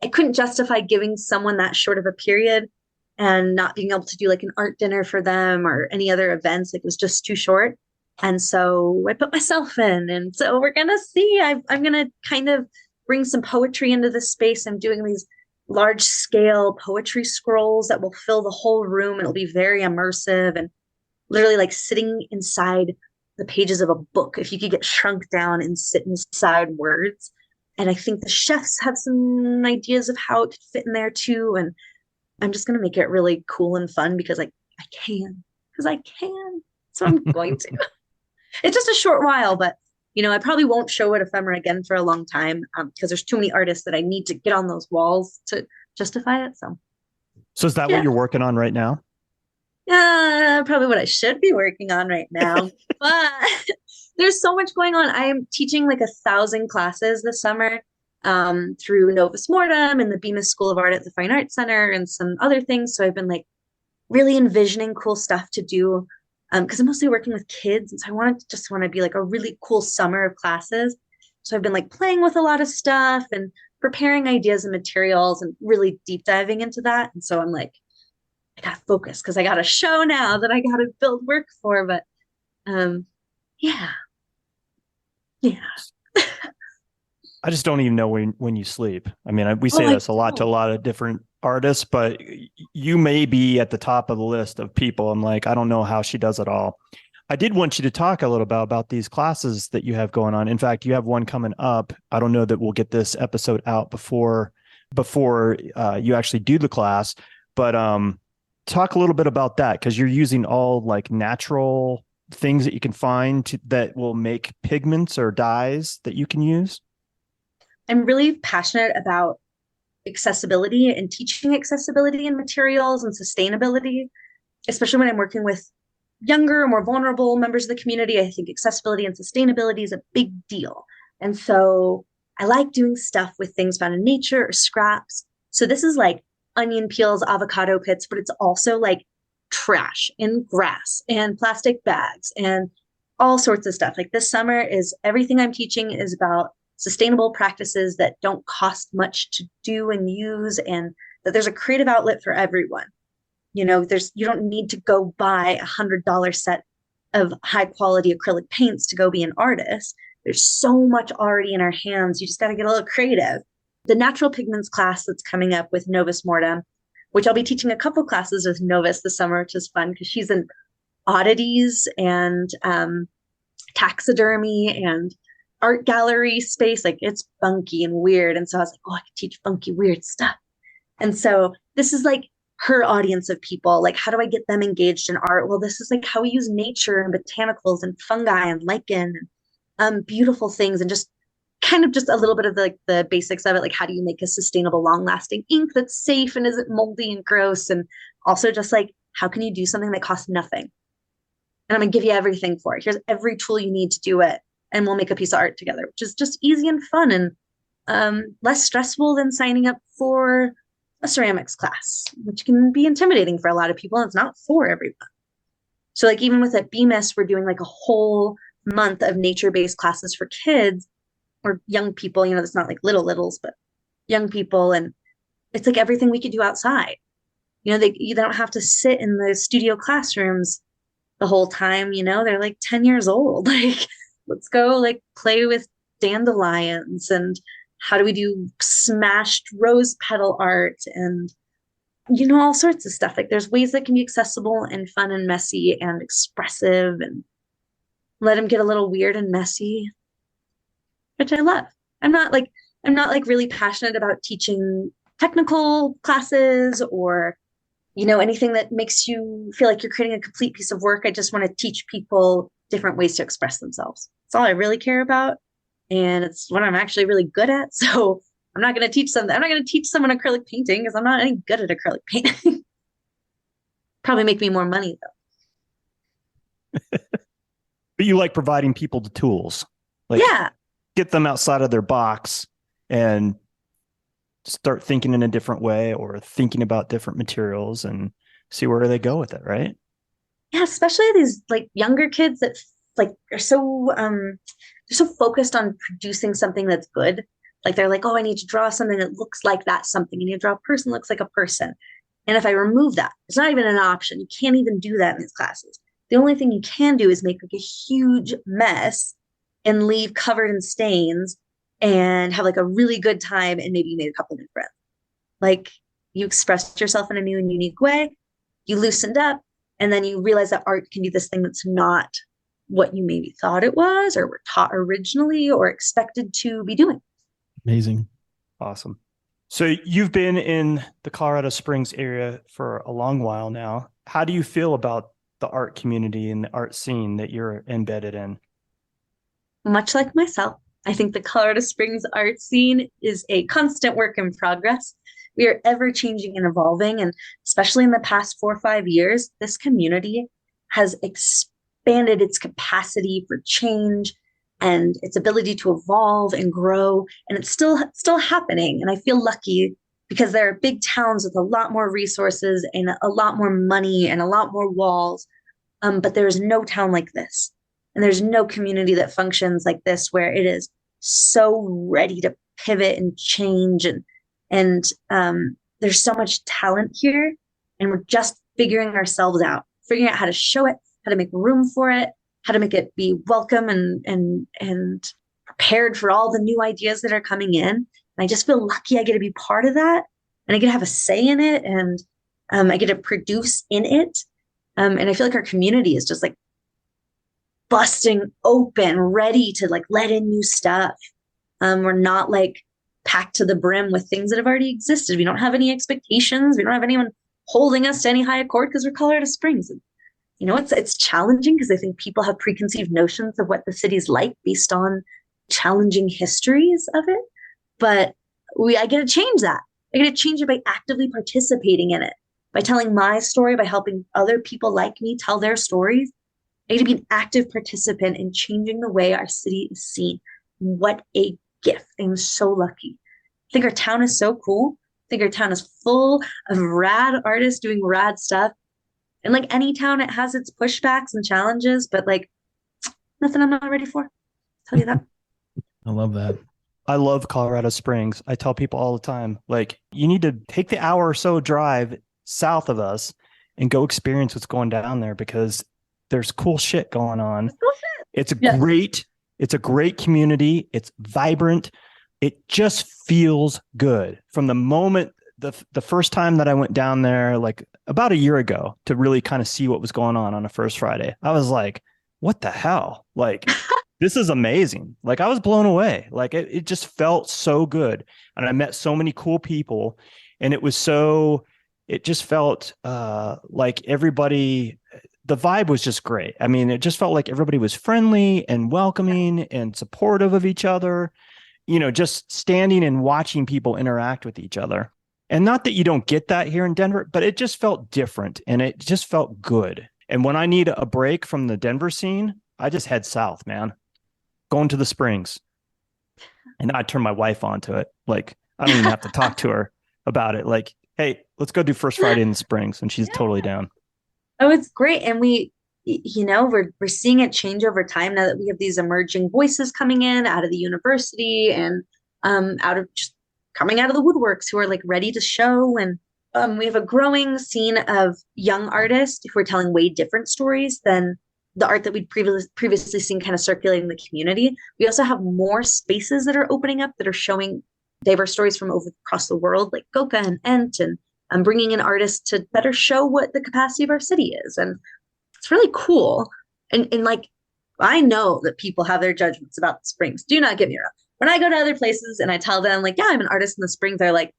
I couldn't justify giving someone that short of a period and not being able to do like an art dinner for them or any other events. Like, it was just too short. And so I put myself in. And so we're going to see. I'm going to kind of bring some poetry into this space. I'm doing these large scale poetry scrolls that will fill the whole room. It'll be very immersive and literally like sitting inside the pages of a book. If you could get shrunk down and sit inside words. And I think the chefs have some ideas of how it could fit in there too. And I'm just going to make it really cool and fun because I can. So I'm going to. It's just a short while, but I probably won't show it ephemera again for a long time because there's too many artists that I need to get on those walls to justify it. So is that what you're working on right now? Probably what I should be working on right now, but there's so much going on. I am teaching like 1,000 classes this summer through Novus Mortem and the Bemis School of Art at the Fine Arts Center and some other things. So I've been like really envisioning cool stuff to do because I'm mostly working with kids. And so I want to be like a really cool summer of classes. So I've been like playing with a lot of stuff and preparing ideas and materials and really deep diving into that. And so I'm like, I got to focus because I got a show now that I got to build work for. But yeah. I just don't even know when you sleep. I mean, we say this a lot to a lot of different artists, but you may be at the top of the list of people. I'm like, I don't know how she does it all. I did want you to talk a little bit about these classes that you have going on. In fact, you have one coming up. I don't know that we'll get this episode out before you actually do the class, but talk a little bit about that, because you're using all like natural things that you can find that will make pigments or dyes that you can use. I'm really passionate about accessibility and teaching accessibility in materials and sustainability, especially when I'm working with younger, more vulnerable members of the community. I think accessibility and sustainability is a big deal. And so I like doing stuff with things found in nature or scraps. So this is like onion peels, avocado pits, but it's also like trash and grass and plastic bags and all sorts of stuff. Like this summer is everything I'm teaching is about sustainable practices that don't cost much to do and use, and that there's a creative outlet for everyone. You don't need to go buy $100 set of high quality acrylic paints to go be an artist. There's so much already in our hands. You just got to get a little creative. The natural pigments class that's coming up with Novus Mortem, which I'll be teaching a couple classes with Novus this summer, which is fun because she's in oddities and taxidermy and art gallery space. Like it's funky and weird. And so I was like, I could teach funky, weird stuff. And so this is like her audience of people. Like, how do I get them engaged in art? Well, this is like how we use nature and botanicals and fungi and lichen and beautiful things, and just kind of just a little bit of the basics of it. Like, how do you make a sustainable, long lasting ink that's safe and isn't moldy and gross? And also just like, how can you do something that costs nothing? And I'm going to give you everything for it. Here's every tool you need to do it. And we'll make a piece of art together, which is just easy and fun and less stressful than signing up for a ceramics class, which can be intimidating for a lot of people. And it's not for everyone. So like even with at BMIS, we're doing like a whole month of nature-based classes for kids or young people. You know, it's not like littles, but young people. And it's like everything we could do outside. You know, you don't have to sit in the studio classrooms the whole time. You know, they're like 10 years old. Like, let's go like play with dandelions, and how do we do smashed rose petal art, and you know, all sorts of stuff. Like there's ways that can be accessible and fun and messy and expressive, and let them get a little weird and messy, which I love. I'm not like really passionate about teaching technical classes or, you know, anything that makes you feel like you're creating a complete piece of work. I just want to teach people different ways to express themselves. That's all I really care about. And it's what I'm actually really good at. So I'm not going to teach someone acrylic painting because I'm not any good at acrylic painting. Probably make me more money though. But you like providing people the tools. Like, yeah. Get them outside of their box and start thinking in a different way, or thinking about different materials, and see where they go with it, right? Yeah, especially these like younger kids that like are so they're so focused on producing something that's good. Like they're like, oh, I need to draw something that looks like that something. I need to draw a person that looks like a person. And if I remove that, it's not even an option. You can't even do that in these classes. The only thing you can do is make like a huge mess and leave covered in stains and have like a really good time, and maybe you made a couple new friends. Like you expressed yourself in a new and unique way, you loosened up, and then you realize that art can be this thing that's not what you maybe thought it was or were taught originally or expected to be doing. Amazing. Awesome. So you've been in the Colorado Springs area for a long while now. How do you feel about the art community and the art scene that you're embedded in? Much like myself, I think the Colorado Springs art scene is a constant work in progress. We are ever changing and evolving. And especially in the past 4 or 5 years, this community has expanded its capacity for change and its ability to evolve and grow. And it's still happening. And I feel lucky because there are big towns with a lot more resources and a lot more money and a lot more walls. But there is no town like this. And there's no community that functions like this, where it is so ready to pivot and change. And there's so much talent here. And we're just figuring ourselves out, figuring out how to show it, how to make room for it, how to make it be welcome and prepared for all the new ideas that are coming in. And I just feel lucky I get to be part of that. And I get to have a say in it. And I get to produce in it. And I feel like our community is just like busting open, ready to like let in new stuff. We're not like packed to the brim with things that have already existed. We don't have any expectations. We don't have anyone holding us to any high accord because we're Colorado Springs. And, you know, it's challenging because I think people have preconceived notions of what the city's like based on challenging histories of it. But I get to change that. I get to change it by actively participating in it, by telling my story, by helping other people like me tell their stories. I get to be an active participant in changing the way our city is seen. What a gift. I'm so lucky. I think our town is so cool. I think our town is full of rad artists doing rad stuff. And like any town, it has its pushbacks and challenges, but like nothing I'm not ready for. I'll tell you that. I love that. I love Colorado Springs. I tell people all the time, like, you need to take the hour or so drive south of us and go experience what's going down there, because there's cool shit going on. It's a great community. It's vibrant. It just feels good from the moment the first time that I went down there, like about a year ago, to really kind of see what was going on a first Friday. I was like, what the hell? Like, this is amazing. Like, I was blown away. Like, it just felt so good. And I met so many cool people. And it just felt like everybody, the vibe was just great. I mean, it just felt like everybody was friendly and welcoming and supportive of each other, just standing and watching people interact with each other. And not that you don't get that here in Denver, but it just felt different and it just felt good. And when I need a break from the Denver scene, I just head south, man, going to the Springs. And I turn my wife onto it. Like, I don't even have to talk to her about it. Like, hey, let's go do First Friday in the Springs. And she's totally down. Oh, it's great. And we're seeing it change over time now that we have these emerging voices coming in out of the university and out of just coming out of the woodworks who are like ready to show. And we have a growing scene of young artists who are telling way different stories than the art that we'd previously seen kind of circulating the community. We also have more spaces that are opening up that are showing diverse stories from across the world, like Goka and Ent, and bringing in artists to better show what the capacity of our city is. And it's really cool. And like, I know that people have their judgments about the Springs. Do not get me wrong. When I go to other places and I tell them like, yeah, I'm an artist in the Springs, they're like,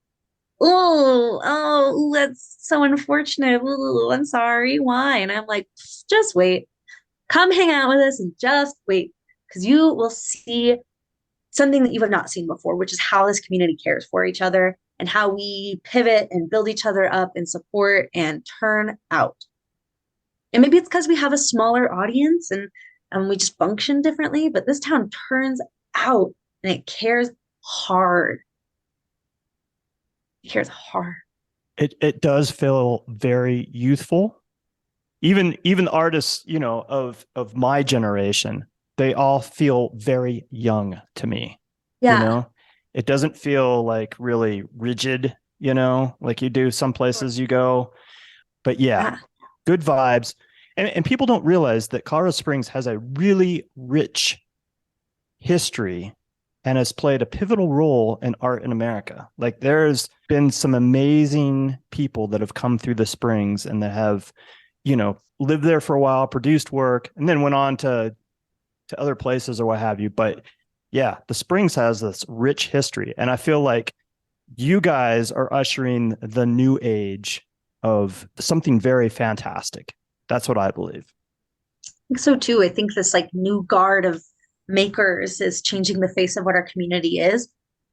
oh, that's so unfortunate. Ooh, I'm sorry. Why? And I'm like, just wait. Come hang out with us and just wait, because you will see something that you have not seen before, which is how this community cares for each other and how we pivot and build each other up and support and turn out. And maybe it's because we have a smaller audience and we just function differently, but this town turns out and it cares hard. It cares hard. It does feel very youthful. Even artists, of my generation, they all feel very young to me. Yeah. It doesn't feel like really rigid, like you do some places you go. But yeah, good vibes. And people don't realize that Colorado Springs has a really rich history and has played a pivotal role in art in America. Like there's been some amazing people that have come through the Springs and that have, lived there for a while, produced work, and then went on to other places or what have you. But yeah, the Springs has this rich history. And I feel like you guys are ushering the new age of something very fantastic. That's what I believe. I think so too. I think this like new guard of makers is changing the face of what our community is.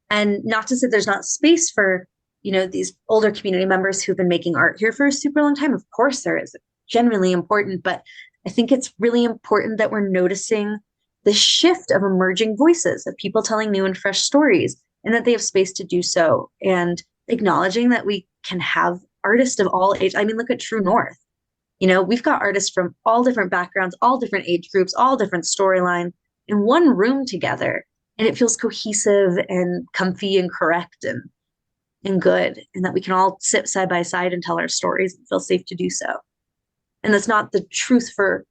And not to say there's not space for, these older community members who've been making art here for a super long time. Of course there is. Genuinely important, but I think it's really important that we're noticing the shift of emerging voices of people telling new and fresh stories and that they have space to do so, and acknowledging that we can have artists of all age. I mean, look at True North. We've got artists from all different backgrounds, all different age groups, all different storyline in one room together, and it feels cohesive and comfy and correct and good, and that we can all sit side by side and tell our stories and feel safe to do so. And that's not the truth for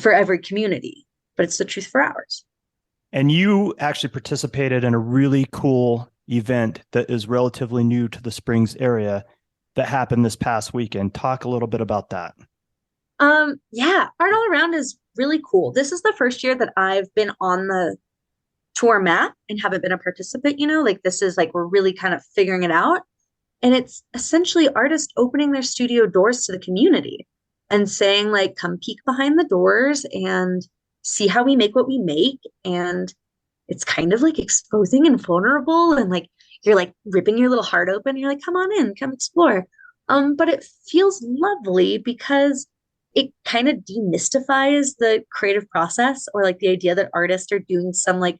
every community, but it's the truth for ours. And you actually participated in a really cool event that is relatively new to the Springs area that happened this past weekend. Talk a little bit about that. Yeah, Art All Around is really cool. This is the first year that I've been on the tour map and haven't been a participant, like this is like, we're really kind of figuring it out. And it's essentially artists opening their studio doors to the community and saying like, come peek behind the doors and see how we make what we make. And it's kind of like exposing and vulnerable, and like you're like ripping your little heart open. You're like, come on in, come explore. But it feels lovely because it kind of demystifies the creative process, or like the idea that artists are doing some like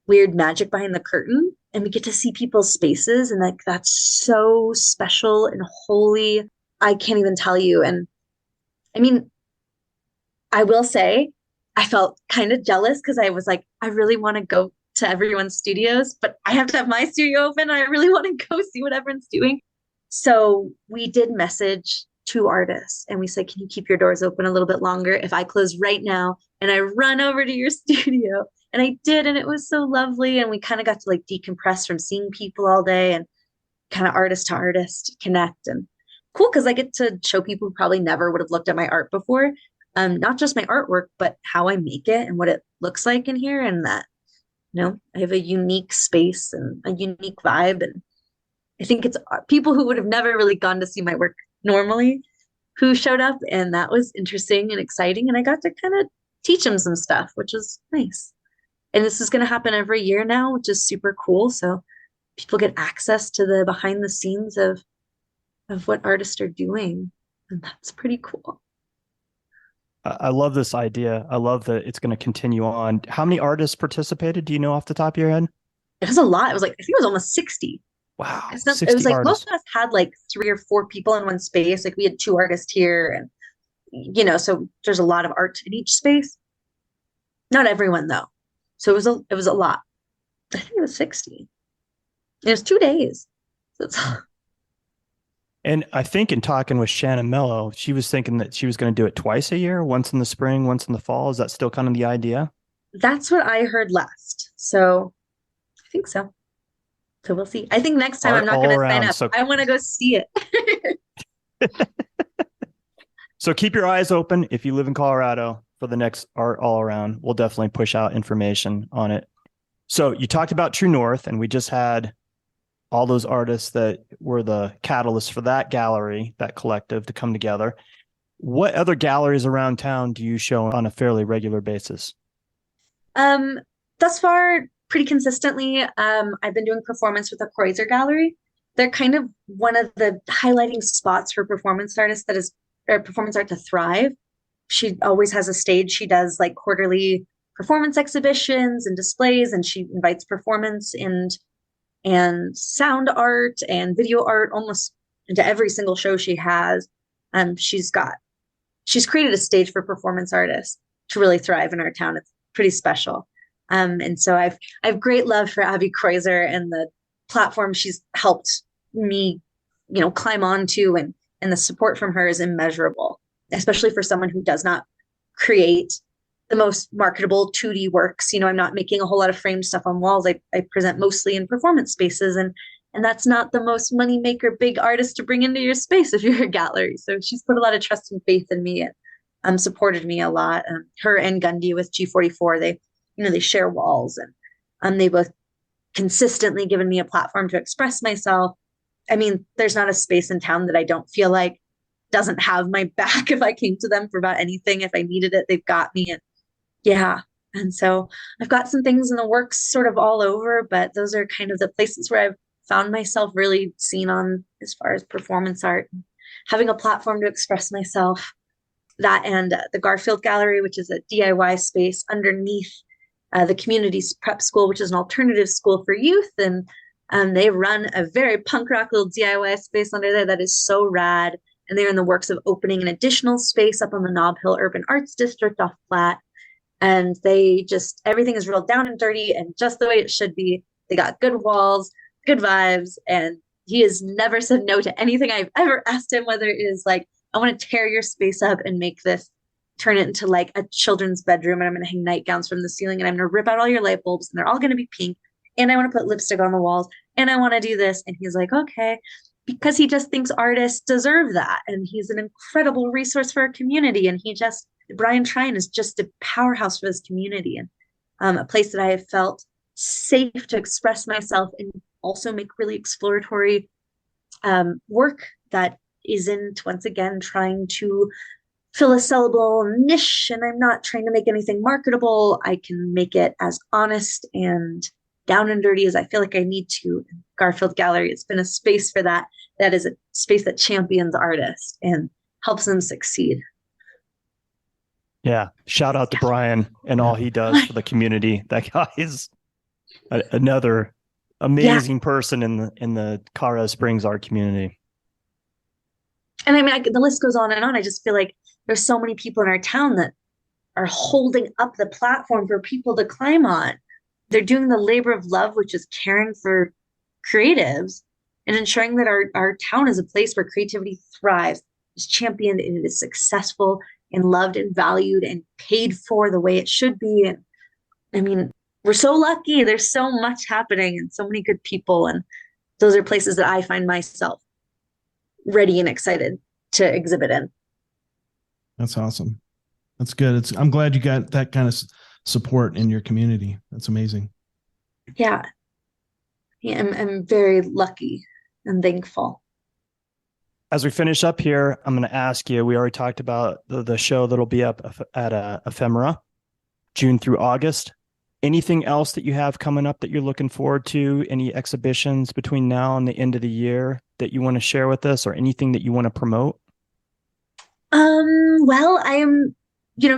weird magic behind the curtain, and we get to see people's spaces, and like that's so special and holy. I can't even tell you. And I mean, I will say I felt kind of jealous because I was like, I really want to go to everyone's studios, but I have to have my studio open. I really want to go see what everyone's doing. So we did message two artists and we said, can you keep your doors open a little bit longer if I close right now and I run over to your studio? And I did, and it was so lovely. And we kind of got to like decompress from seeing people all day and kind of artist to artist connect. And cool, because I get to show people who probably never would have looked at my art before, not just my artwork, but how I make it and what it looks like in here. And that, I have a unique space and a unique vibe. And I think it's people who would have never really gone to see my work normally who showed up, and that was interesting and exciting. And I got to kind of teach them some stuff, which was nice. And this is going to happen every year now, which is super cool. So people get access to the behind the scenes of what artists are doing, and that's pretty cool. I love this idea. I love that it's going to continue on. How many artists participated? Do you know off the top of your head? It was a lot. It was like, I think it was almost 60. Wow. It 60 was like artists. most of us had like 3 or 4 people in one space. Like we had 2 artists here, and so there's a lot of art in each space. Not everyone though. So it was a lot. I think it was 60. It was 2 days. So it's And I think in talking with Shannon Mello, she was thinking that she was going to do it twice a year, once in the spring, once in the fall. Is that still kind of the idea? That's what I heard last. So I think so. So we'll see. I think next time I'm not going to sign up. I want to go see it. So keep your eyes open if you live in Colorado for the next Art All Around. We'll definitely push out information on it. So you talked about True North, and we just had all those artists that were the catalyst for that gallery, that collective to come together. What other galleries around town do you show on a fairly regular basis? Thus far, pretty consistently, I've been doing performance with the Kreuzer Gallery. They're kind of one of the highlighting spots for performance artists performance art to thrive. She always has a stage. She does like quarterly performance exhibitions and displays, and she invites performance and sound art and video art almost into every single show she has. She's created a stage for performance artists to really thrive in our town. It's pretty special. And so I have great love for Abby Kreuzer and the platform she's helped me, climb onto, and the support from her is immeasurable, especially for someone who does not create the most marketable 2D works. I'm not making a whole lot of framed stuff on walls. I present mostly in performance spaces, and that's not the most money maker big artist to bring into your space if you're a gallery. So she's put a lot of trust and faith in me and supported me a lot. Her and Gundy with G44, they share walls, and they both consistently given me a platform to express myself. I mean, there's not a space in town that I don't feel like doesn't have my back. If I came to them for about anything, if I needed it, they've got me. And yeah. And so I've got some things in the works sort of all over, but those are kind of the places where I've found myself really seen on as far as performance art, having a platform to express myself. That and the Garfield Gallery, which is a DIY space underneath the community's prep school, which is an alternative school for youth. And they run a very punk rock little DIY space under there that is so rad. And they're in the works of opening an additional space up on the Nob Hill Urban Arts District off Platte. And everything is real down and dirty and just the way it should be. They got good walls, good vibes. And he has never said no to anything I've ever asked him, whether it is like, I want to tear your space up and turn it into like a children's bedroom, and I'm going to hang nightgowns from the ceiling, and I'm going to rip out all your light bulbs, and they're all going to be pink. And I want to put lipstick on the walls, and I want to do this. And he's like, okay, because he just thinks artists deserve that. And he's an incredible resource for our community. And Brian Trine is just a powerhouse for this community, and a place that I have felt safe to express myself and also make really exploratory work that isn't, once again, trying to fill a sellable niche. And I'm not trying to make anything marketable. I can make it as honest and down and dirty as I feel like I need to. Garfield Gallery, it's been a space for that. That is a space that champions artists and helps them succeed. Yeah. Shout out to Brian and all he does for the community. That guy is another amazing person in the Colorado Springs art community. And I mean, the list goes on and on. I just feel like there's so many people in our town that are holding up the platform for people to climb on. They're doing the labor of love, which is caring for creatives and ensuring that our town is a place where creativity thrives, is championed, and it is successful and loved and valued and paid for the way it should be. And I mean, we're so lucky. There's so much happening and so many good people. And those are places that I find myself ready and excited to exhibit in. That's awesome. That's good. I'm glad you got that kind of support in your community. That's amazing. Yeah. I'm very lucky and thankful. As we finish up here, I'm going to ask you, we already talked about the show that'll be up at Ephemera, June through August. Anything else that you have coming up that you're looking forward to? Any exhibitions between now and the end of the year that you want to share with us, or anything that you want to promote? Well, I am,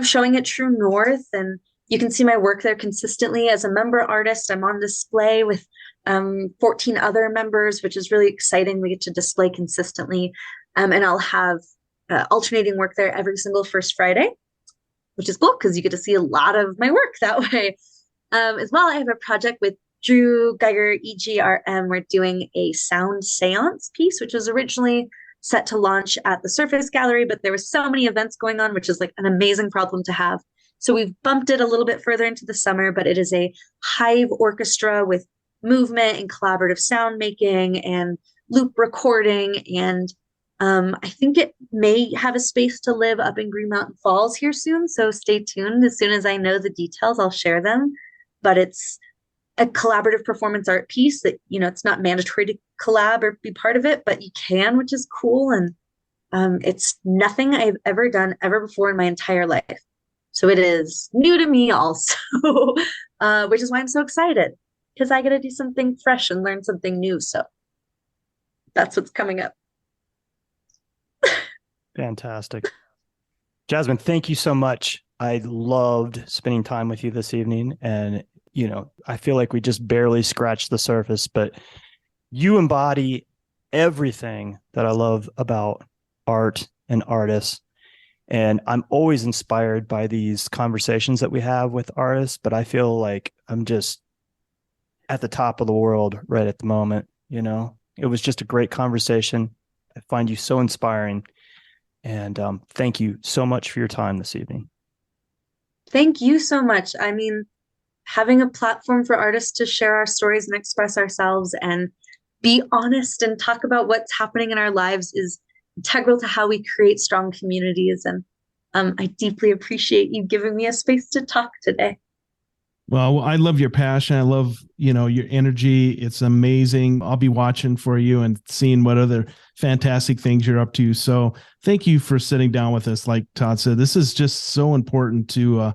showing at True North, and you can see my work there consistently as a member artist. I'm on display with 14 other members, which is really exciting. We get to display consistently. And I'll have alternating work there every single first Friday, which is cool because you get to see a lot of my work that way. As well, I have a project with Drew Geiger, EGRM. We're doing a sound seance piece, which was originally set to launch at the Surface Gallery, but there were so many events going on, which is like an amazing problem to have. So we've bumped it a little bit further into the summer, but it is a hive orchestra with movement and collaborative sound making and loop recording. And I think it may have a space to live up in Green Mountain Falls here soon. So stay tuned. As soon as I know the details, I'll share them. But it's a collaborative performance art piece that, it's not mandatory to collab or be part of it, but you can, which is cool. And it's nothing I've ever done ever before in my entire life. So it is new to me also, which is why I'm so excited, because I get to do something fresh and learn something new. So that's what's coming up. Fantastic. Jasmine, thank you so much. I loved spending time with you this evening. And, I feel like we just barely scratched the surface, but you embody everything that I love about art and artists. And I'm always inspired by these conversations that we have with artists, but I feel like I'm just at the top of the world right at the moment. It was just a great conversation. I find you so inspiring. And thank you so much for your time this evening. Thank you so much. I mean, having a platform for artists to share our stories and express ourselves and be honest and talk about what's happening in our lives is integral to how we create strong communities. And I deeply appreciate you giving me a space to talk today. Well, I love your passion. I love, your energy. It's amazing. I'll be watching for you and seeing what other fantastic things you're up to. So thank you for sitting down with us. Like Todd said, this is just so important to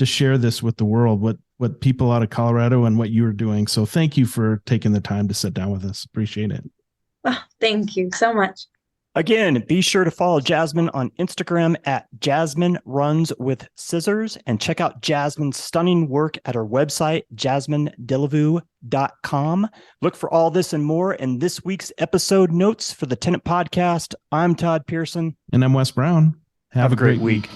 share this with the world, what people out of Colorado and what you're doing. So thank you for taking the time to sit down with us. Appreciate it. Oh, thank you so much. Again, be sure to follow Jasmine on Instagram at Jasmine Runs with Scissors and check out Jasmine's stunning work at her website, JasmineDillavou.com. Look for all this and more in this week's episode notes for the Tenant Podcast. I'm Todd Pearson. And I'm Wes Brown. Have a great week.